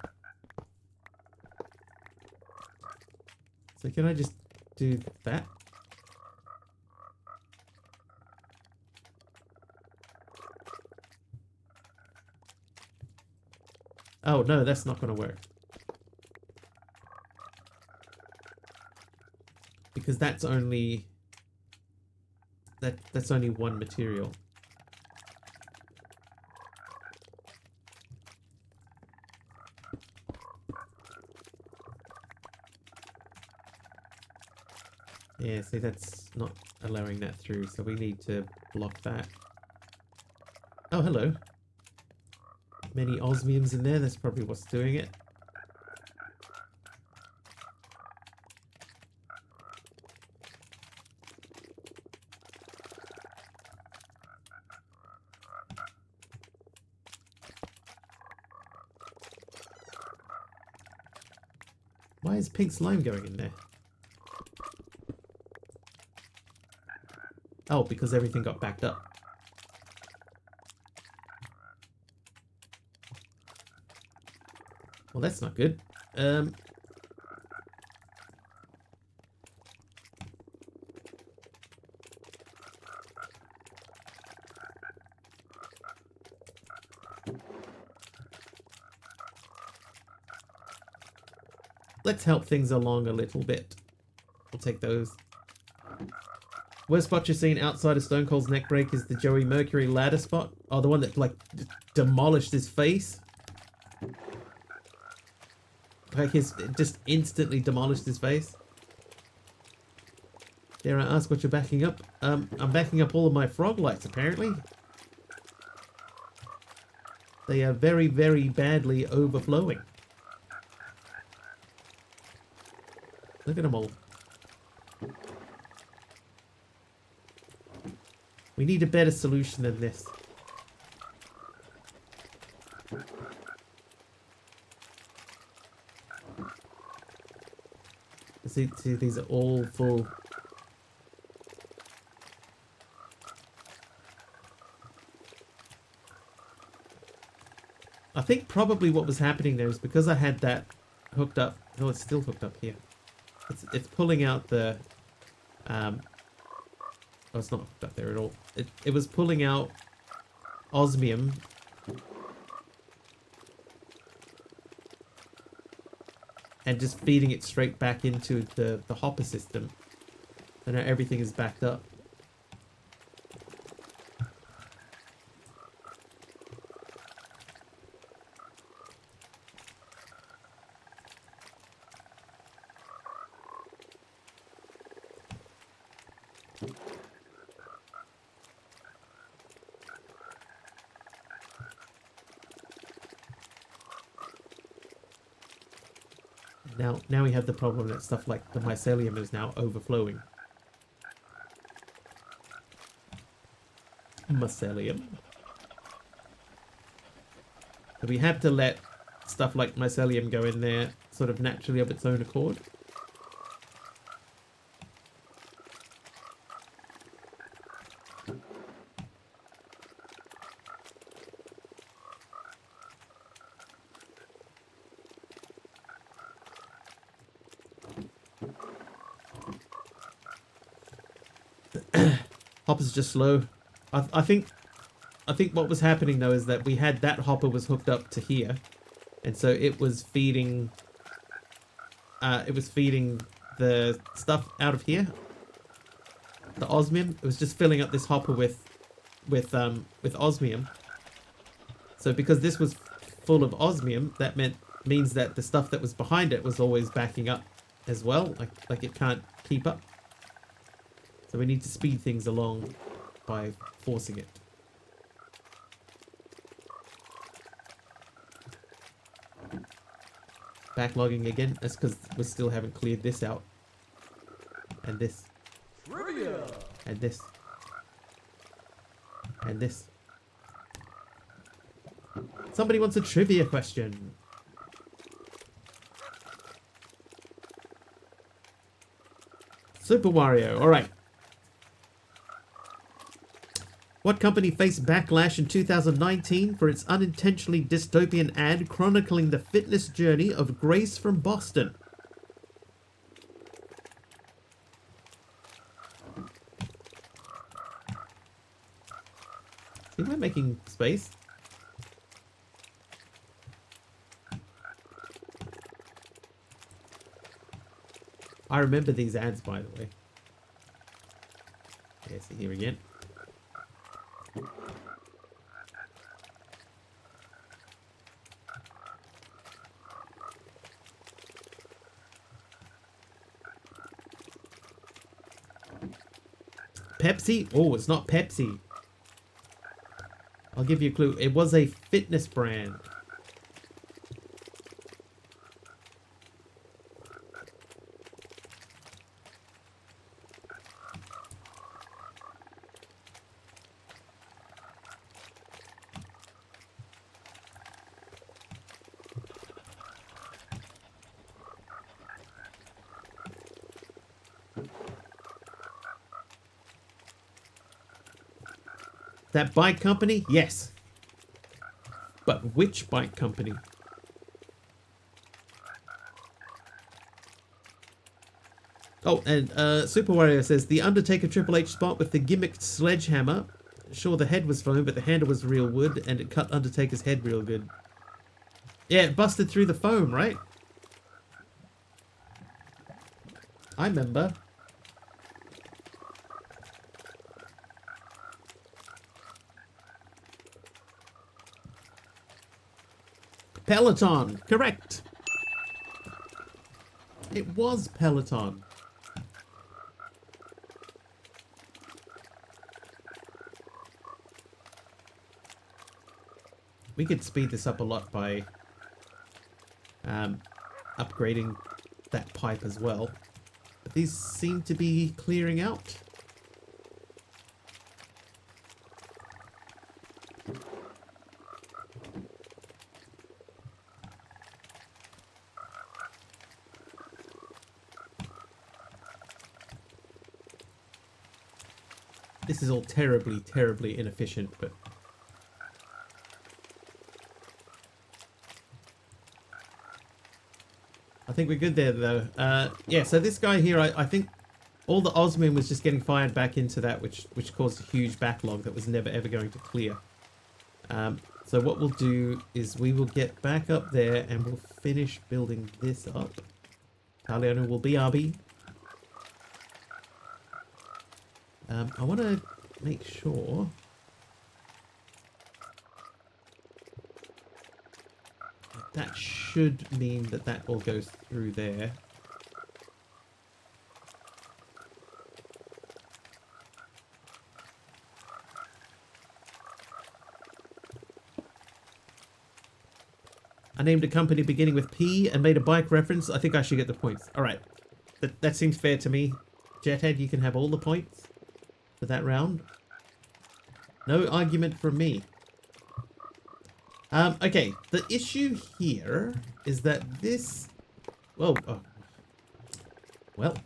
So can I just do that? Oh no, that's not going to work. Because that's only that's only one material. Yeah, see, that's not allowing that through, so we need to block that. Oh, hello. Many osmiums in there, that's probably what's doing it. Why is pink slime going in there? Oh, because everything got backed up. Well, that's not good. Let's help things along a little bit. We'll take those. Worst spot you've seen outside of Stone Cold's neck break is the Joey Mercury ladder spot. Oh, the one that, like, demolished his face. Like, just instantly demolished his face. Dare I ask what you're backing up? I'm backing up all of my frog lights, apparently. They are very, very badly overflowing. Look at them all. We need a better solution than this. See, these are all full. I think probably what was happening there is because I had that hooked up. No, it's still hooked up here. It's pulling out the. Oh, it's not hooked up there at all. It was pulling out osmium. And just feeding it straight back into the hopper system. So now everything is backed up. Now we have the problem that stuff like the mycelium is now overflowing. Mycelium. So we have to let stuff like mycelium go in there sort of naturally of its own accord. Hopper's just slow. I think what was happening though is that we had that hopper was hooked up to here, and so it was feeding. It was feeding the stuff out of here. The osmium. It was just filling up this hopper with osmium. So because this was full of osmium, that means that the stuff that was behind it was always backing up as well. Like it can't keep up. So we need to speed things along by forcing it. Backlogging again. That's because we still haven't cleared this out. And this. Trivia. And this. And this. Somebody wants a trivia question. Super Wario. All right. What company faced backlash in 2019 for its unintentionally dystopian ad chronicling the fitness journey of Grace from Boston? Am I making space? I remember these ads, by the way. Yeah, see here again. Pepsi? Oh, it's not Pepsi. I'll give you a clue. It was a fitness brand. That bike company? Yes. But which bike company? Oh, and Super Warrior says, the Undertaker Triple H spot with the gimmicked sledgehammer. Sure, the head was foam, but the handle was real wood, and it cut Undertaker's head real good. Yeah, it busted through the foam, right? I remember. Peloton, correct. It was Peloton. We could speed this up a lot by upgrading that pipe as well. But these seem to be clearing out. This is all terribly, terribly inefficient, but... I think we're good there, though. Yeah, so this guy here, I think all the Osmium was just getting fired back into that, which caused a huge backlog that was never, ever going to clear. So what we'll do is we will get back up there and we'll finish building this up. Taliano will be RB. I want to make sure that should mean that that all goes through there. I named a company beginning with P and made a bike reference. I think I should get the points. All right, that seems fair to me. Jethead, you can have all the points for that round. No argument from me. Okay, the issue here is that this... Whoa. Oh. Well.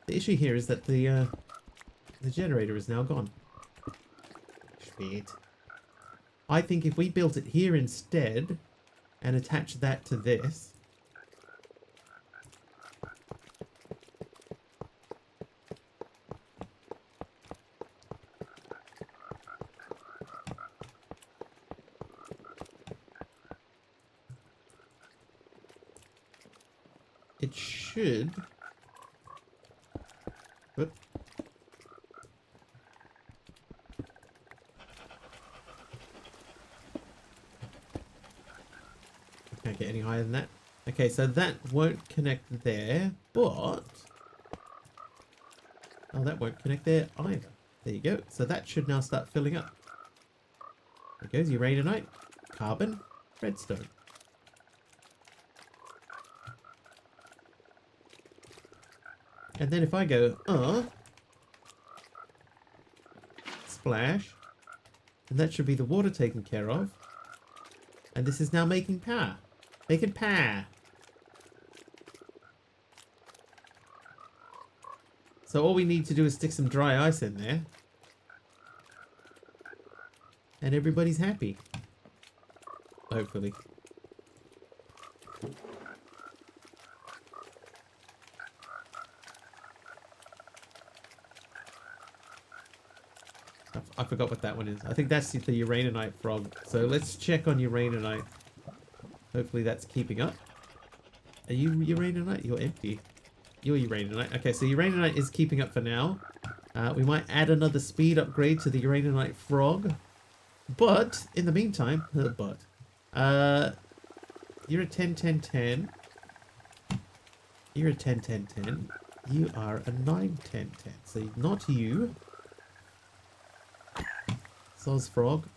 The issue here is that the generator is now gone. Shit. I think if we built it here instead and attach that to this... It should... Whoop. Can't get any higher than that. Okay, so that won't connect there, but... Oh, that won't connect there either. There you go. So that should now start filling up. There goes uraninite, carbon, redstone. And then if I go, splash, And that should be the water taken care of. And this is now making power. Making power. So all we need to do is stick some dry ice in there. And everybody's happy. Hopefully. I forgot what that one is. I think that's the Uraninite frog. So let's check on Uraninite. Hopefully that's keeping up. Are you Uraninite? You're empty. You're Uraninite. Okay, so Uraninite is keeping up for now. We might add another speed upgrade to the Uraninite frog. But, in the meantime... you're a 10-10-10. You're a 10-10-10. You are a 9-10-10. So not you. Soz frog.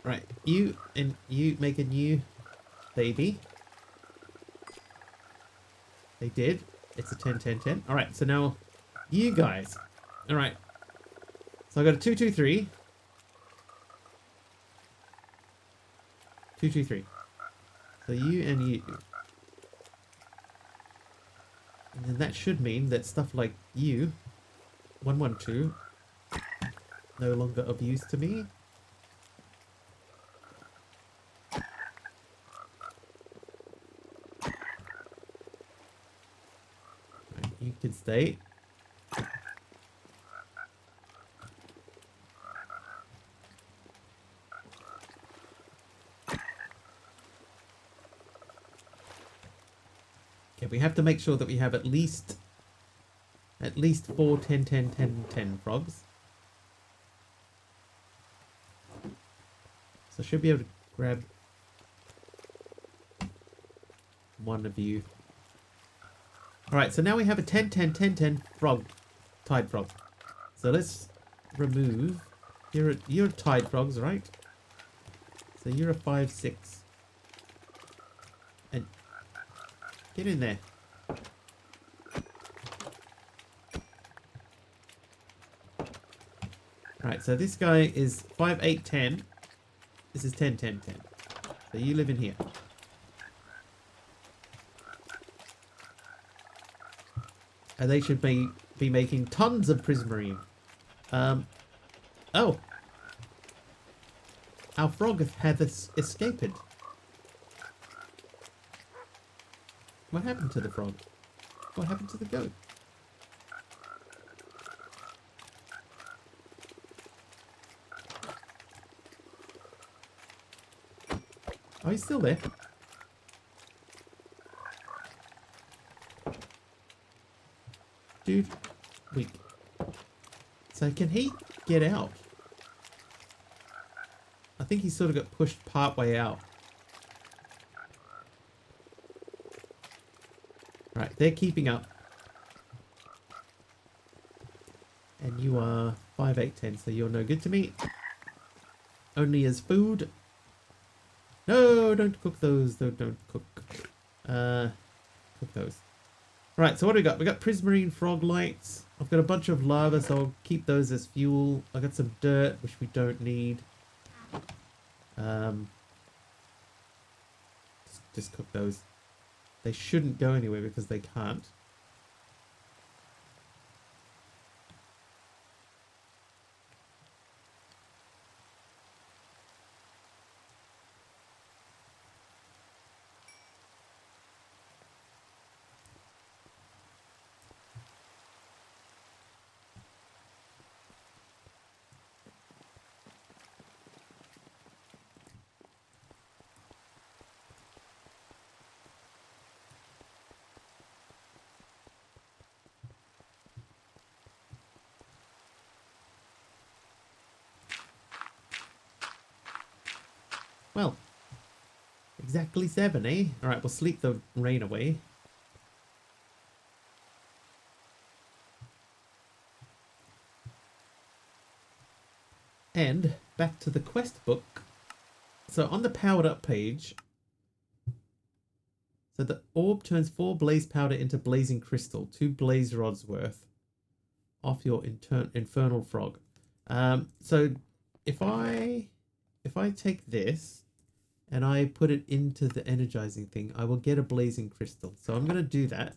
Right, you and you make a new baby. They did. It's a 10-10-10. Alright, so now you guys. Alright. So I got a 2-2-3. 2-2-3. So you and you. And then that should mean that stuff like you, 1-1-2, no longer of use to me. Right, you can stay. We have to make sure that we have at least 4 10-10-10-10 frogs. So I should be able to grab one of you. Alright, so now we have a 10-10-10-10 frog. Tide frog. So let's remove... You're tide frogs, right? So you're a 5-6. And... Get in there. Alright, so this guy is 5-8-10. This is 10-10-10. So you live in here. And they should be making tons of prismarine. Oh. Our frog hath escaped. What happened to the frog? What happened to the goat? Oh, he's still there. Dude, weak. So can he get out? I think he sort of got pushed part way out. Right, they're keeping up. And you are 5-8-10, so you're no good to me. Only as food. No, don't cook those. Don't cook. Cook those. Right, so what do we got? We got prismarine frog lights. I've got a bunch of lava, so I'll keep those as fuel. I got some dirt, which we don't need. Just cook those. They shouldn't go anywhere because they can't. Well, exactly 7, eh? Alright, we'll sleep the rain away. And back to the quest book. So on the powered up page, So the orb turns 4 blaze powder into blazing crystal, 2 blaze rods worth off your infernal frog. So if I take this and I put it into the energizing thing, I will get a blazing crystal. So I'm going to do that.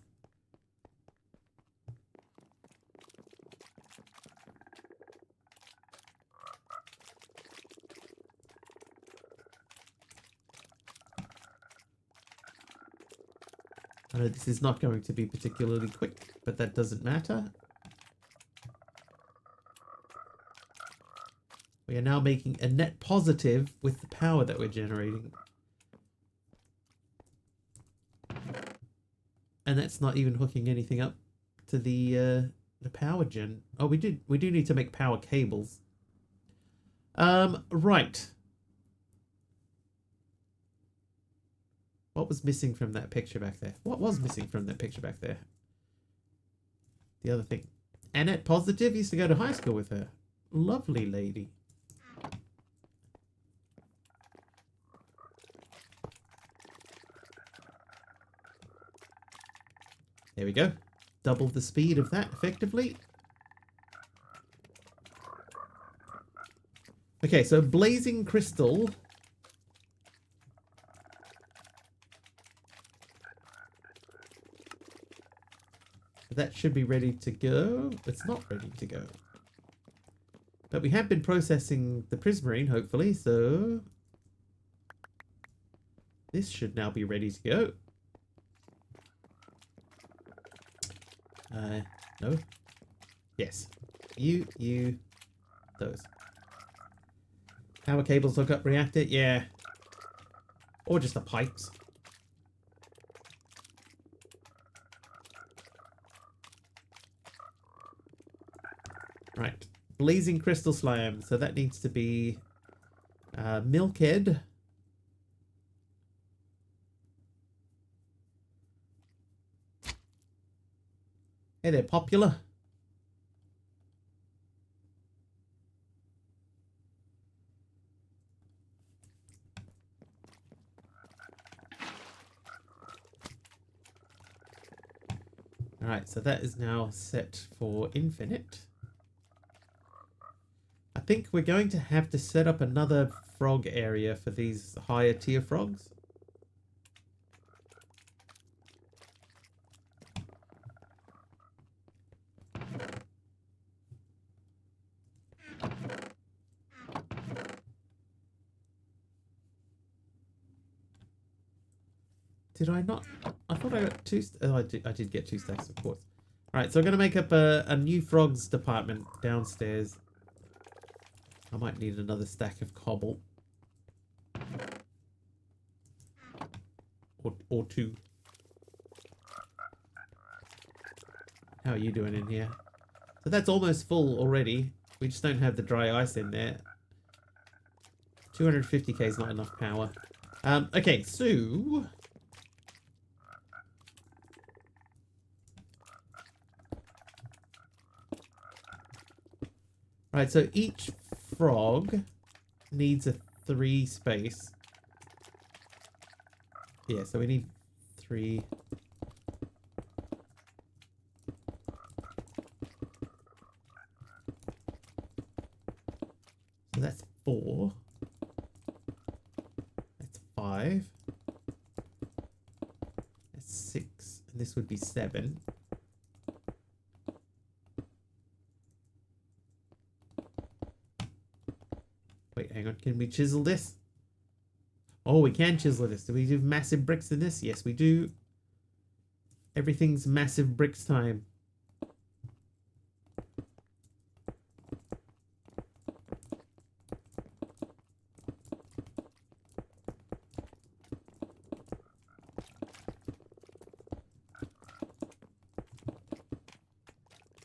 I know this is not going to be particularly quick, but that doesn't matter. We are now making a net positive with the power that we're generating. And that's not even hooking anything up to the power gen. Oh, we do need to make power cables. Right. What was missing from that picture back there? What was missing from that picture back there? The other thing. Annette Positive used to go to high school with her. Lovely lady. There we go. Double the speed of that effectively. Okay, so blazing crystal. That should be ready to go. It's not ready to go. But we have been processing the prismarine, hopefully, so this should now be ready to go. No. Yes. You, those. Power cables hook up reactor, yeah. Or just the pipes. Right. Blazing crystal slime. So that needs to be Milkhead. Hey there, Popular. Alright, so that is now set for infinite. I think we're going to have to set up another frog area for these higher tier frogs. Did I not? I thought I got two. Oh, I did get 2 stacks, of course. Alright, so I'm going to make up a new frogs department downstairs. I might need another stack of cobble. Or 2. How are you doing in here? So that's almost full already. We just don't have the dry ice in there. 250k is not enough power. Okay, so... Right, so each frog needs a 3 space. Yeah, so we need 3. So that's 4. That's 5. That's 6. And this would be 7. Wait, hang on. Can we chisel this? Oh, we can chisel this. Do we do massive bricks in this? Yes, we do. Everything's massive bricks time.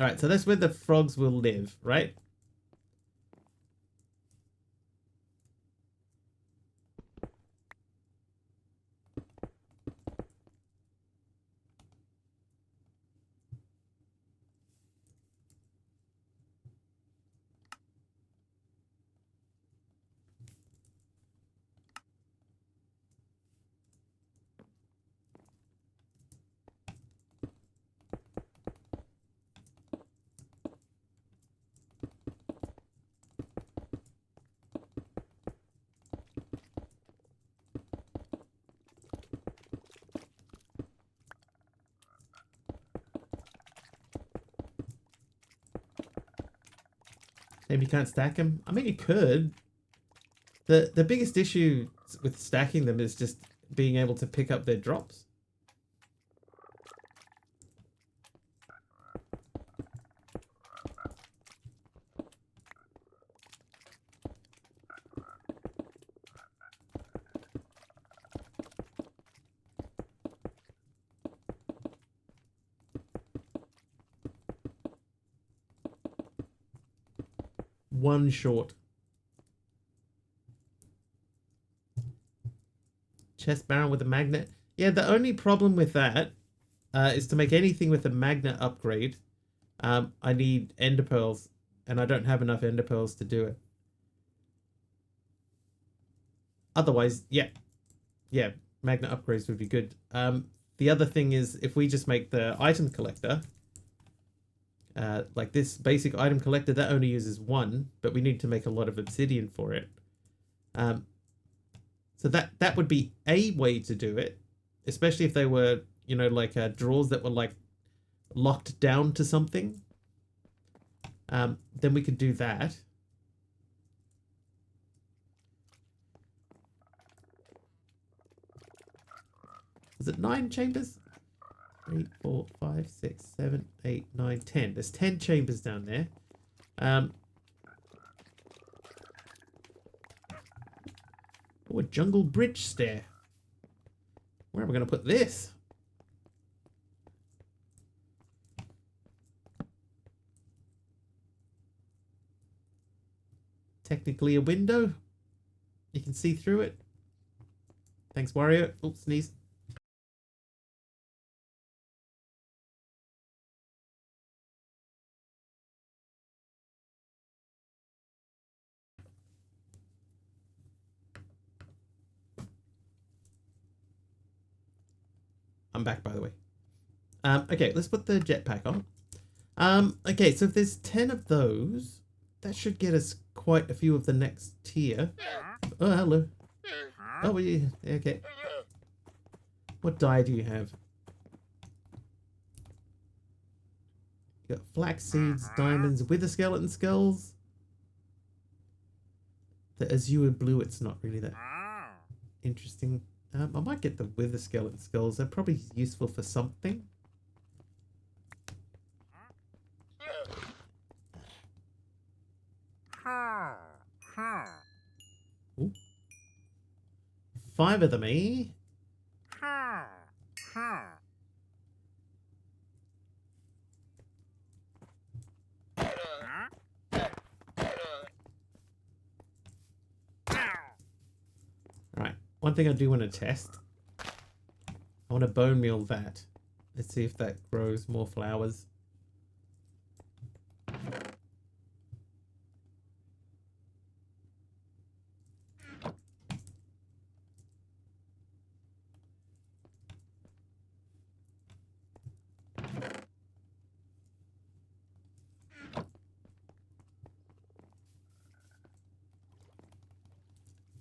Alright, so that's where the frogs will live, right? Maybe you can't stack them. I mean, you could. The biggest issue with stacking them is just being able to pick up their drops. One short. Chest barrel with a magnet. Yeah, the only problem with that is to make anything with a magnet upgrade, I need ender pearls, and I don't have enough ender pearls to do it. Otherwise, yeah, magnet upgrades would be good. The other thing is if we just make the item collector, like this basic item collector, that only uses one, but we need to make a lot of obsidian for it. So that would be a way to do it, especially if they were, you know, like drawers that were like locked down to something. Then we could do that. Is it 9 chambers? 3, 4, 5, 6, 7, 8, 9, 10. There's 10 chambers down there. Oh, a jungle bridge stair. Where am I going to put this? Technically a window. You can see through it. Thanks, Wario. Oh, sneeze. I'm back, by the way. Okay, let's put the jetpack on. Okay, so if there's 10 of those, that should get us quite a few of the next tier. Oh, hello. Oh, yeah, okay. What dye do you have? You got flax seeds, diamonds, wither skeleton skulls. The azure blue, it's not really that interesting. I might get the wither skeleton skulls. They're probably useful for something. Ooh. 5 of them, eh? Right. One thing I do want to test. I want to bone meal that. Let's see if that grows more flowers.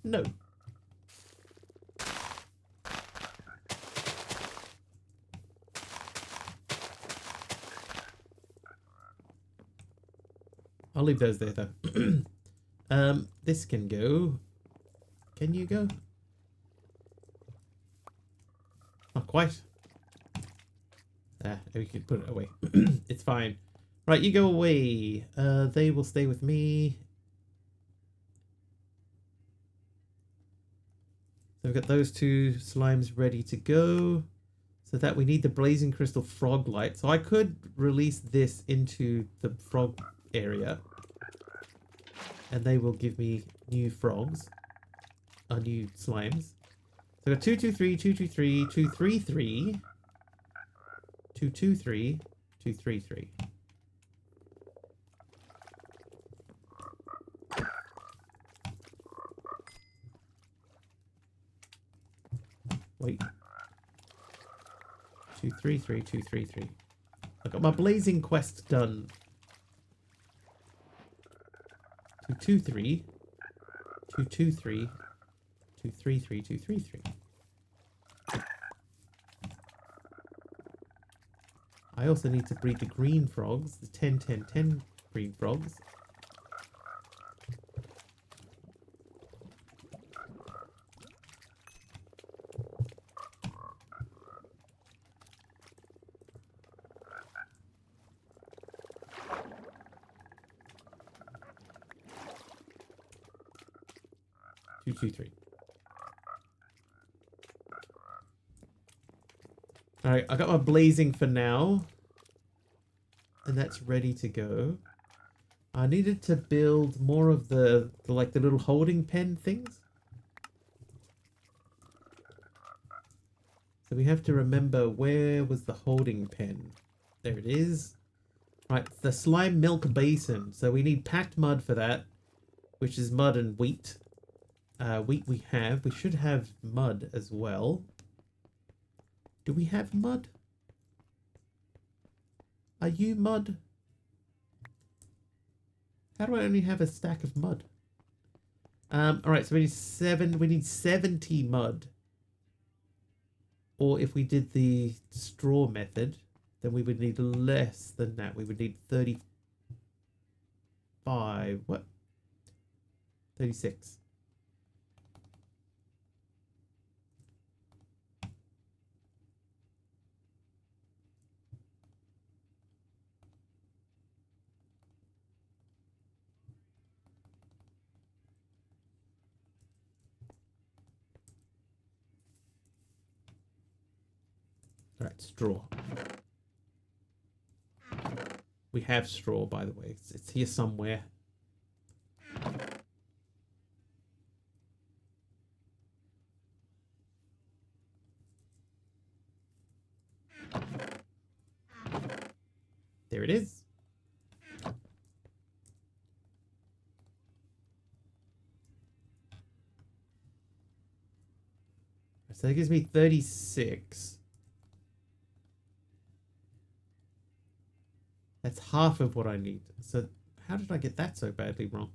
No. I'll leave those there though. This can go. Can you go? Not quite. We can put it away. It's fine. Right, you go away. They will stay with me. So we've got those 2 slimes ready to go. So that we need the blazing crystal frog light. So I could release this into the frog area. And they will give me new frogs. New slimes. So I've got 223, 223, 233, 223, 233. Wait. 233, 233. I got my blazing quest done. 223, 223, 233, 233. I also need to breed the green frogs, the 10, 10, 10 green frogs. 223. Alright, I got my blazing for now. And that's ready to go. I needed to build more of the like the little holding pen things. So we have to remember, where was the holding pen? There it is. Right, the slime milk basin. So we need packed mud for that, which is mud and wheat. Wheat we have. We should have mud as well. Do we have mud? Are you mud? How do I only have a stack of mud? Alright, so we need 70 mud. Or if we did the straw method, then we would need less than that. We would need 35. What? 36. Alright, straw. We have straw, by the way. It's here somewhere. There it is. So that gives me 36. That's half of what I need. So how did I get that so badly wrong?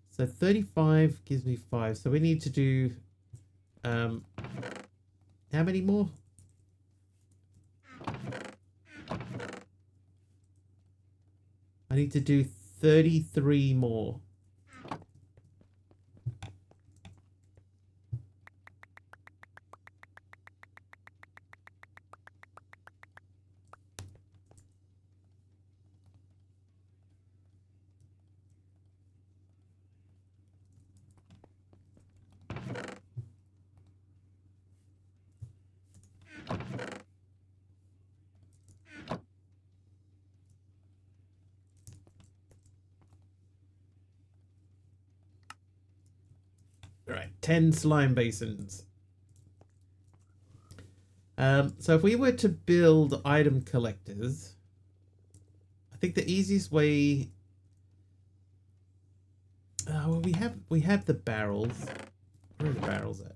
So 35 gives me 5. So we need to do how many more? I need to do 33 more. Alright, 10 slime basins. So if we were to build item collectors, I think the easiest way... well, we have the barrels. Where are the barrels at?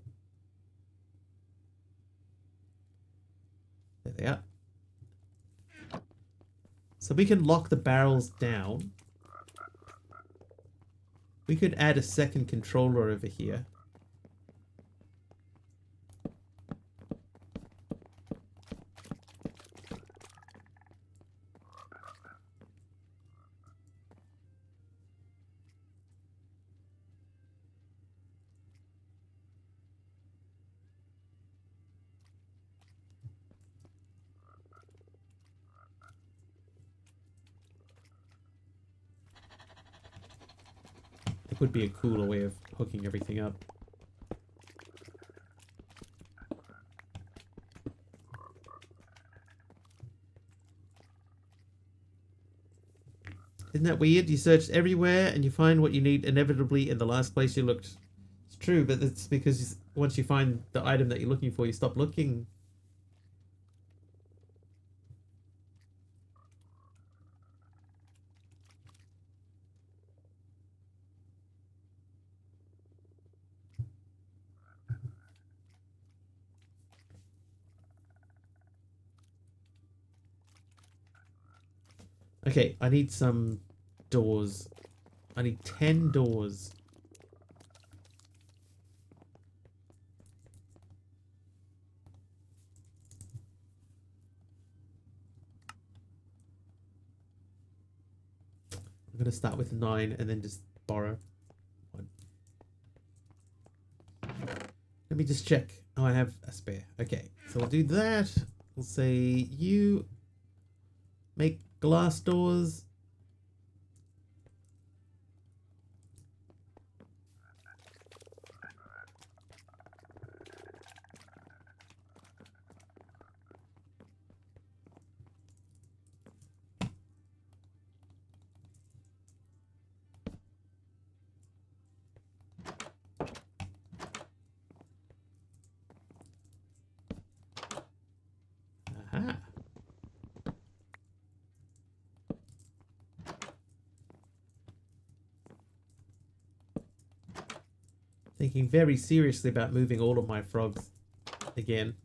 There they are. So we can lock the barrels down. We could add a second controller over here. It would be a cooler way of hooking everything up. Isn't that weird? You search everywhere and you find what you need inevitably in the last place you looked. It's true, but it's because once you find the item that you're looking for, you stop looking. Okay, I need some doors. I need 10 doors. I'm going to start with 9 and then just borrow 1. Let me just check. Oh, I have a spare. Okay, so we'll do that. We'll say you make glass doors Thinking very seriously about moving all of my frogs again.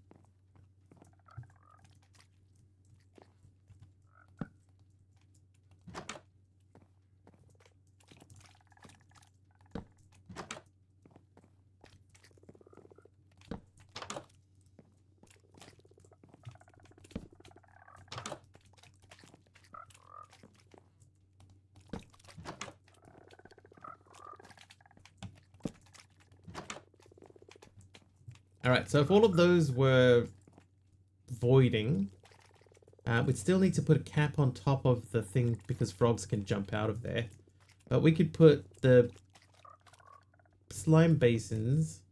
Alright, so if all of those were voiding, we'd still need to put a cap on top of the thing because frogs can jump out of there. But we could put the slime basins,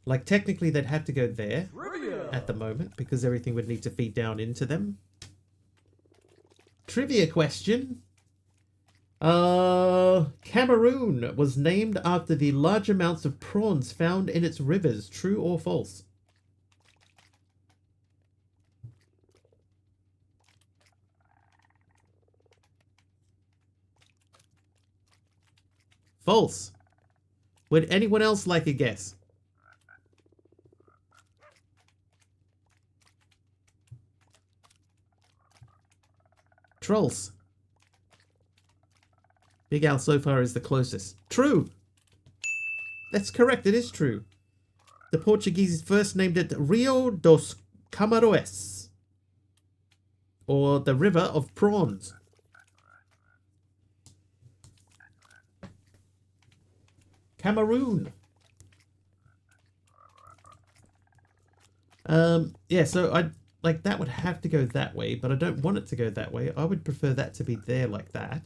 like technically they'd have to go there at the moment because everything would need to feed down into them. Trivia question. Cameroon was named after the large amounts of prawns found in its rivers. True or false? False. Would anyone else like a guess? Trolls. Big Al so far is the closest. True! That's correct, it is true. The Portuguese first named it Rio dos Camarões, or the River of Prawns. Cameroon. Yeah, so I like that would have to go that way, but I don't want it to go that way. I would prefer that to be there like that.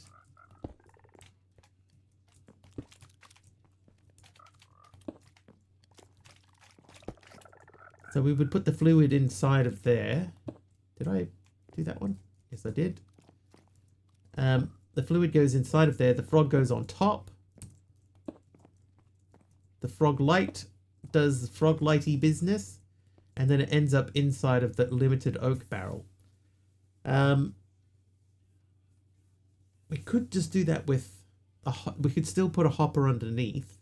So we would put the fluid inside of there. Did I do that one? Yes, I did. The fluid goes inside of there. The frog goes on top. The frog light does frog lighty business. And then it ends up inside of the limited oak barrel. We could just do that with we could still put a hopper underneath.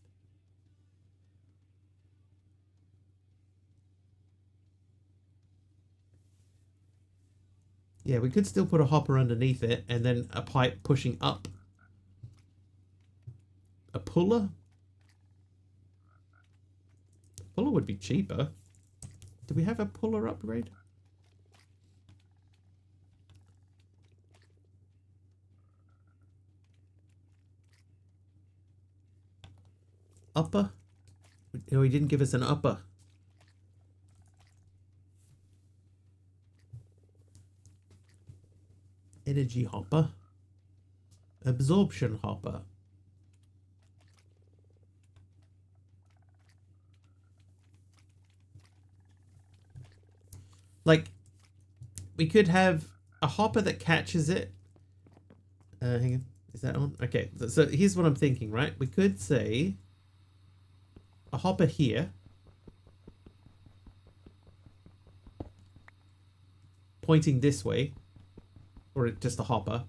Yeah, we could still put a hopper underneath it and then a pipe pushing up. A puller? Puller would be cheaper. Do we have a puller upgrade? Upper? No, he didn't give us an upper. Energy hopper. Absorption hopper. Like, we could have a hopper that catches it. Hang on. Is that on? Okay, so here's what I'm thinking, right? We could say a hopper here. Pointing this way. Or just a hopper.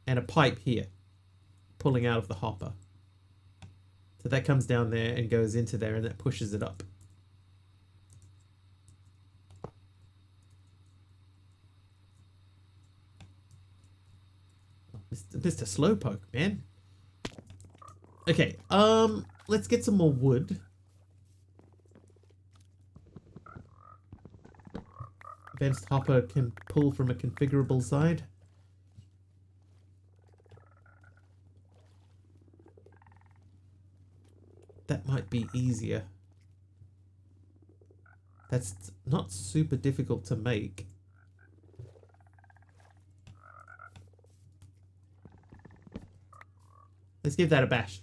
And a pipe here. Pulling out of the hopper. So that comes down there and goes into there and that pushes it up. Mr. Slowpoke, man. Okay, let's get some more wood. Advanced hopper can pull from a configurable side. That might be easier. That's not super difficult to make. Let's give that a bash.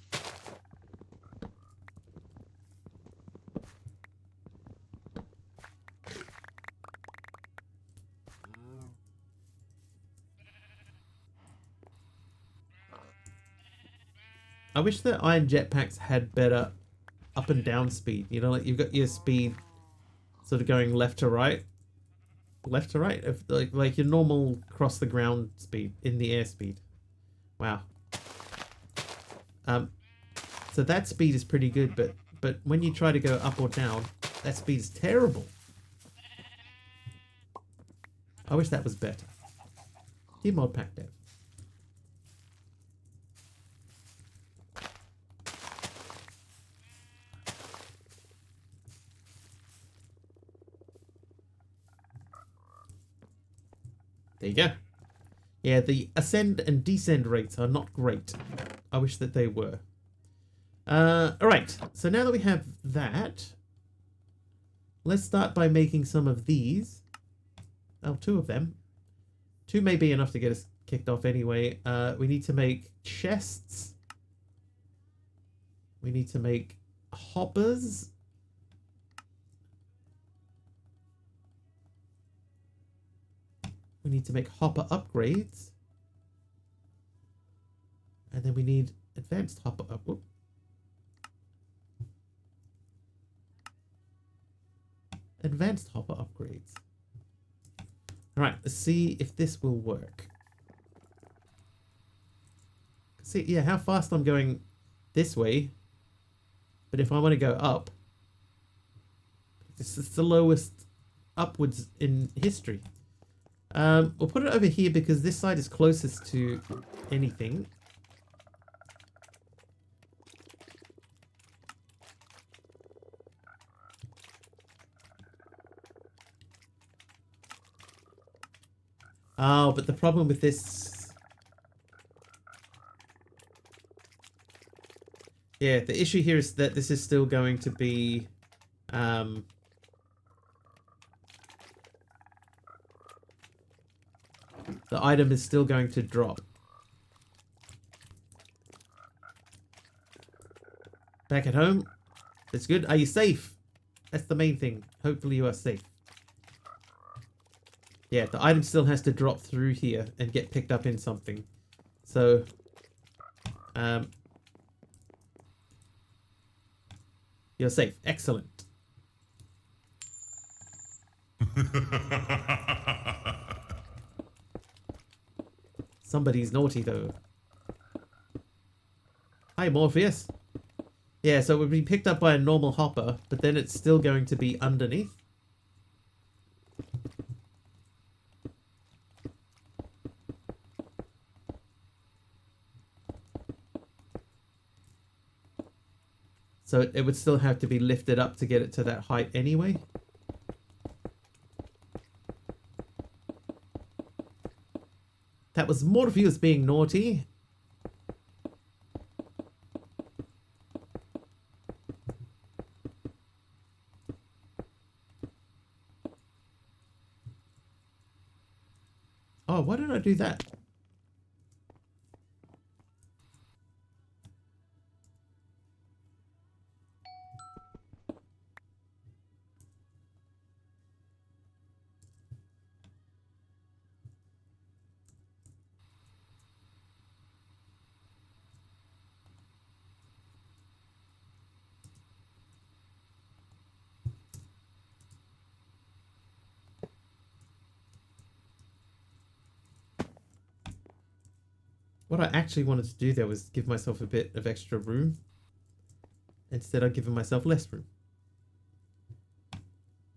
I wish the iron jetpacks had better up and down speed. You know, like you've got your speed sort of going left to right. Left to right? If, like your normal cross the ground speed, in the air speed. Wow. So that speed is pretty good, but when you try to go up or down, that speed is terrible. I wish that was better. Dear mod pack dev. There you go. Yeah, the ascend and descend rates are not great. I wish that they were. Alright, so now that we have that, let's start by making some of these. Oh, 2 of them. 2 may be enough to get us kicked off anyway. We need to make chests. We need to make hoppers. We need to make hopper upgrades. And then we need advanced hopper up. Whoop. Advanced hopper upgrades. Alright, let's see if this will work. See, yeah, how fast I'm going this way. But if I want to go up, this is the lowest upwards in history. We'll put it over here because this side is closest to anything. Oh, but the problem with this... Yeah, the issue here is that this is still going to be... the item is still going to drop. Back at home. That's good. Are you safe? That's the main thing. Hopefully you are safe. Yeah, the item still has to drop through here and get picked up in something. So, you're safe. Excellent. Somebody's naughty though. Hi Morpheus. Yeah, so it would be picked up by a normal hopper, but then it's still going to be underneath. So it would still have to be lifted up to get it to that height anyway. That was Morpheus being naughty. Oh, why did I do that? What I actually wanted to do there was give myself a bit of extra room. Instead, I've given myself less room.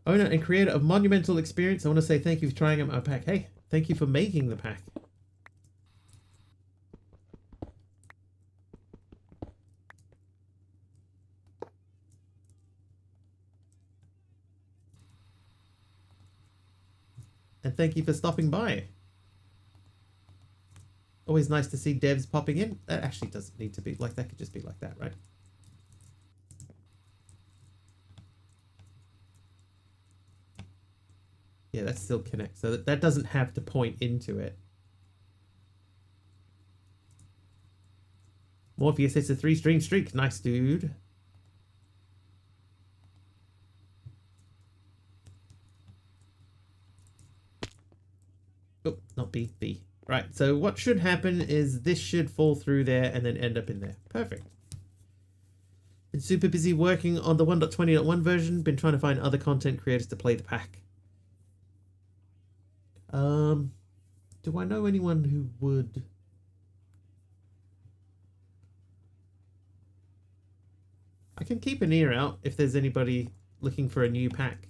Owner and creator of Monumental Experience, I want to say thank you for trying out my pack. Hey, thank you for making the pack. And thank you for stopping by. Always nice to see devs popping in. That actually doesn't need to be like that. Could just be like that, right? Yeah, that still connects. So that doesn't have to point into it. Morpheus hits a 3-stream streak. Nice, dude. Oh, not B, B. Right, so what should happen is this should fall through there and then end up in there. Perfect. Been super busy working on the 1.20.1 version. Been trying to find other content creators to play the pack. Do I know anyone who would? I can keep an ear out if there's anybody looking for a new pack.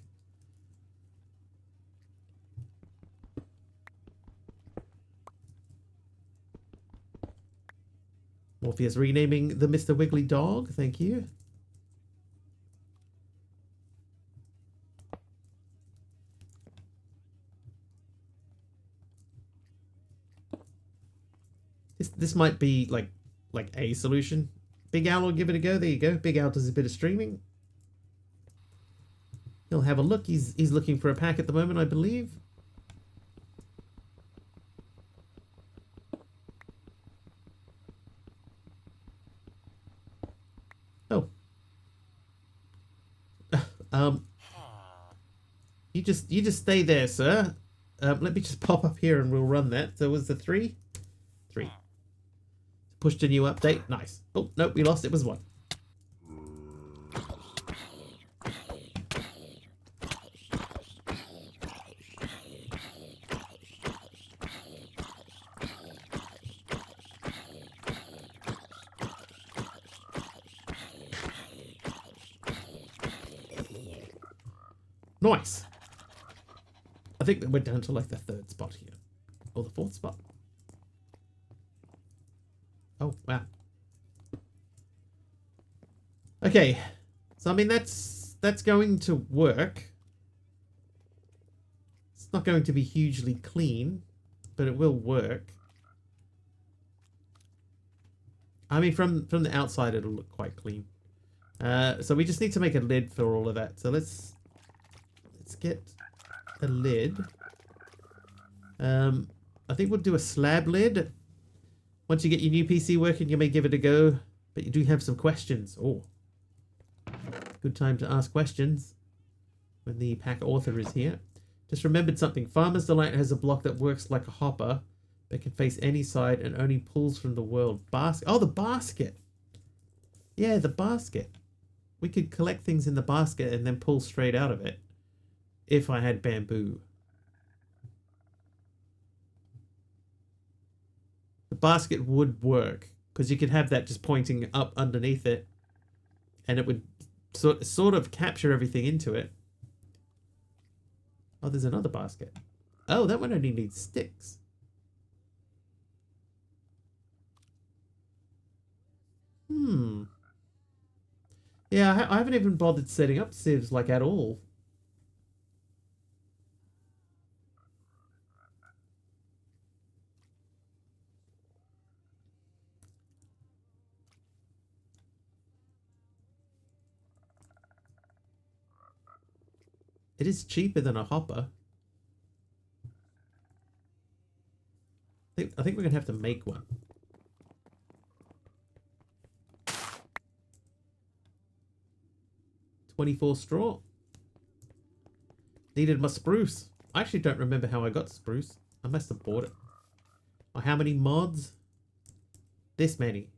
Morpheus renaming the Mr. Wiggly dog. Thank you. This might be like a solution. Big Owl will give it a go. There you go. Big Owl does a bit of streaming. He'll have a look. He's looking for a pack at the moment, I believe. Oh. You just stay there, sir. Let me just pop up here and we'll run that. So was the 3? 3. Pushed a new update. Nice. Oh, no, we lost. It was 1. Nice. I think we're down to like the 3rd spot here. Or the 4th spot. Oh, wow. Okay. So, I mean, that's going to work. It's not going to be hugely clean, but it will work. I mean, from the outside, it'll look quite clean. So we just need to make a lid for all of that. So let's get a lid. I think we'll do a slab lid. Once you get your new PC working, you may give it a go. But you do have some questions. Oh. Good time to ask questions when the pack author is here. Just remembered something. Farmer's Delight has a block that works like a hopper, but can face any side and only pulls from the world. Oh, the basket. Yeah, the basket. We could collect things in the basket and then pull straight out of it. If I had bamboo. The basket would work, because you could have that just pointing up underneath it, and it would sort of capture everything into it. Oh, there's another basket. Oh, that one only needs sticks. Yeah, I haven't even bothered setting up sieves like at all. It is cheaper than a hopper. I think we're gonna have to make one. $24 straw. Needed my spruce. I actually don't remember how I got spruce. I must have bought it. Oh, how many mods? This many.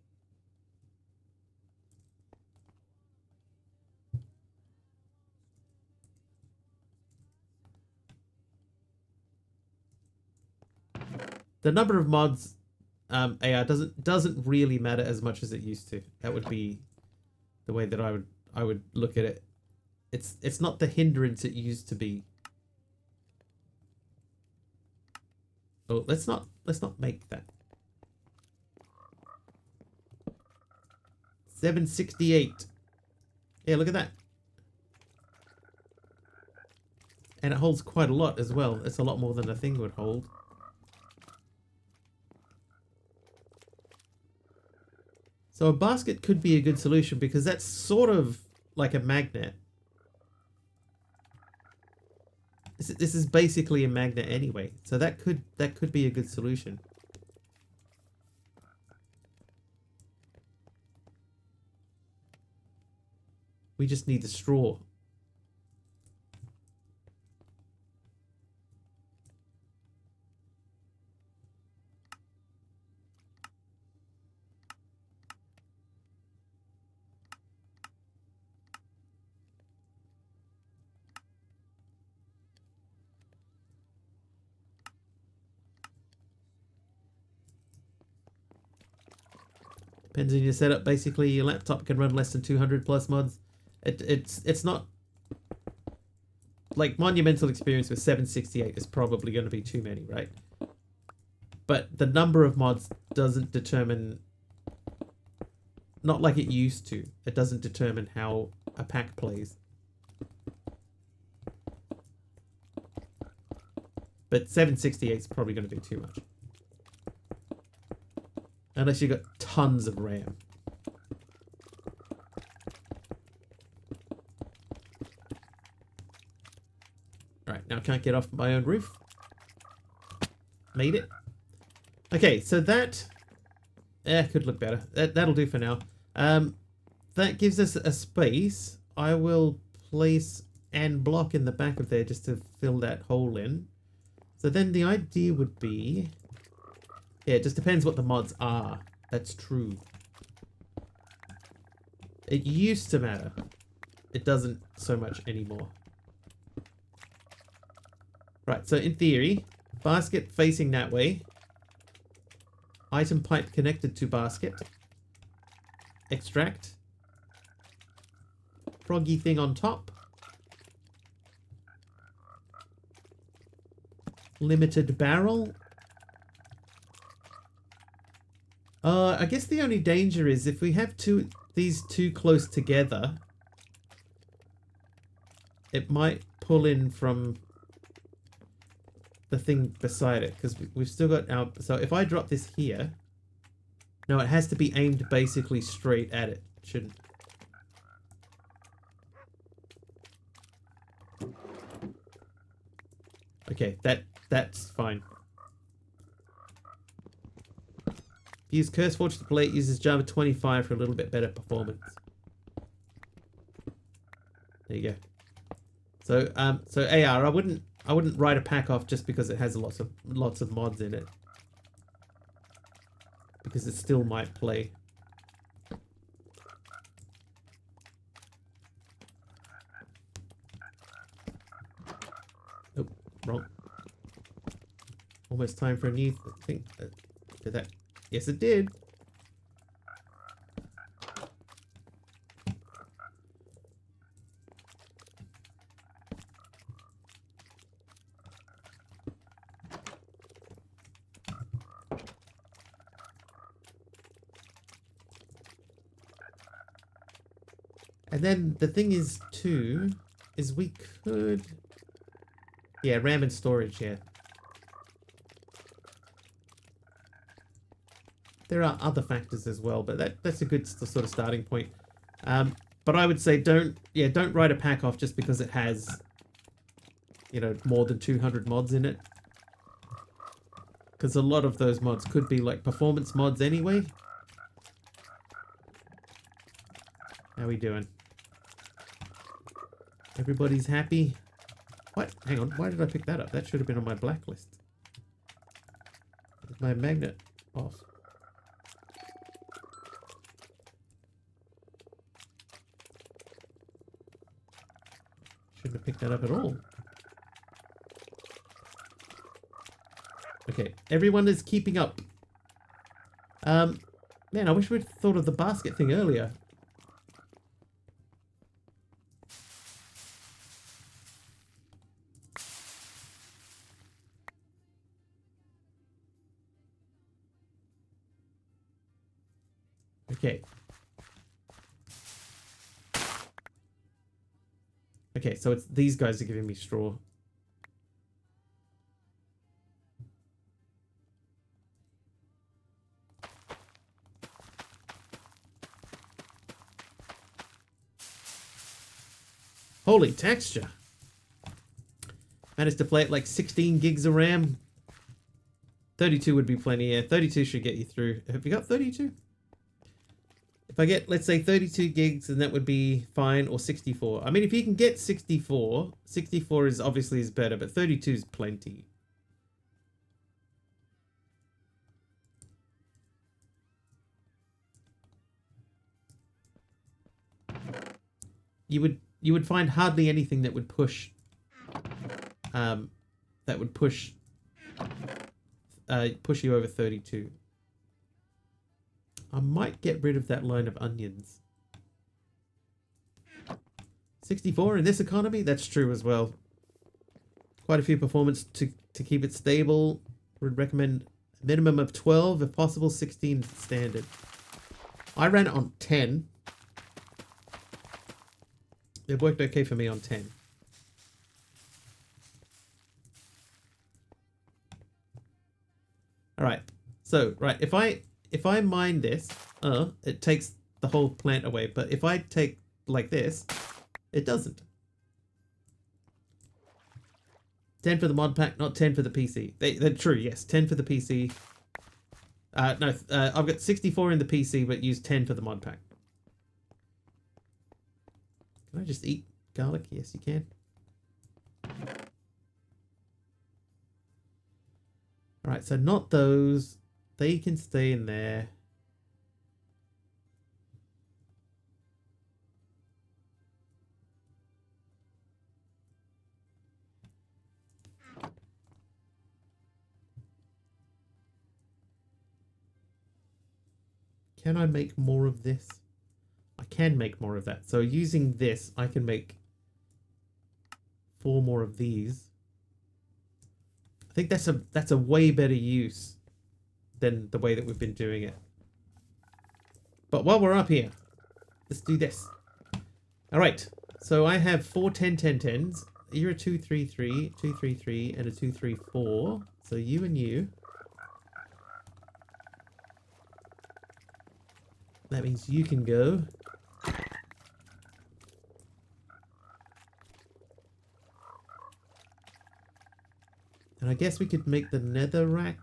The number of mods, AR doesn't really matter as much as it used to. That would be the way that I would look at it. It's not the hindrance it used to be. Oh, let's not make that. 768. Yeah, look at that. And it holds quite a lot as well. It's a lot more than a thing would hold. So a basket could be a good solution because that's sort of like a magnet. This is basically a magnet anyway. So that could be a good solution. We just need the straw. Depends on your setup. Basically, your laptop can run less than 200 plus mods. It's not like Monumental Experience with 768 is probably going to be too many, right? But the number of mods doesn't determine, not like it used to. It doesn't determine how a pack plays. But 768 is probably going to be too much. Unless you've got tons of RAM. Alright, now I can't get off my own roof. Made it. Okay, so that... could look better. That'll do for now. That gives us a space. I will place an block in the back of there just to fill that hole in. So then the idea would be... Yeah, it just depends what the mods are. That's true. It used to matter. It doesn't so much anymore. Right, so in theory, basket facing that way. Item pipe connected to basket. Extract. Froggy thing on top. Limited barrel. I guess the only danger is if we have these two close together, it might pull in from the thing beside it, because we've still got our... So if I drop this here... No, it has to be aimed basically straight at it. It shouldn't. Okay, that's fine. Use CurseForge to play. It uses Java 25 for a little bit better performance. There you go. So AR, I wouldn't write a pack off just because it has lots of mods in it, because it still might play. Oh, wrong. Almost time for a new thing. Did that? Yes, it did. And then the thing is, too, is we could... Yeah, RAM and storage, yeah. There are other factors as well, but that's a good sort of starting point. But I would say don't write a pack off just because it has, you know, more than 200 mods in it. Because a lot of those mods could be like performance mods anyway. How we doing? Everybody's happy? What? Hang on, why did I pick that up? That should have been on my blacklist. Is my magnet off? Shouldn't have picked that up at all. Okay, everyone is keeping up. Man, I wish we'd thought of the basket thing earlier. Okay. Okay, so it's these guys are giving me straw. Holy texture. Managed to play it like 16 gigs of RAM. 32 would be plenty, yeah. 32 should get you through. Have you got 32? If I get, let's say, 32 gigs, then that would be fine, or 64. I mean, if you can get 64, 64 is obviously better, but 32 is plenty. You would find hardly anything that would push push you over 32. I might get rid of that line of onions. 64 in this economy? That's true as well. Quite a few performance to keep it stable. Would recommend a minimum of 12, if possible 16 standard. I ran it on 10. It worked okay for me on 10. Alright. So, right, if I mine this, it takes the whole plant away, but if I take like this, it doesn't. 10 for the mod pack, not 10 for the PC. They're true, yes. 10 for the PC. No, I've got 64 in the PC, but use 10 for the mod pack. Can I just eat garlic? Yes, you can. Alright, so not those. They can stay in there. Can I make more of this? I can make more of that. So using this, I can make 4 more of these. I think that's a way better use than the way that we've been doing it. But while we're up here, let's do this. All right. So I have 4 10 10 10s. You're a 2 3 3, 2 3 3, and a 2 3 4. So you and you. That means you can go. And I guess we could make the nether rack.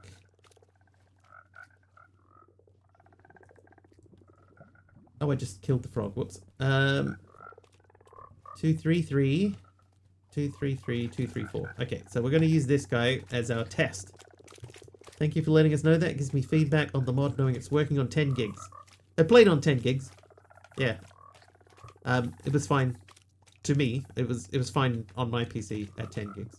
Oh, I just killed the frog. Whoops. 2 3 3, 2 3 3, 2 3 4. Okay, so we're going to use this guy as our test. Thank you for letting us know that. It gives me feedback on the mod knowing it's working on 10 gigs. It played on 10 gigs. Yeah. It was fine to me. It was fine on my PC at 10 gigs.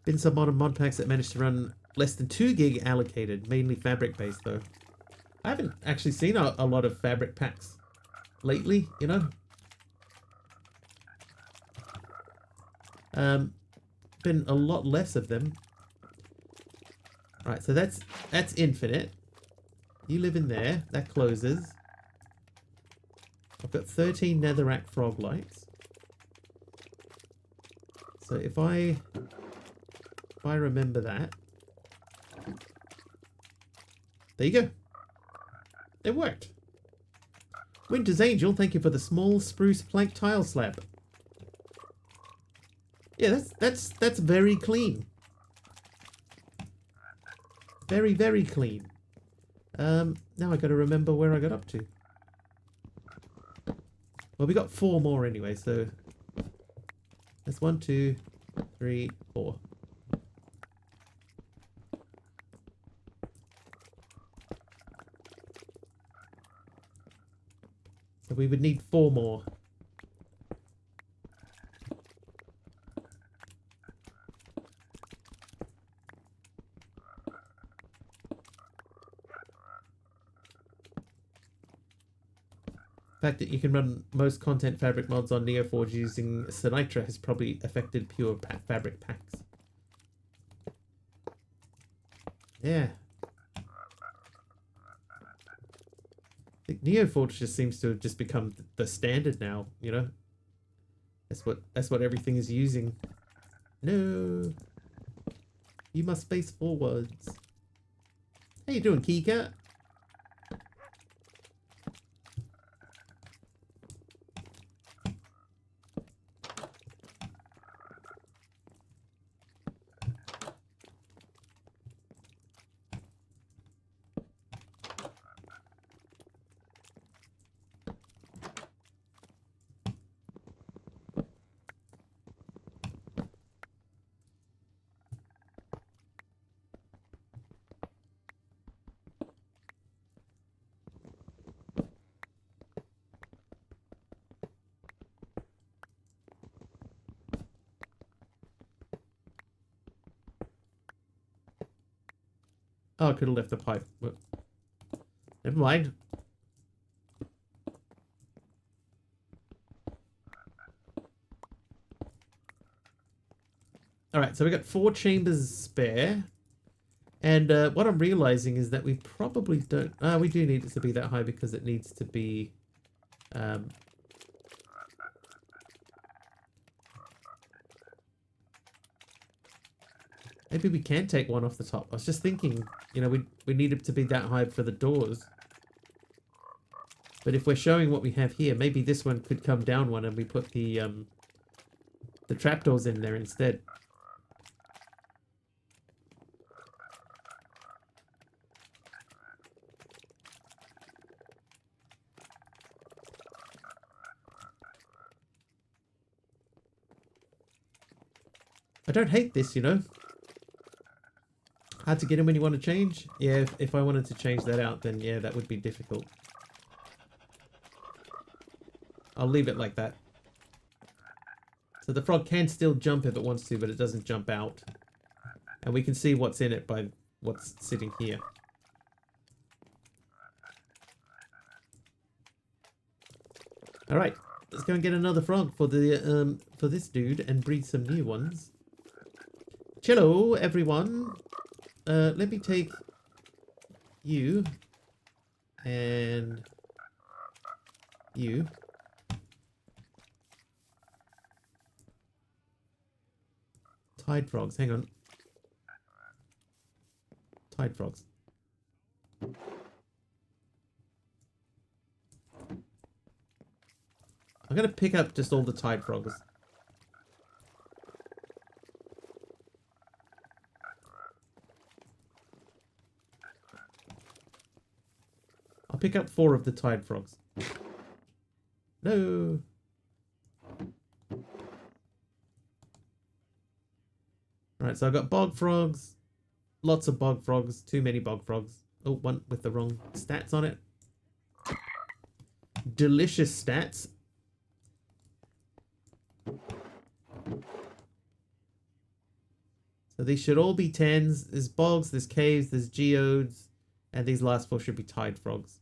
Been some modern mod packs that managed to run less than 2 gig allocated, mainly fabric based though. I haven't actually seen a lot of fabric packs lately, you know. Been a lot less of them. Alright, so that's infinite. You live in there. That closes. I've got 13 netherrack frog lights. So if I remember that. There you go. It worked. Winter's Angel, thank you for the small spruce plank tile slab. Yeah, that's very clean. Very, very clean. Now I gotta remember where I got up to. Well, we got 4 more anyway, so that's 1, 2, 3, 4. So we would need 4 more. The fact that you can run most content fabric mods on NeoForge using Sinitra has probably affected pure fabric packs. Yeah. I think NeoForge just seems to have just become the standard now, you know? That's what everything is using. No. You must face forwards. How you doing, Keycat? Oh, I could have left the pipe. Well, never mind. Alright, so we got 4 chambers spare. And what I'm realizing is that we probably don't... we do need it to be that high because it needs to be... maybe we can take one off the top. I was just thinking, you know, we need it to be that high for the doors. But if we're showing what we have here, maybe this one could come down one and we put the trapdoors in there instead. I don't hate this, you know. Hard to get in when you want to change. Yeah, if I wanted to change that out, then yeah, that would be difficult. I'll leave it like that. So the frog can still jump if it wants to, but it doesn't jump out. And we can see what's in it by what's sitting here. Alright, let's go and get another frog for the for this dude and breed some new ones. Hello, everyone. Let me take you and you. Tide frogs, hang on. Tide frogs. I'm gonna pick up just all the tide frogs. I'll pick up 4 of the tide frogs. No. Alright, so I've got bog frogs. Lots of bog frogs. Too many bog frogs. Oh, one with the wrong stats on it. Delicious stats. So these should all be 10s. There's bogs, there's caves, there's geodes. And these last 4 should be tide frogs.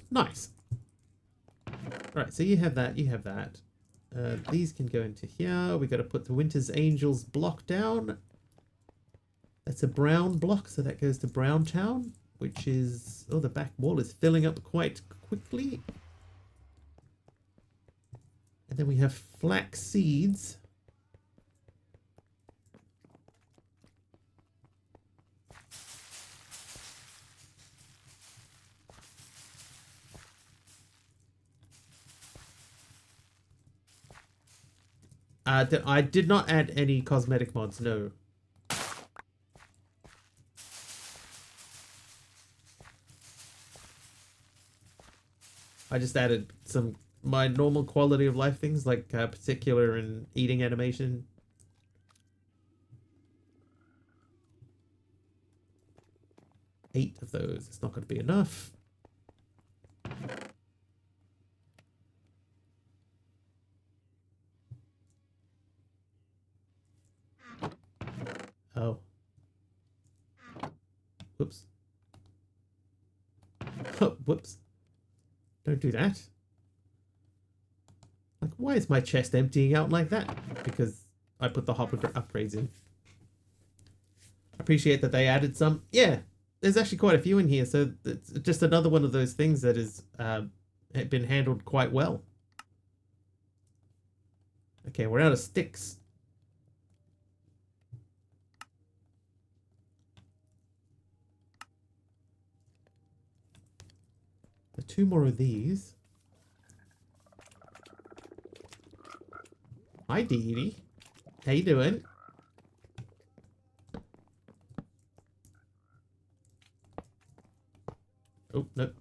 Nice. Right, so you have that, you have that. These can go into here. We got to put the Winter's Angels block down. That's a brown block, so that goes to Brown Town, which is... oh, the back wall is filling up quite quickly. And then we have flax seeds. I did not add any cosmetic mods, no. I just added some my normal quality of life things like particular and eating animation. Eight of those. It's not going to be enough. Oh. Whoops. Oh, whoops. Don't do that. Like, why is my chest emptying out like that? Because I put the hopper upgrades in. I appreciate that they added some. Yeah, there's actually quite a few in here, so it's just another one of those things that is been handled quite well. Okay, we're out of sticks. Two more of these. Hi, Dee Dee. How you doing? Oh, no.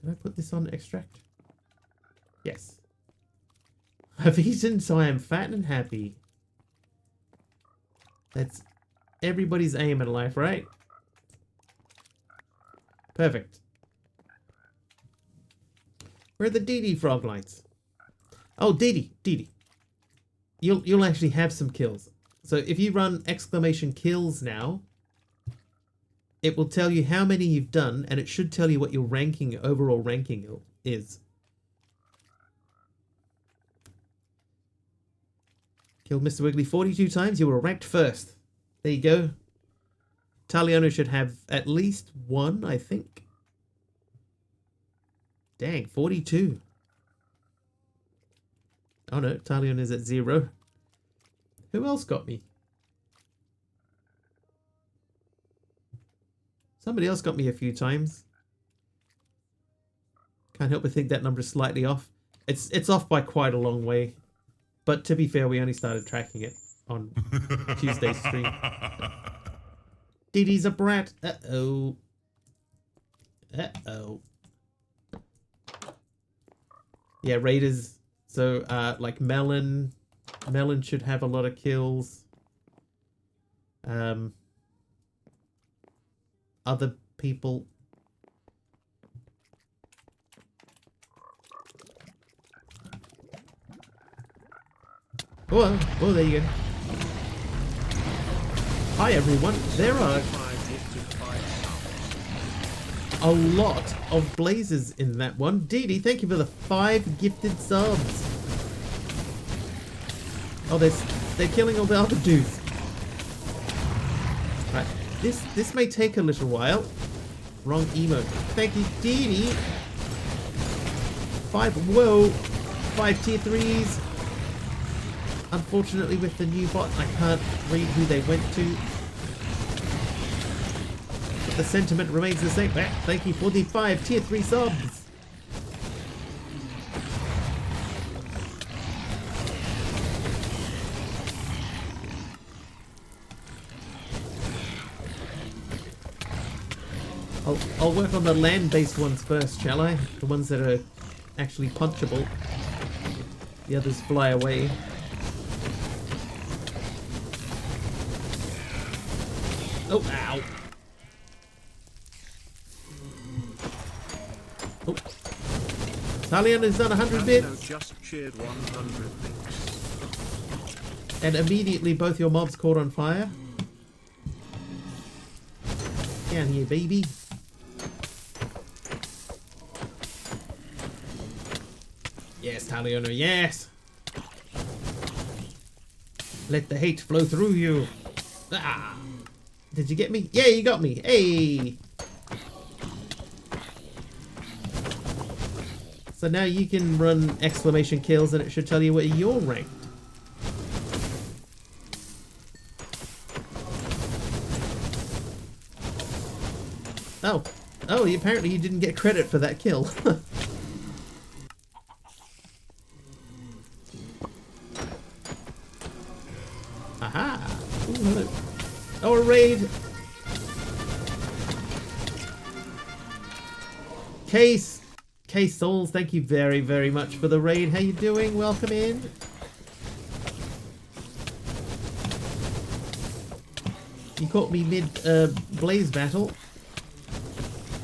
Did I put this on extract? Yes. I've eaten, so I am fat and happy. That's everybody's aim in life, right? Perfect. Where are the DD frog lights? Oh, DD. You'll actually have some kills. So if you run exclamation kills now, it will tell you how many you've done, and it should tell you what your overall ranking is. Killed Mr. Wiggly 42 times. You were ranked first. There you go. Taliano should have at least one, I think. Dang, 42. Oh no, Talion is at 0. Who else got me? Somebody else got me a few times. Can't help but think that number is slightly off. It's off by quite a long way. But to be fair, we only started tracking it on Tuesday's stream. DD's a brat. Uh-oh. Uh-oh. Yeah, Raiders. So, like Melon. Melon should have a lot of kills. Other people. Oh, there you go. Hi everyone. There are a lot of blazes in that one. Dee, thank you for the 5 gifted subs. Oh, they're killing all the other dudes. Right, this may take a little while. Wrong emote. Thank you, Dee. 5 tier 3s. Unfortunately, with the new bot, I can't read who they went to. But the sentiment remains the same. Thank you for the 5 tier 3 subs. I'll work on the land-based ones first, shall I? The ones that are actually punchable. The others fly away. Oh, ow. Oh. Talion has done 100 bits. Just cheered 100 bits. And immediately both your mobs caught on fire. Down here, baby. Yes, Taliono, yes. Let the hate flow through you. Ah. Did you get me? Yeah, you got me. Hey. So now you can run exclamation kills and it should tell you where you're ranked. Oh. Oh, apparently you didn't get credit for that kill. Aha. Ooh, hello. Oh, a raid. Case Souls, thank you very, very much for the raid. How you doing? Welcome in. You caught me mid blaze battle.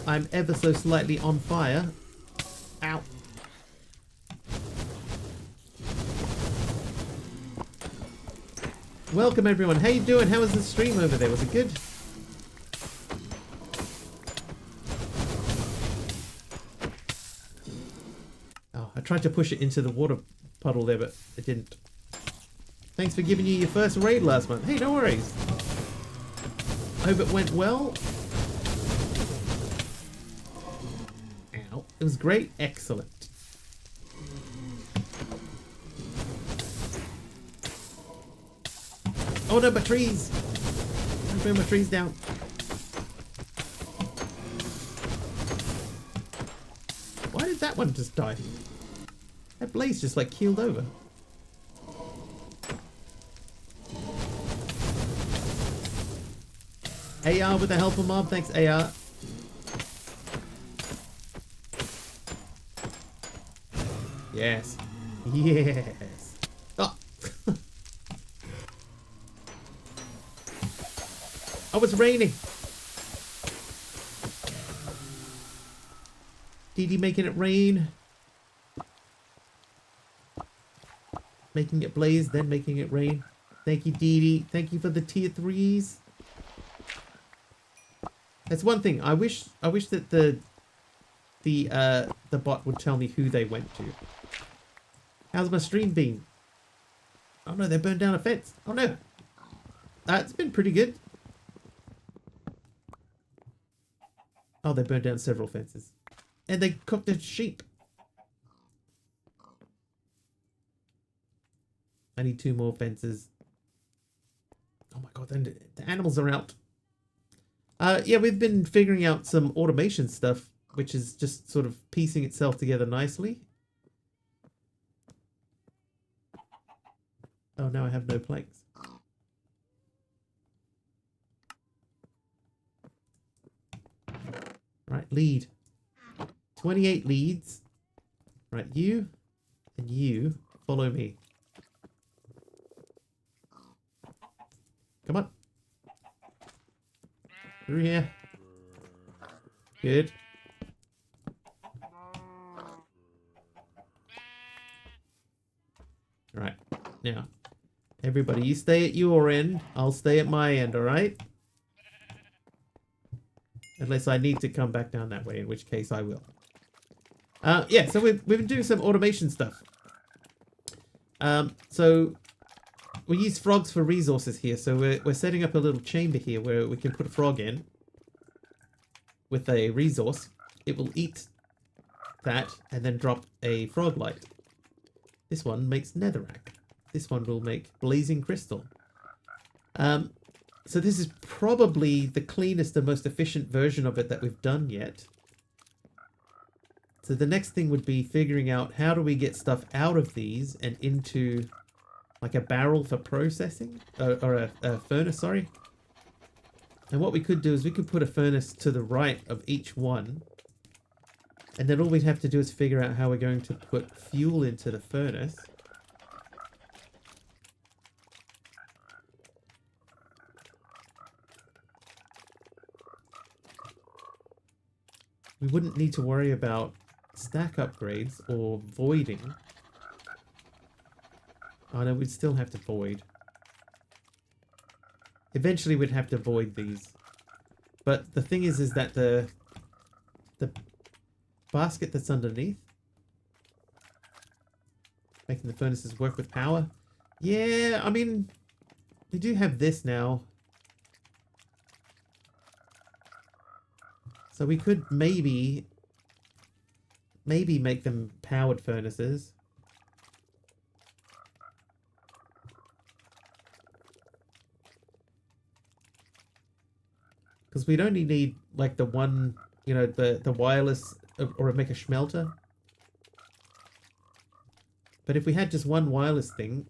I'm ever so slightly on fire. Ow. Welcome everyone. How you doing? How was the stream over there? Was it good? Oh, I tried to push it into the water puddle there, but it didn't. Thanks for giving you your first raid last month. Hey, no worries. I hope it went well. Ow. It was great. Excellent. Oh no, my trees! I'm putting my trees down. Why did that one just die? That blaze just like keeled over. AR with the helper mob, thanks AR. Yes. Yes. Oh. Oh, it's raining. DD making it rain. Making it blaze, then making it rain. Thank you, Dee Dee. Thank you for the tier 3s. That's one thing. I wish that the bot would tell me who they went to. How's my stream been? Oh no, they burned down a fence. Oh no. It's been pretty good. Oh, they burned down several fences. And they cooked a sheep. I need 2 more fences. Oh my god, then the animals are out. Yeah, we've been figuring out some automation stuff, which is just sort of piecing itself together nicely. Oh, now I have no planks. Right, lead. 28 leads. Right, you and you follow me. Come on. Through here. Good. Right, now. Everybody, you stay at your end. I'll stay at my end, alright? Unless I need to come back down that way, in which case I will. Yeah, so we've been doing some automation stuff. So we use frogs for resources here. So we're setting up a little chamber here where we can put a frog in with a resource. It will eat that and then drop a frog light. This one makes netherrack. This one will make blazing crystal. So this is probably the cleanest and most efficient version of it that we've done yet. So the next thing would be figuring out how do we get stuff out of these and into like a barrel for processing, or a furnace, sorry. And what we could do is we could put a furnace to the right of each one. And then all we'd have to do is figure out how we're going to put fuel into the furnace. We wouldn't need to worry about stack upgrades or voiding. Oh no, we'd still have to void. Eventually we'd have to void these. But the thing is that the basket that's underneath, making the furnaces work with power. Yeah, I mean, we do have this now. So we could maybe make them powered furnaces. Because we'd only need like the one, you know, the wireless, or make a smelter. But if we had just one wireless thing,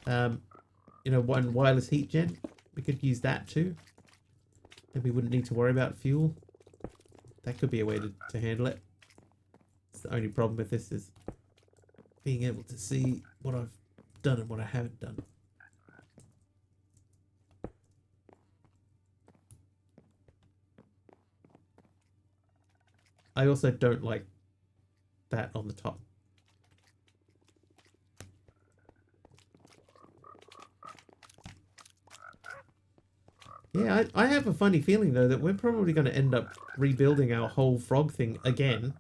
you know, one wireless heat gen, we could use that too. And we wouldn't need to worry about fuel. That could be a way to handle it. It's the only problem with this is being able to see what I've done and what I haven't done. I also don't like that on the top. Yeah, I have a funny feeling though that we're probably going to end up rebuilding our whole frog thing again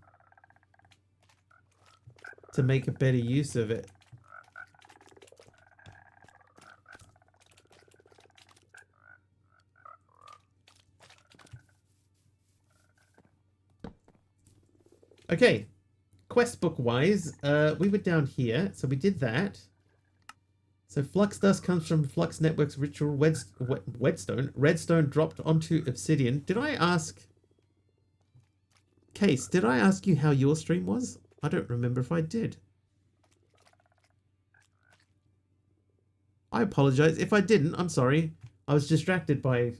to make a better use of it. Okay, quest book wise, we were down here, so we did that. So flux dust comes from Flux Network's ritual redstone dropped onto obsidian. Did I ask... Case, did I ask you how your stream was? I don't remember if I did. I apologize. If I didn't, I'm sorry. I was distracted by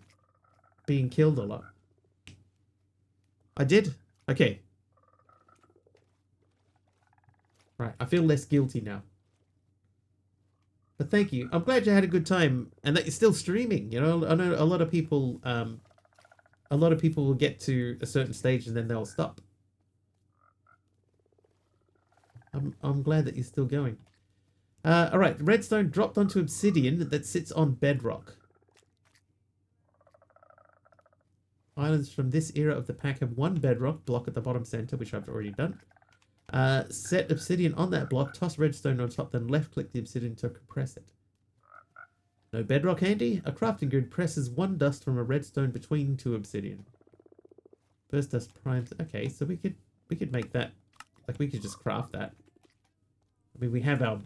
being killed a lot. I did? Okay. Right, I feel less guilty now. But thank you. I'm glad you had a good time and that you're still streaming. You know, I know a lot of people will get to a certain stage and then they'll stop. I'm glad that you're still going. Alright, redstone dropped onto obsidian that sits on bedrock. Islands from this era of the pack have one bedrock block at the bottom center, which I've already done. Set obsidian on that block, toss redstone on top, then left click the obsidian to compress it. No bedrock handy? A crafting grid presses one dust from a redstone between two obsidian. First dust primes. Okay, so we could make that, like we could just craft that. I mean, we have our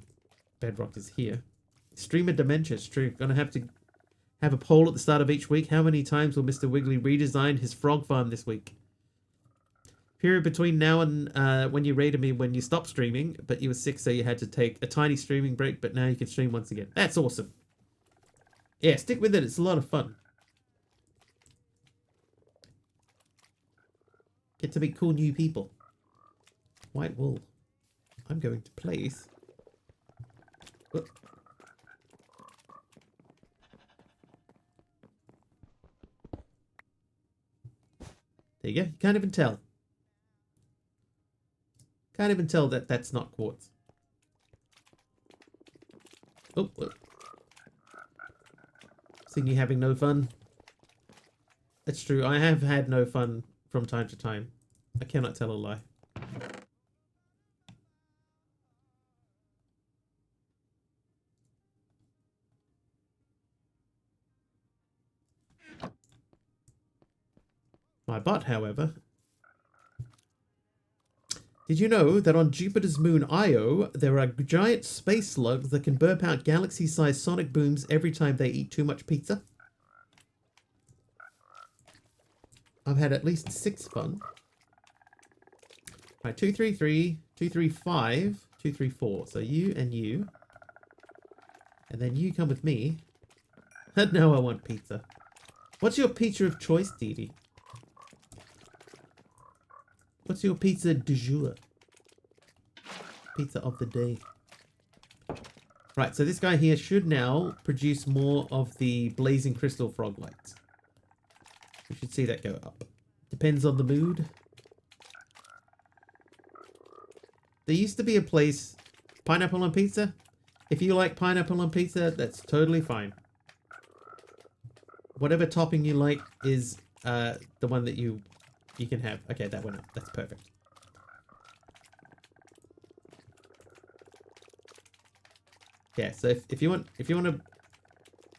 bedrock is here. Streamer dementia, it's true. Gonna have to have a poll at the start of each week. How many times will Mr. Wiggly redesign his frog farm this week? Period between now and when you raided me when you stopped streaming, but you were sick, so you had to take a tiny streaming break, but now you can stream once again. That's awesome. Yeah, stick with it. It's a lot of fun. Get to meet cool new people. White wool. I'm going to place... Whoop. There you go. You can't even tell. Can't even tell that that's not quartz. Oh, whoop. Seeing you having no fun. That's true. I have had no fun from time to time. I cannot tell a lie. My butt, however. Did you know that on Jupiter's moon Io, there are giant space slugs that can burp out galaxy-sized sonic booms every time they eat too much pizza? I've had at least 6 fun. Right, 233, 235, 234. So you and you. And then you come with me. And now I want pizza. What's your pizza of choice, Dee Dee? What's your pizza du jour? Pizza of the day. Right, so this guy here should now produce more of the blazing crystal frog lights. We should see that go up. Depends on the mood. There used to be a place, pineapple on pizza. If you like pineapple on pizza, that's totally fine. Whatever topping you like is the one that you can have. Okay, that went up. That's perfect. Yeah, so if you want a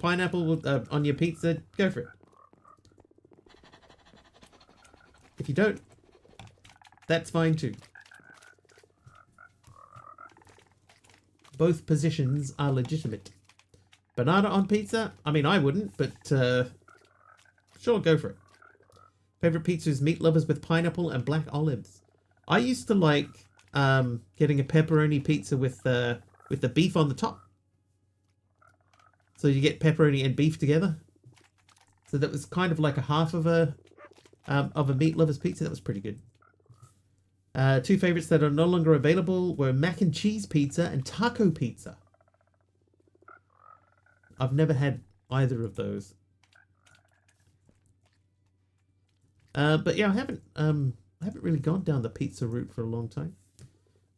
pineapple on your pizza, go for it. If you don't, that's fine too. Both positions are legitimate. Banana on pizza? I mean, I wouldn't, but sure, go for it. Favorite pizza is meat lovers with pineapple and black olives. I used to like getting a pepperoni pizza with the beef on the top. So you get pepperoni and beef together. So that was kind of like a half of a meat lovers pizza. That was pretty good. 2 favorites that are no longer available were mac and cheese pizza and taco pizza. I've never had either of those. But yeah, I haven't really gone down the pizza route for a long time.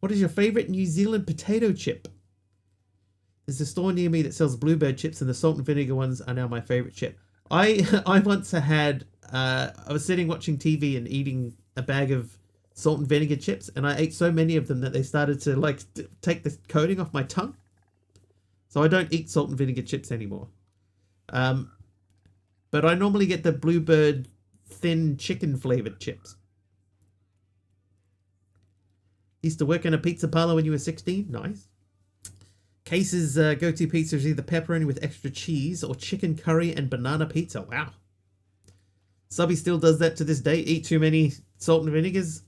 What is your favorite New Zealand potato chip? There's a store near me that sells bluebird chips, and the salt and vinegar ones are now my favorite chip. I once had I was sitting watching TV and eating a bag of salt and vinegar chips, and I ate so many of them that they started to like take the coating off my tongue. So I don't eat salt and vinegar chips anymore. But I normally get the bluebird thin chicken flavored chips. Used to work in a pizza parlor when you were 16. Nice. Case's go-to pizza is either pepperoni with extra cheese or chicken curry and banana pizza. Wow. Subby still does that to this day. Eat too many salt and vinegars.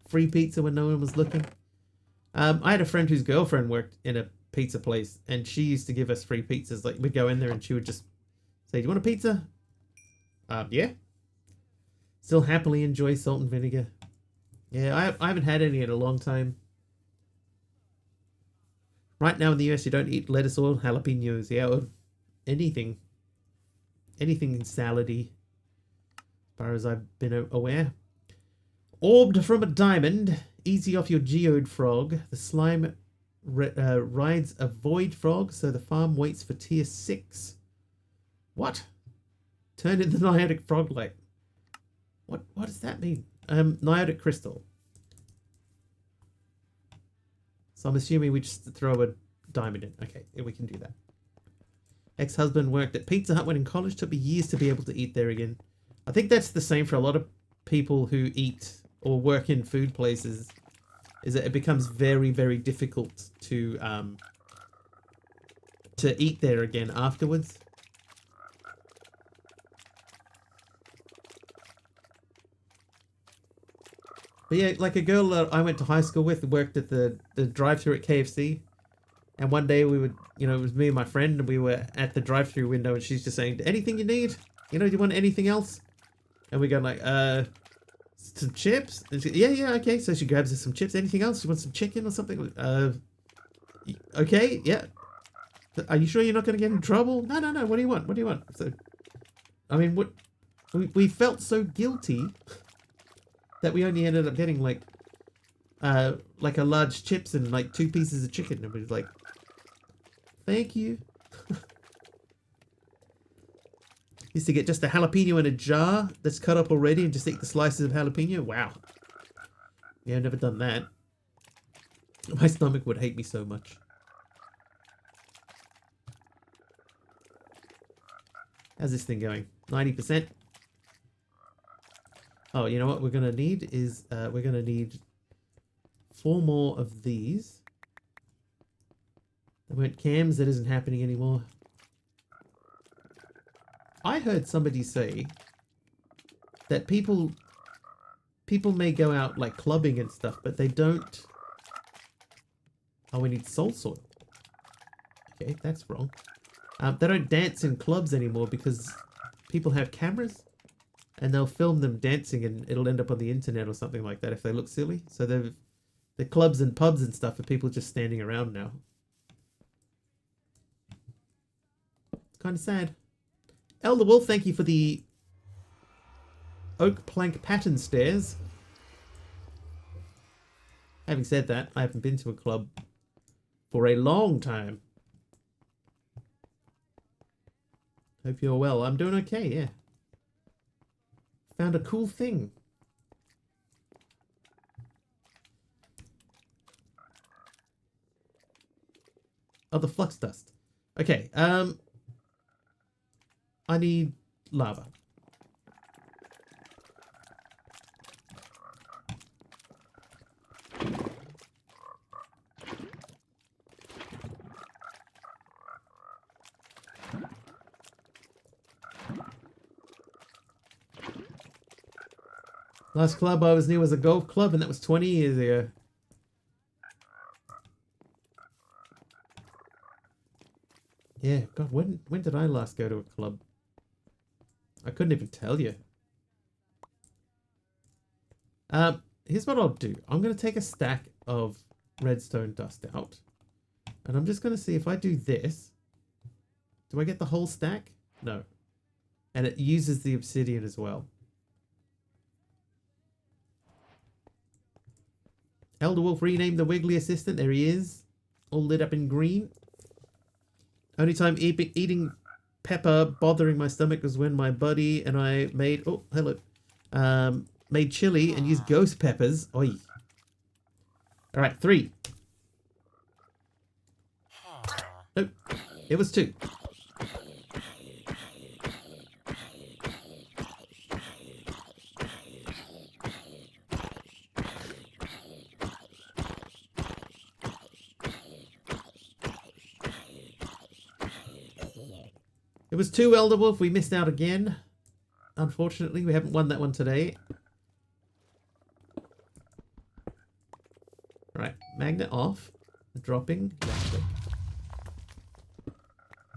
Free pizza when no one was looking. I had a friend whose girlfriend worked in a pizza place, and she used to give us free pizzas. Like, we'd go in there and she would just say, "Do you want a pizza?" Yeah. Still happily enjoy salt and vinegar. Yeah, I haven't had any in a long time. Right now in the US, you don't eat lettuce or jalapenos. Yeah, or anything salady, as far as I've been aware. Orbed from a diamond. Easy off your geode frog. The slime rides a void frog, so the farm waits for tier 6. What? Turn in the Niotic froglet. What does that mean? Niotic crystal. So I'm assuming we just throw a diamond in. Okay, yeah, we can do that. Ex-husband worked at Pizza Hut when in college. Took me years to be able to eat there again. I think that's the same for a lot of people who eat or work in food places. Is that it becomes very, very difficult to eat there again afterwards. But yeah, like a girl that I went to high school with worked at the drive-thru at KFC. And one day we would, you know, it was me and my friend, and we were at the drive-thru window, and she's just saying, anything you need? You know, do you want anything else? And we go like, some chips? And she, yeah, okay. So she grabs us some chips. Anything else? You want some chicken or something? Okay, yeah. Are you sure you're not going to get in trouble? No. What do you want? What do you want? So, I mean, what we felt so guilty that we only ended up getting like a large chips and like 2 pieces of chicken, and we was like, thank you. Used to get just a jalapeno in a jar that's cut up already and just eat the slices of jalapeno. Wow. Yeah, I've never done that. My stomach would hate me so much. How's this thing going? 90%? Oh, you know what we're going to need is, we're going to need 4 more of these. They weren't cams, that isn't happening anymore. I heard somebody say that people may go out like clubbing and stuff, but they don't. Oh, we need soul soil. Okay, that's wrong. They don't dance in clubs anymore because people have cameras and they'll film them dancing, and it'll end up on the internet or something like that if they look silly. So the clubs and pubs and stuff are people just standing around now. It's kind of sad. Elder Wolf, thank you for the oak plank pattern stairs. Having said that, I haven't been to a club for a long time. Hope you're well. I'm doing okay, yeah. Found a cool thing. Oh, the flux dust. Okay, I need lava. Last club I was near was a golf club, and that was 20 years ago. Yeah, God, when did I last go to a club? I couldn't even tell you. Here's what I'll do. I'm going to take a stack of redstone dust out. And I'm just going to see if I do this. Do I get the whole stack? No. And it uses the obsidian as well. Elder Wolf renamed the Wiggly assistant. There he is. All lit up in green. Only time eating pepper bothering my stomach was when my buddy and I made... Oh, hello. Made chili and used ghost peppers. Oi. Alright, 3. Nope. It was 2. It was 2, Elder Wolf. We missed out again. Unfortunately, we haven't won that one today. Right, magnet off. Dropping.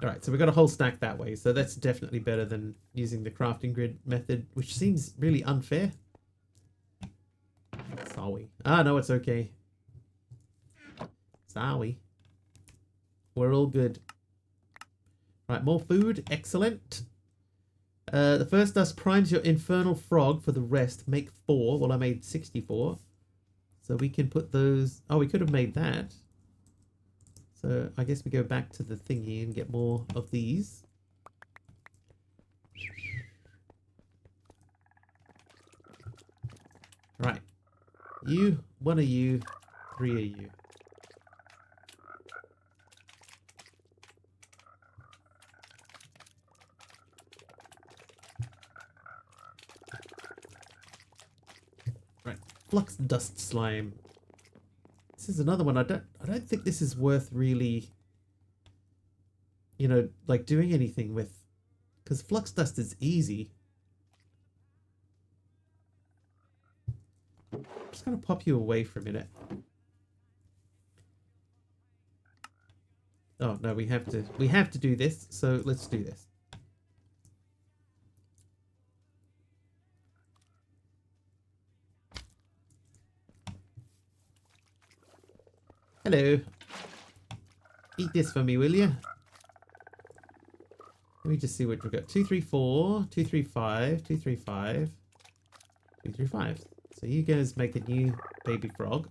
Alright, so we got a whole stack that way. So that's definitely better than using the crafting grid method, which seems really unfair. Sorry. Ah, no, it's okay. Sorry. We're all good. Right, more food. Excellent. The first dust primes your infernal frog for the rest. Make 4. Well, I made 64. So we can put those... Oh, we could have made that. So I guess we go back to the thingy and get more of these. Right. You, 1 of you, 3 of you. Right. Flux dust slime. This is another one. I don't think this is worth really, you know, like doing anything with, because flux dust is easy. I'm just gonna pop you away for a minute. Oh no, we have to do this. So let's do this. Hello. Eat this for me, will you? Let me just see what we've got. 234, 235, 235, 235. So you guys make a new baby frog.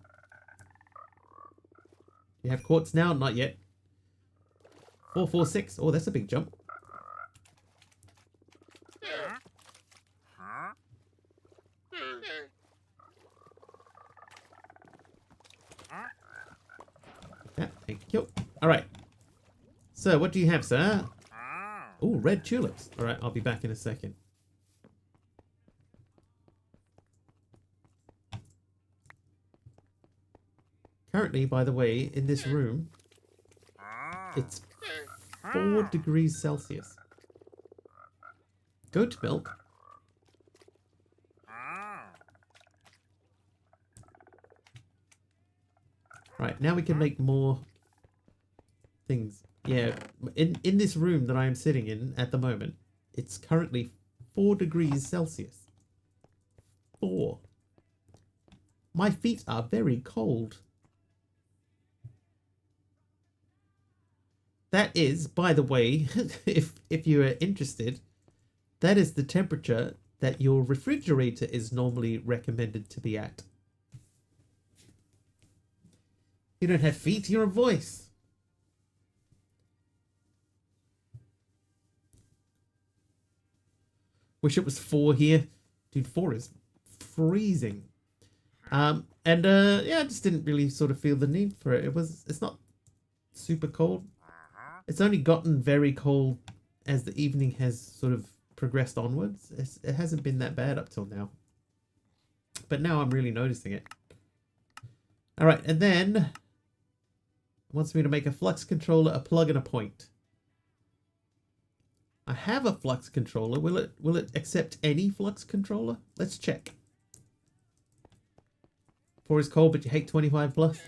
You have quartz now? Not yet. 446. Oh, that's a big jump. Yeah, thank you. All right. So, what do you have, sir? Oh, red tulips. All right, I'll be back in a second. Currently, by the way, in this room, it's 4 degrees Celsius. Goat milk. Right, now we can make more things. Yeah, in this room that I am sitting in at the moment, it's currently 4 degrees Celsius. 4. My feet are very cold. That is, by the way, if you are interested, that is the temperature that your refrigerator is normally recommended to be at. You don't have feet, you're a voice. Wish it was 4 here. Dude, 4 is freezing. Yeah, I just didn't really sort of feel the need for it. It's not super cold. It's only gotten very cold as the evening has sort of progressed onwards. It hasn't been that bad up till now. But now I'm really noticing it. Alright, and then it wants me to make a flux controller, a plug, and a point. I have a flux controller. Will it accept any flux controller? Let's check. 4 is cold, but you hate 25 plus.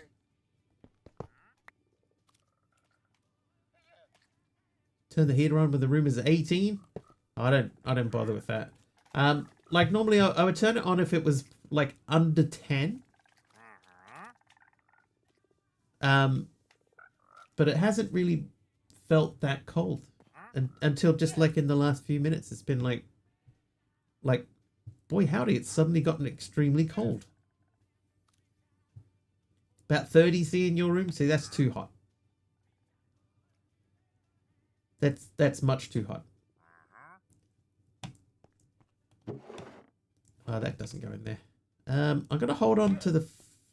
Turn the heater on when the room is 18. I don't bother with that. Like normally I would turn it on if it was like under 10. But it hasn't really felt that cold until just like in the last few minutes. It's been like boy howdy, it's suddenly gotten extremely cold. About 30 C in your room. See, that's too hot. That's much too hot. Oh, that doesn't go in there. I'm gonna hold on to the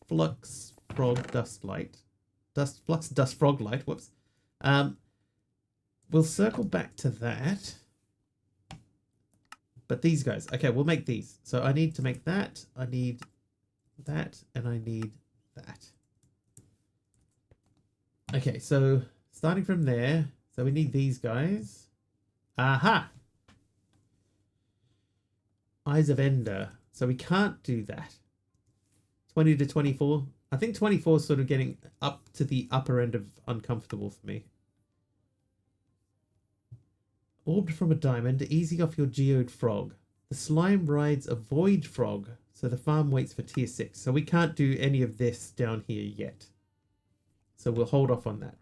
flux frog dust light. Flux dust frog light. Whoops. We'll circle back to that. But these guys. Okay, we'll make these. So I need to make that. I need that, and I need that. Okay, so starting from there. So we need these guys. Aha! Eyes of Ender. So we can't do that. 20 to 24. I think 24 is sort of getting up to the upper end of uncomfortable for me. Orbed from a diamond, easy off your geode frog. The slime rides a void frog, so the farm waits for tier 6. So we can't do any of this down here yet. So we'll hold off on that.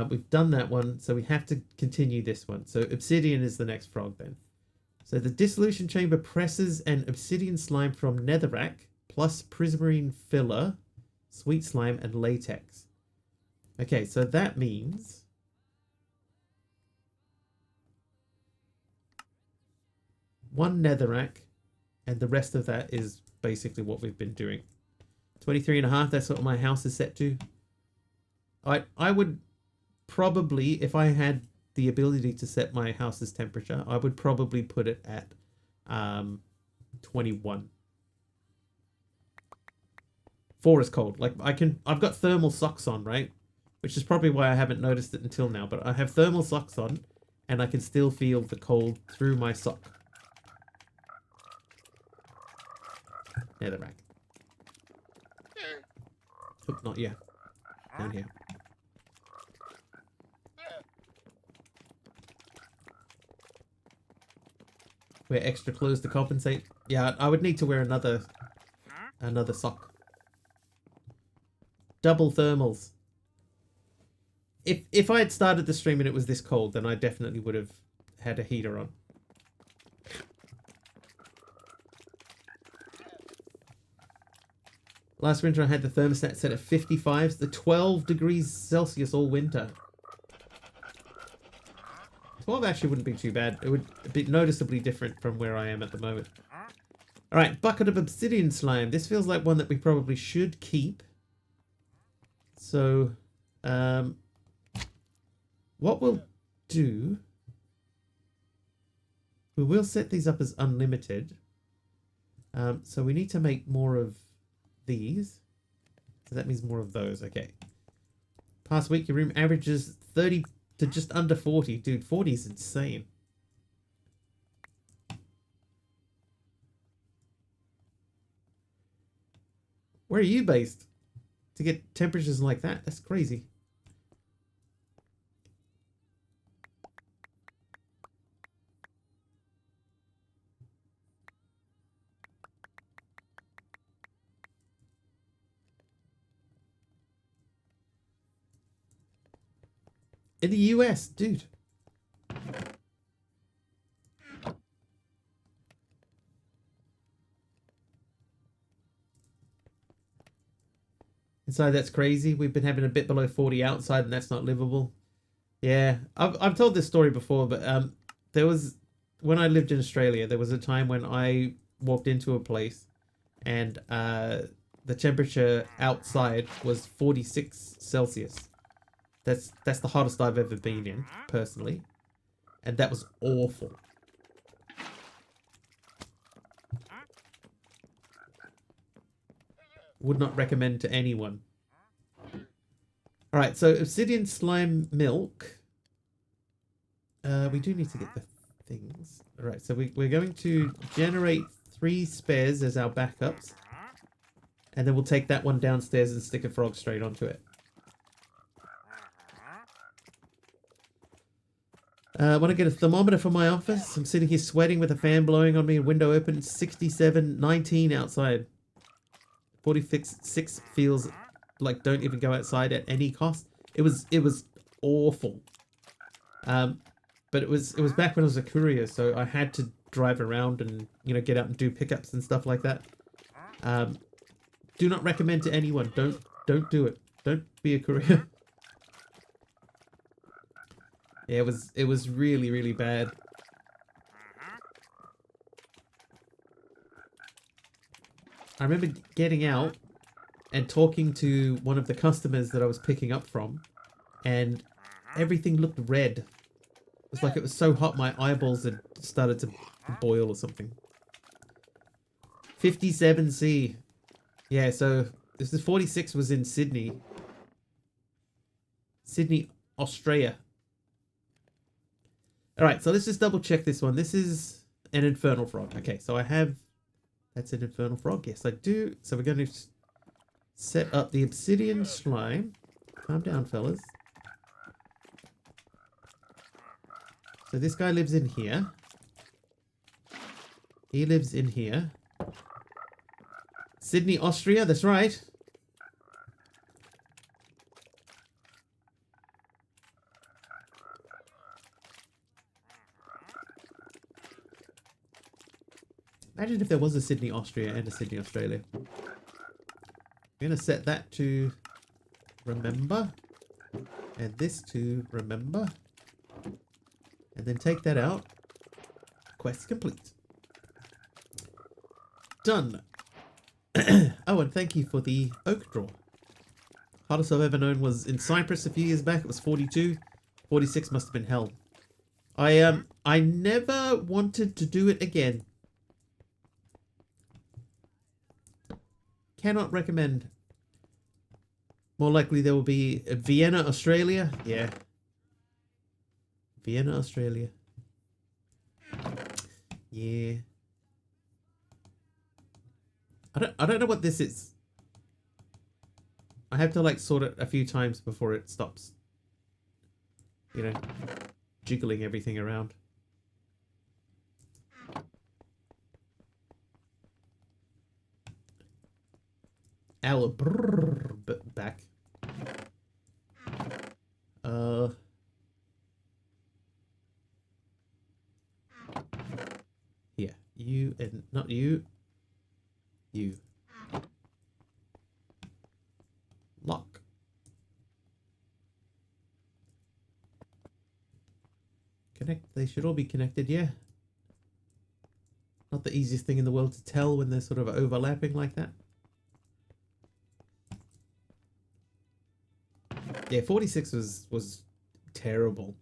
We've done that one, so we have to continue this one. So Obsidian is the next frog then. So the dissolution chamber presses an obsidian slime from netherrack plus prismarine filler, sweet slime, and latex. Okay, so that means one netherrack, and the rest of that is basically what we've been doing. 23.5, that's what my house is set to. I would probably, if I had the ability to set my house's temperature, I would probably put it at 21. 4 is cold. Like I've got thermal socks on, right? Which is probably why I haven't noticed it until now, but I have thermal socks on and I can still feel the cold through my sock. Netherrack. Oh, not yet. Down here. Wear extra clothes to compensate. Yeah, I would need to wear another sock. Double thermals. If I had started the stream and it was this cold, then I definitely would have had a heater on. Last winter I had the thermostat set at 55, the 12 degrees Celsius all winter. 12 actually wouldn't be too bad. It would be noticeably different from where I am at the moment. Alright, bucket of obsidian slime. This feels like one that we probably should keep. So, what we'll do... We will set these up as unlimited. So we need to make more of these. So that means more of those. Okay. Past week, your room averages 30 to just under 40. Dude, 40 is insane. Where are you based? To get temperatures like that? That's crazy. In the US, dude. Inside, that's crazy. We've been having a bit below 40 outside, and that's not livable. Yeah, I've told this story before, but there was, when I lived in Australia, there was a time when I walked into a place, and the temperature outside was 46 Celsius. That's the hottest I've ever been in, personally. And that was awful. Would not recommend to anyone. Alright, so obsidian slime milk. We do need to get the things. Alright, so we're going to generate 3 spares as our backups. And then we'll take that one downstairs and stick a frog straight onto it. I want to get a thermometer for my office. I'm sitting here sweating with a fan blowing on me and window open. 67, 19 outside. 46 feels like don't even go outside at any cost. It was awful. But it was back when I was a courier, so I had to drive around and, you know, get out and do pickups and stuff like that. Do not recommend to anyone. Don't do it. Don't be a courier. Yeah, it was really, really bad. I remember getting out and talking to one of the customers that I was picking up from, and everything looked red. It was like it was so hot my eyeballs had started to boil or something. 57C. Yeah, so this is 46 was in Sydney. Sydney, Australia. Alright, so let's just double check this one. This is an infernal frog. Okay, so I have... That's an infernal frog. Yes, I do. So we're going to set up the obsidian slime. Calm down, fellas. So this guy lives in here. He lives in here. Sydney, Austria. That's right. Imagine if there was a Sydney, Austria and a Sydney, Australia. I'm going to set that to remember. And this to remember. And then take that out. Quest complete. Done. Oh, and thank you for the oak draw. Hardest I've ever known was in Cyprus a few years back. It was 42. 46 must have been hell. I never wanted to do it again. Cannot recommend. More likely there will be Vienna, Australia. Yeah. Vienna, Australia. Yeah. I don't know what this is. I have to like sort it a few times before it stops. You know, jiggling everything around. Our back. Here, you and not you. You. Lock. Connect. They should all be connected, yeah. Not the easiest thing in the world to tell when they're sort of overlapping like that. Yeah, 46 was terrible.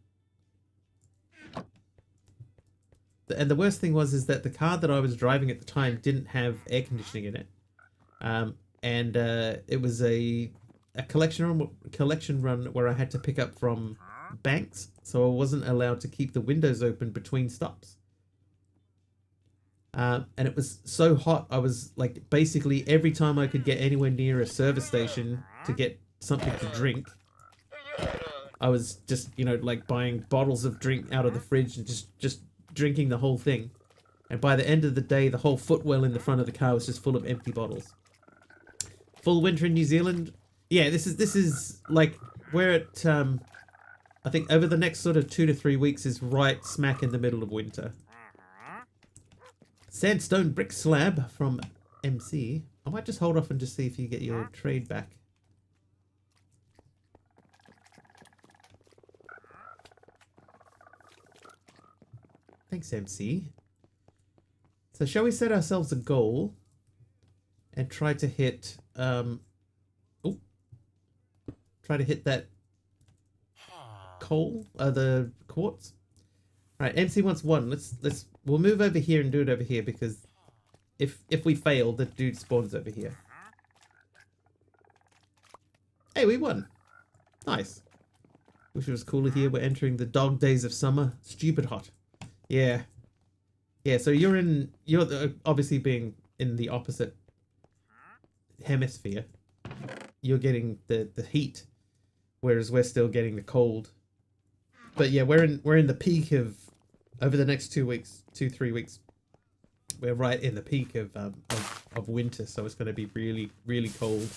And the worst thing was that the car that I was driving at the time didn't have air conditioning in it. It was a collection run where I had to pick up from banks, so I wasn't allowed to keep the windows open between stops. And it was so hot, I was like basically every time I could get anywhere near a service station to get something to drink, I was just, you know, like buying bottles of drink out of the fridge and just drinking the whole thing. And by the end of the day, the whole footwell in the front of the car was just full of empty bottles. Full winter in New Zealand. Yeah, this is like where it, I think over the next sort of 2 to 3 weeks is right smack in the middle of winter. Sandstone brick slab from MC. I might just hold off and just see if you get your trade back. Thanks, MC. So shall we set ourselves a goal and try to hit try to hit that coal, the quartz. All right, MC wants 1. We'll move over here and do it over here because if we fail, the dude spawns over here. Hey, we won. Nice. Wish it was cooler here. We're entering the dog days of summer. Stupid hot. Yeah. Yeah, so you're obviously being in the opposite hemisphere. You're getting the heat, whereas we're still getting the cold. But yeah, we're in the peak of, over the next 2 weeks, 2-3 weeks, we're right in the peak of winter, so it's going to be really, really cold.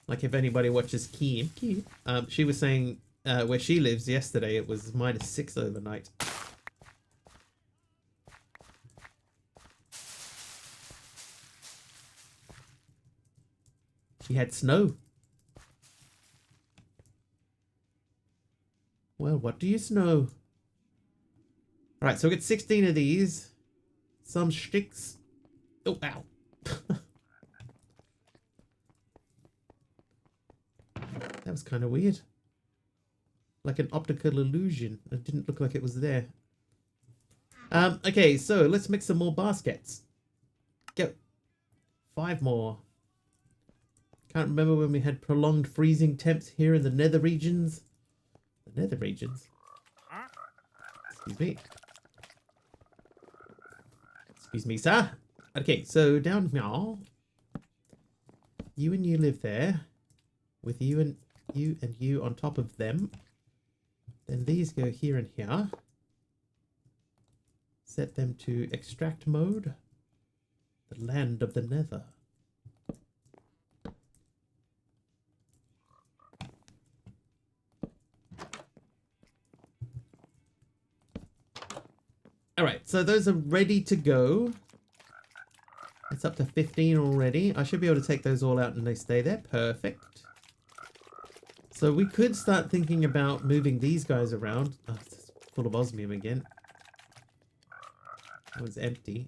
Like if anybody watches Kim, she was saying where she lives yesterday, it was -6 overnight. She had snow. Well, what do you know? Alright, so we get 16 of these. Some sticks. Oh, ow. That was kind of weird. Like an optical illusion. It didn't look like it was there. Okay, so let's make some more baskets. Go. 5 more. Can't remember when we had prolonged freezing temps here in the nether regions. The nether regions? Excuse me. Excuse me, sir. Okay, so down now. You and you live there. With you and you on top of them. Then these go here and here. Set them to extract mode. The land of the nether. All right, so those are ready to go. It's up to 15 already. I should be able to take those all out and they stay there. Perfect. So we could start thinking about moving these guys around. Oh, it's full of osmium again. It was empty.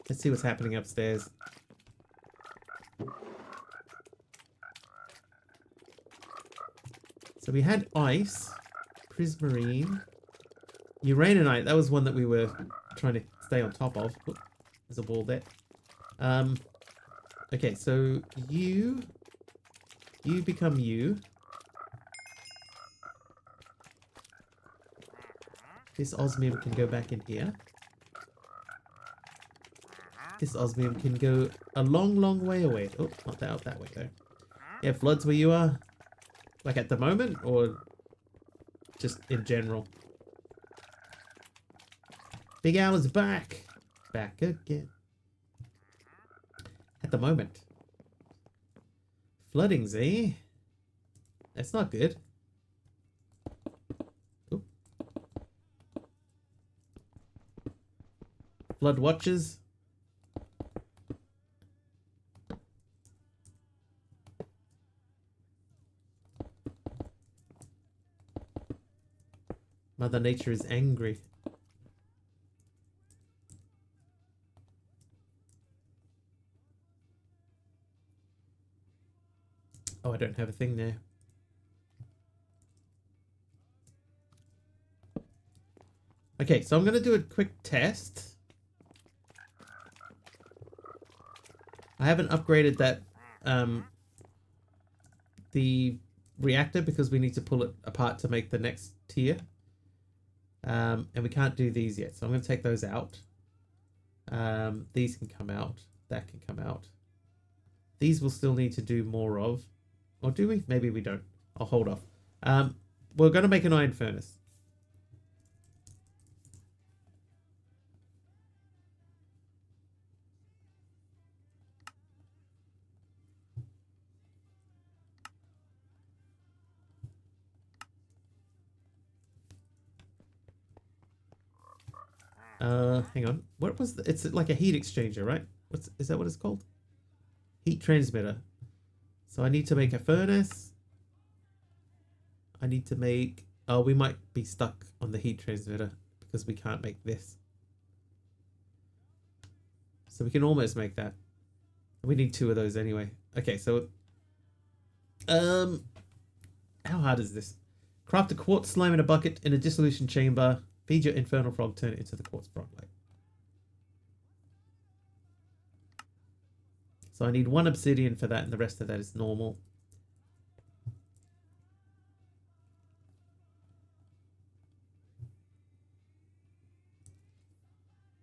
Let's see what's happening upstairs. So we had ice, prismarine, uraninite. That was one that we were trying to stay on top of. Oop, there's a wall there. Okay, so you become you. This osmium can go back in here. This osmium can go a long, long way away. Oh, not out that way though. Yeah, Flood's where you are. Like at the moment, or just in general? Big Al is back. Back again. At the moment. Floodings, eh? That's not good. Oop. Flood watches. Mother Nature is angry. Oh, I don't have a thing there. Okay, so I'm going to do a quick test. I haven't upgraded that, the reactor because we need to pull it apart to make the next tier. And we can't do these yet, so I'm going to take those out. These can come out. That can come out. These we'll still need to do more of. Or do we? Maybe we don't. I'll hold off. We're going to make an iron furnace. Hang on. What was the, it's like a heat exchanger, right? Is that what it's called? Heat transmitter. So I need to make a furnace. I need to make... Oh, we might be stuck on the heat transmitter because we can't make this. So we can almost make that. We need 2 of those anyway. Okay, so... how hard is this? Craft a quartz slime in a bucket in a dissolution chamber. Feed your infernal frog, turn it into the quartz frog light. So I need 1 obsidian for that, and the rest of that is normal.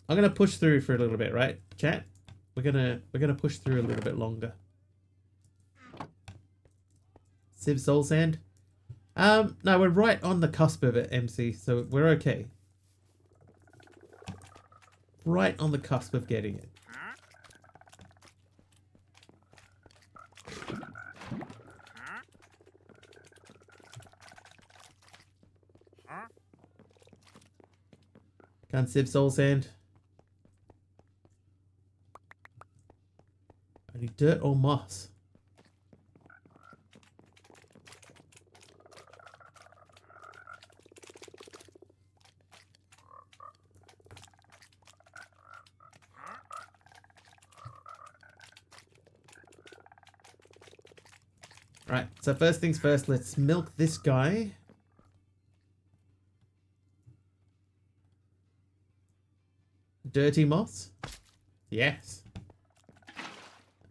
I'm gonna push through for a little bit, right, chat? We're gonna push through a little bit longer. Civ Soul Sand. No, we're right on the cusp of it, MC, so we're okay. Right on the cusp of getting it. Can't Civ Soul Sand. I need dirt or moss. Right, so first things first, let's milk this guy. Dirty moss. Yes.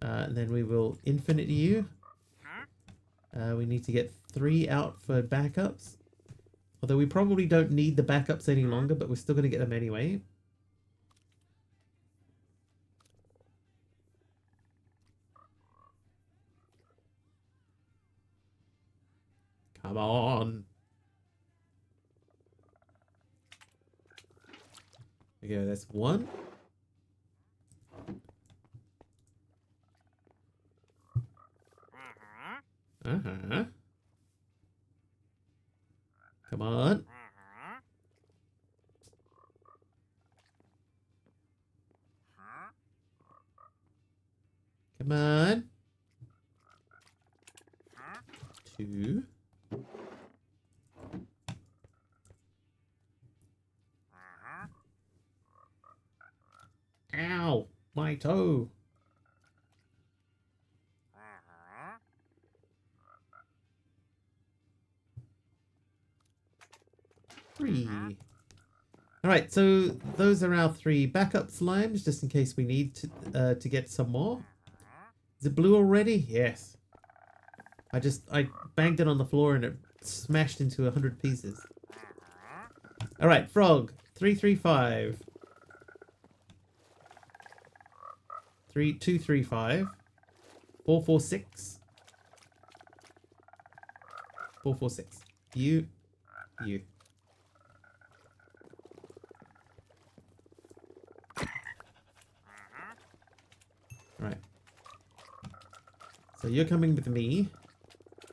And then we will infinite you. We need to get 3 out for backups. Although we probably don't need the backups any longer, but we're still going to get them anyway. Come on. There we go, that's 1. Uh-huh. Come on. Come on. 2. Ow! My toe! 3. Alright, so those are our 3 backup slimes, just in case we need to get some more. Is it blue already? Yes. I banged it on the floor and it smashed into 100 pieces. Alright, frog. 335. 235. 446. 446. You. Right. So you're coming with me.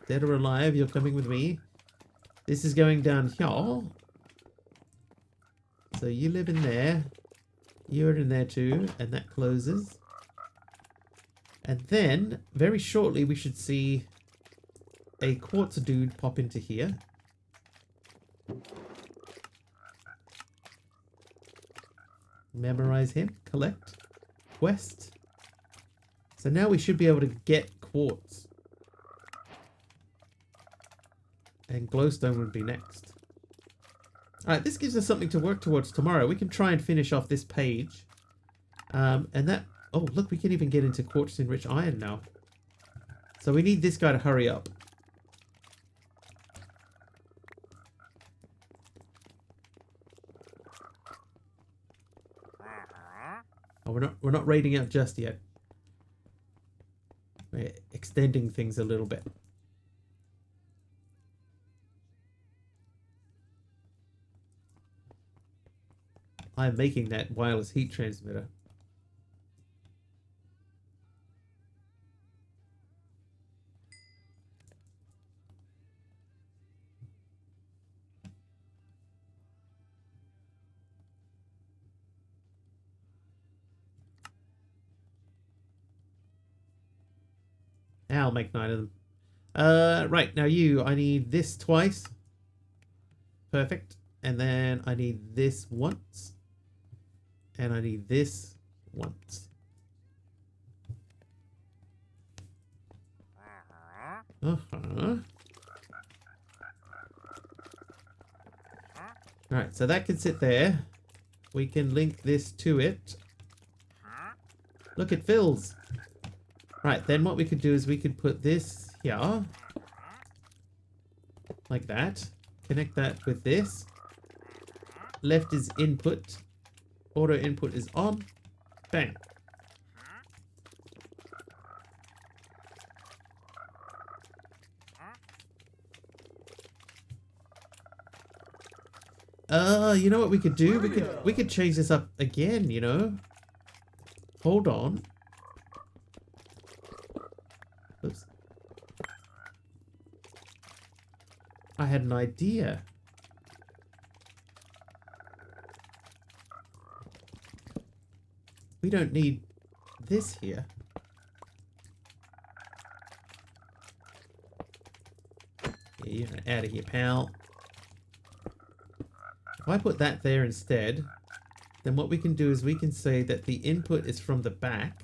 Dead or alive, you're coming with me. This is going down here. So you live in there. You're in there too. And that closes. And then, very shortly, we should see a quartz dude pop into here. Memorize him. Collect. Quest. So now we should be able to get quartz. And glowstone would be next. Alright, this gives us something to work towards tomorrow. We can try and finish off this page. And that... Oh, look, we can even get into quartz enriched iron now. So we need this guy to hurry up. Oh, we're not raiding out just yet. We're extending things a little bit. I'm making that wireless heat transmitter. I'll make 9 of them. Right, now I need this twice. Perfect. And then I need this once. And I need this once. Alright, so that can sit there. We can link this to it. Look, it fills. Right, then what we could do is we could put this here. Like that. Connect that with this. Left is input. Auto input is on. Bang. You know what we could do? We could change this up again, you know? Hold on. Oops. I had an idea. We don't need this here. Yeah, you're out of here, pal. If I put that there instead, then what we can do is we can say that the input is from the back.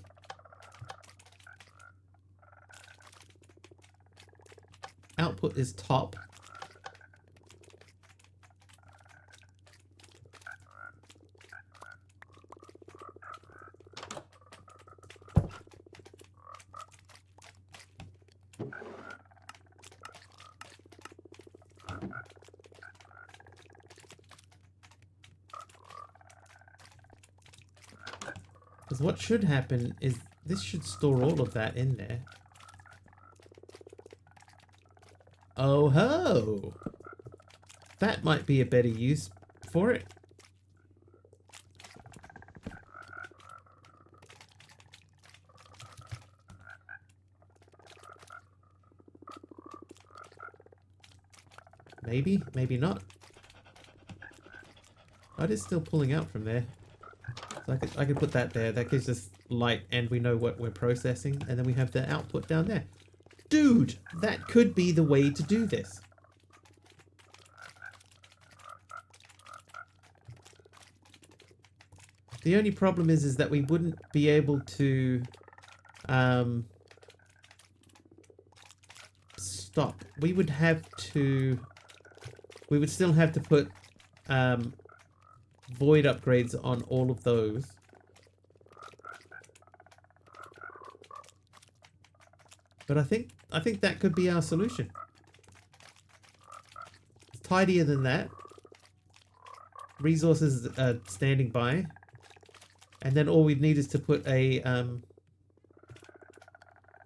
Output is top. Because what should happen is this should store all of that in there. Oh ho! That might be a better use for it. Maybe, maybe not. Oh, it is still pulling out from there. So I could put that there. That gives us light and we know what we're processing, and then we have the output down there. Dude, that could be the way to do this. The only problem is that we wouldn't be able to stop. We would still have to put void upgrades on all of those. But I think that could be our solution. It's tidier than that. Resources standing by. And then all we'd need is to put a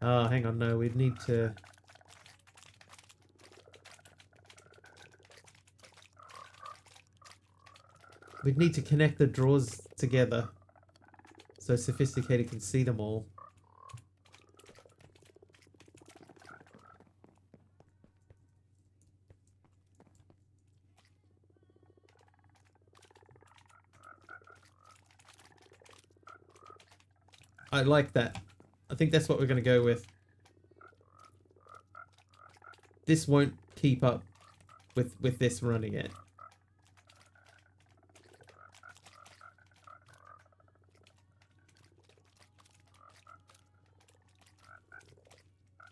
oh, hang on, no, we'd need to connect the drawers together so Sophisticated can see them all. I like that. I think that's what we're going to go with. This won't keep up with this running it.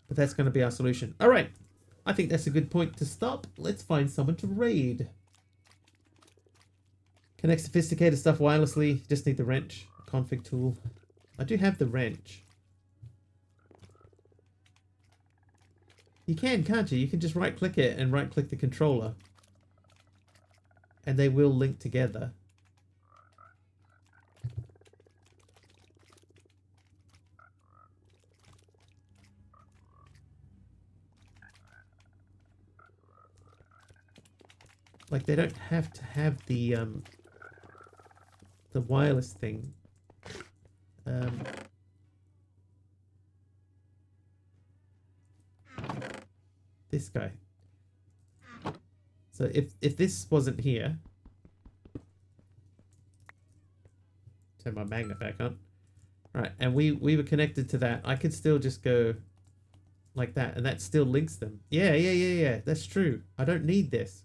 But that's going to be our solution. All right. I think that's a good point to stop. Let's find someone to raid. Connect Sophisticated stuff wirelessly. Just need the wrench. Config tool. I do have the wrench. You can, can't you? You can just right-click it and right-click the controller. And they will link together. Like, they don't have to have the wireless thing. This guy. So if this wasn't here, turn my magnet back on. Right, and we were connected to that. I could still just go like that, and that still links them. Yeah. That's true. I don't need this.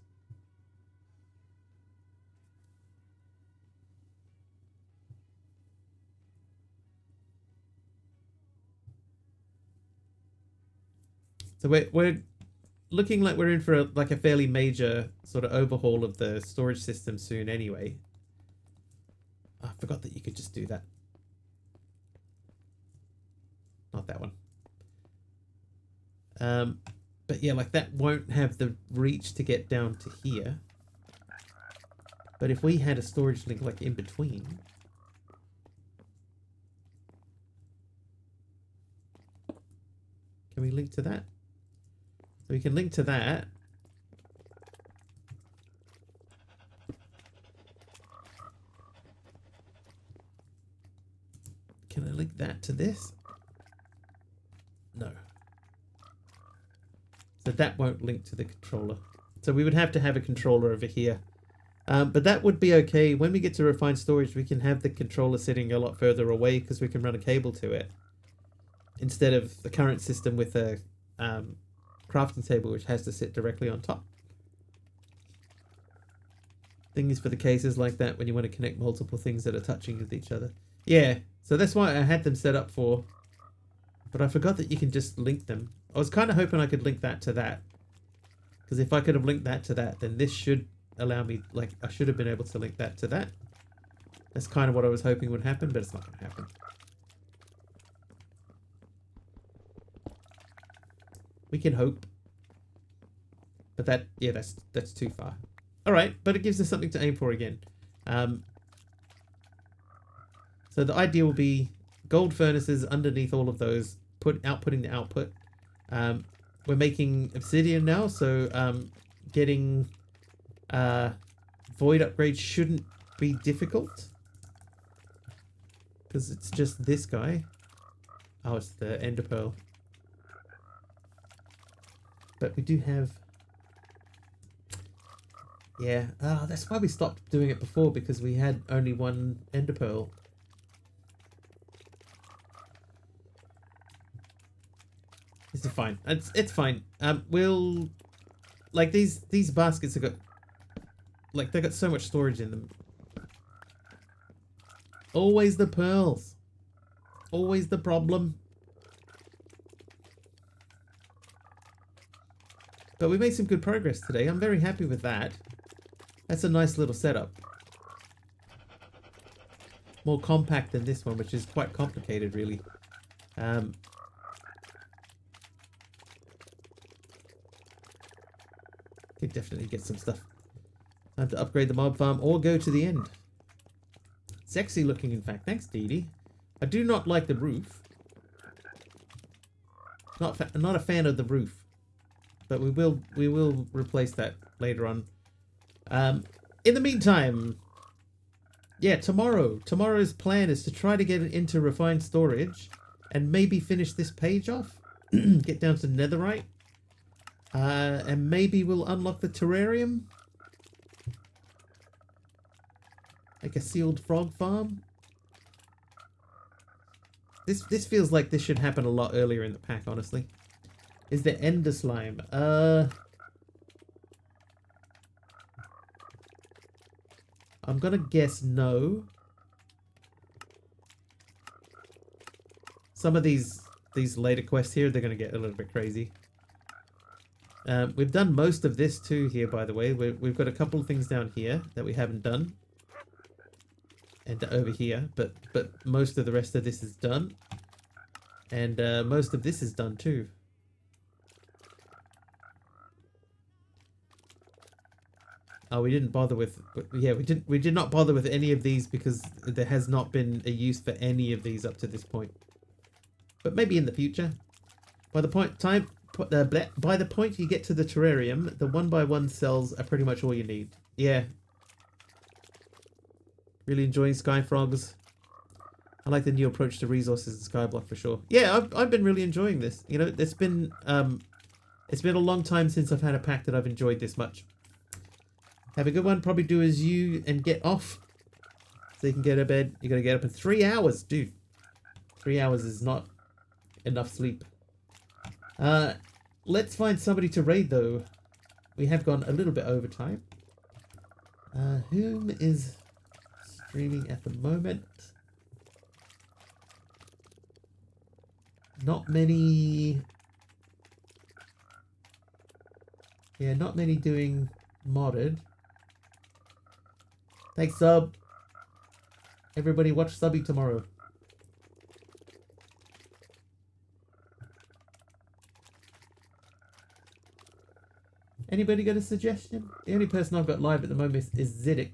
So we're looking like we're in for a fairly major sort of overhaul of the storage system soon anyway. I forgot that you could just do that. Not that one. But yeah, like that won't have the reach to get down to here. But if we had a storage link like in between. Can we link to that? So we can link to that. Can I link that to this? No. So that won't link to the controller. So we would have to have a controller over here. But that would be okay. When we get to refined storage, we can have the controller sitting a lot further away because we can run a cable to it. Instead of the current system with a crafting table which has to sit directly on top. Thing is for the cases like that when you want to connect multiple things that are touching with each other. Yeah, so that's why I had them set up for. But I forgot that you can just link them. I was kind of hoping I could link that to that. Because if I could have linked that to that, then this should allow me, like, I should have been able to link that to that. That's kind of what I was hoping would happen, but it's not going to happen. We can hope. But that, yeah, that's too far. Alright, but it gives us something to aim for again. So the idea will be gold furnaces underneath all of those, outputting the output. We're making obsidian now, so getting void upgrades shouldn't be difficult. Because it's just this guy. Oh, it's the ender pearl. But we do have... Yeah, that's why we stopped doing it before, because we had only one ender pearl. This is fine. It's fine. We'll like these baskets have got like they got so much storage in them. Always the pearls. Always the problem. But we made some good progress today. I'm very happy with that. That's a nice little setup. More compact than this one, which is quite complicated, really. Could definitely get some stuff. Time to upgrade the mob farm or go to the end. Sexy looking, in fact. Thanks, Dee Dee. I do not like the roof. Not a fan of the roof. But we will replace that later on. In the meantime, yeah, tomorrow's plan is to try to get it into refined storage and maybe finish this page off. Get down to netherite. And maybe we'll unlock the terrarium. Like a sealed frog farm. This feels like this should happen a lot earlier in the pack, honestly. Is there ender slime? I'm gonna guess no. Some of these later quests here, they're gonna get a little bit crazy. We've done most of this too here, by the way. We've got a couple of things down here that we haven't done. And over here, but most of the rest of this is done. And most of this is done too. Oh, we didn't bother with, yeah, we did not bother with any of these because there has not been a use for any of these up to this point. But maybe in the future. By the point you get to the terrarium, the 1x1 cells are pretty much all you need. Yeah. Really enjoying Sky Frogs. I like the new approach to resources in Skyblock for sure. Yeah, I've been really enjoying this. You know, it's been a long time since I've had a pack that I've enjoyed this much. Have a good one. Probably do as you and get off so you can get to bed. You gotta get up in 3 hours, dude. 3 hours is not enough sleep. Let's find somebody to raid though. We have gone a little bit over time. Whom is streaming at the moment? Not many. Yeah, not many doing modded. Thanks, Sub. Everybody watch Subby tomorrow. Anybody got a suggestion? The only person I've got live at the moment is Ziddick.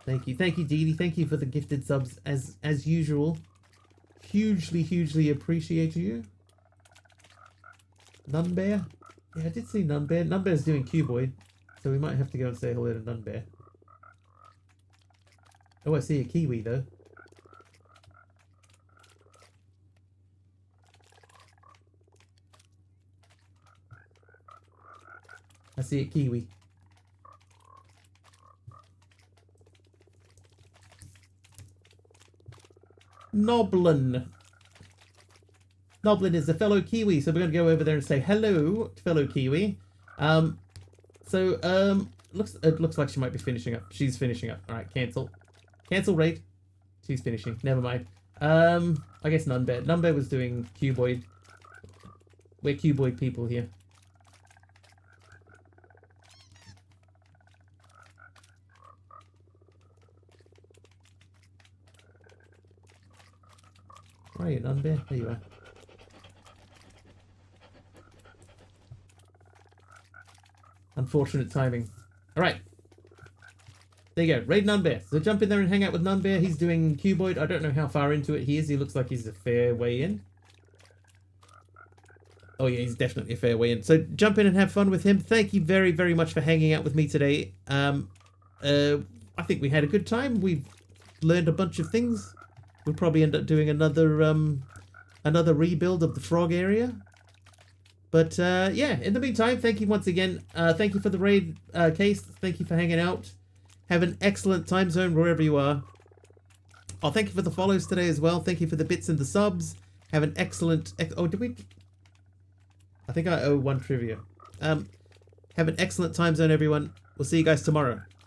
Thank you, Dee Dee. Thank you for the gifted subs as usual. Hugely appreciate you. Nunbear? Yeah, I did see Nunbear. Nunbear's doing Cuboid, so we might have to go and say hello to Nunbear. Oh, I see a Kiwi though. I see a Kiwi. Noblin. Noblin is a fellow Kiwi, so we're going to go over there and say hello to fellow Kiwi. It looks like she might be finishing up. She's finishing up. All right, cancel. Cancel raid. She's finishing. Never mind. I guess Nunbear. Nunbear was doing Cuboid. We're Cuboid people here. Where are you, Nunbear? There you are. Unfortunate timing. Alright. There you go. Raid Nunbear. So jump in there and hang out with Nunbear. He's doing Cuboid. I don't know how far into it he is. He looks like he's a fair way in. Oh yeah, he's definitely a fair way in. So jump in and have fun with him. Thank you very much for hanging out with me today. I think we had a good time. We've learned a bunch of things. We'll probably end up doing another rebuild of the frog area. But yeah, in the meantime, thank you once again. Thank you for the raid, Case. Thank you for hanging out. Have an excellent time zone wherever you are. Oh, thank you for the follows today as well. Thank you for the bits and the subs. Have an excellent... Oh, did we... I think I owe one trivia. Have an excellent time zone, everyone. We'll see you guys tomorrow.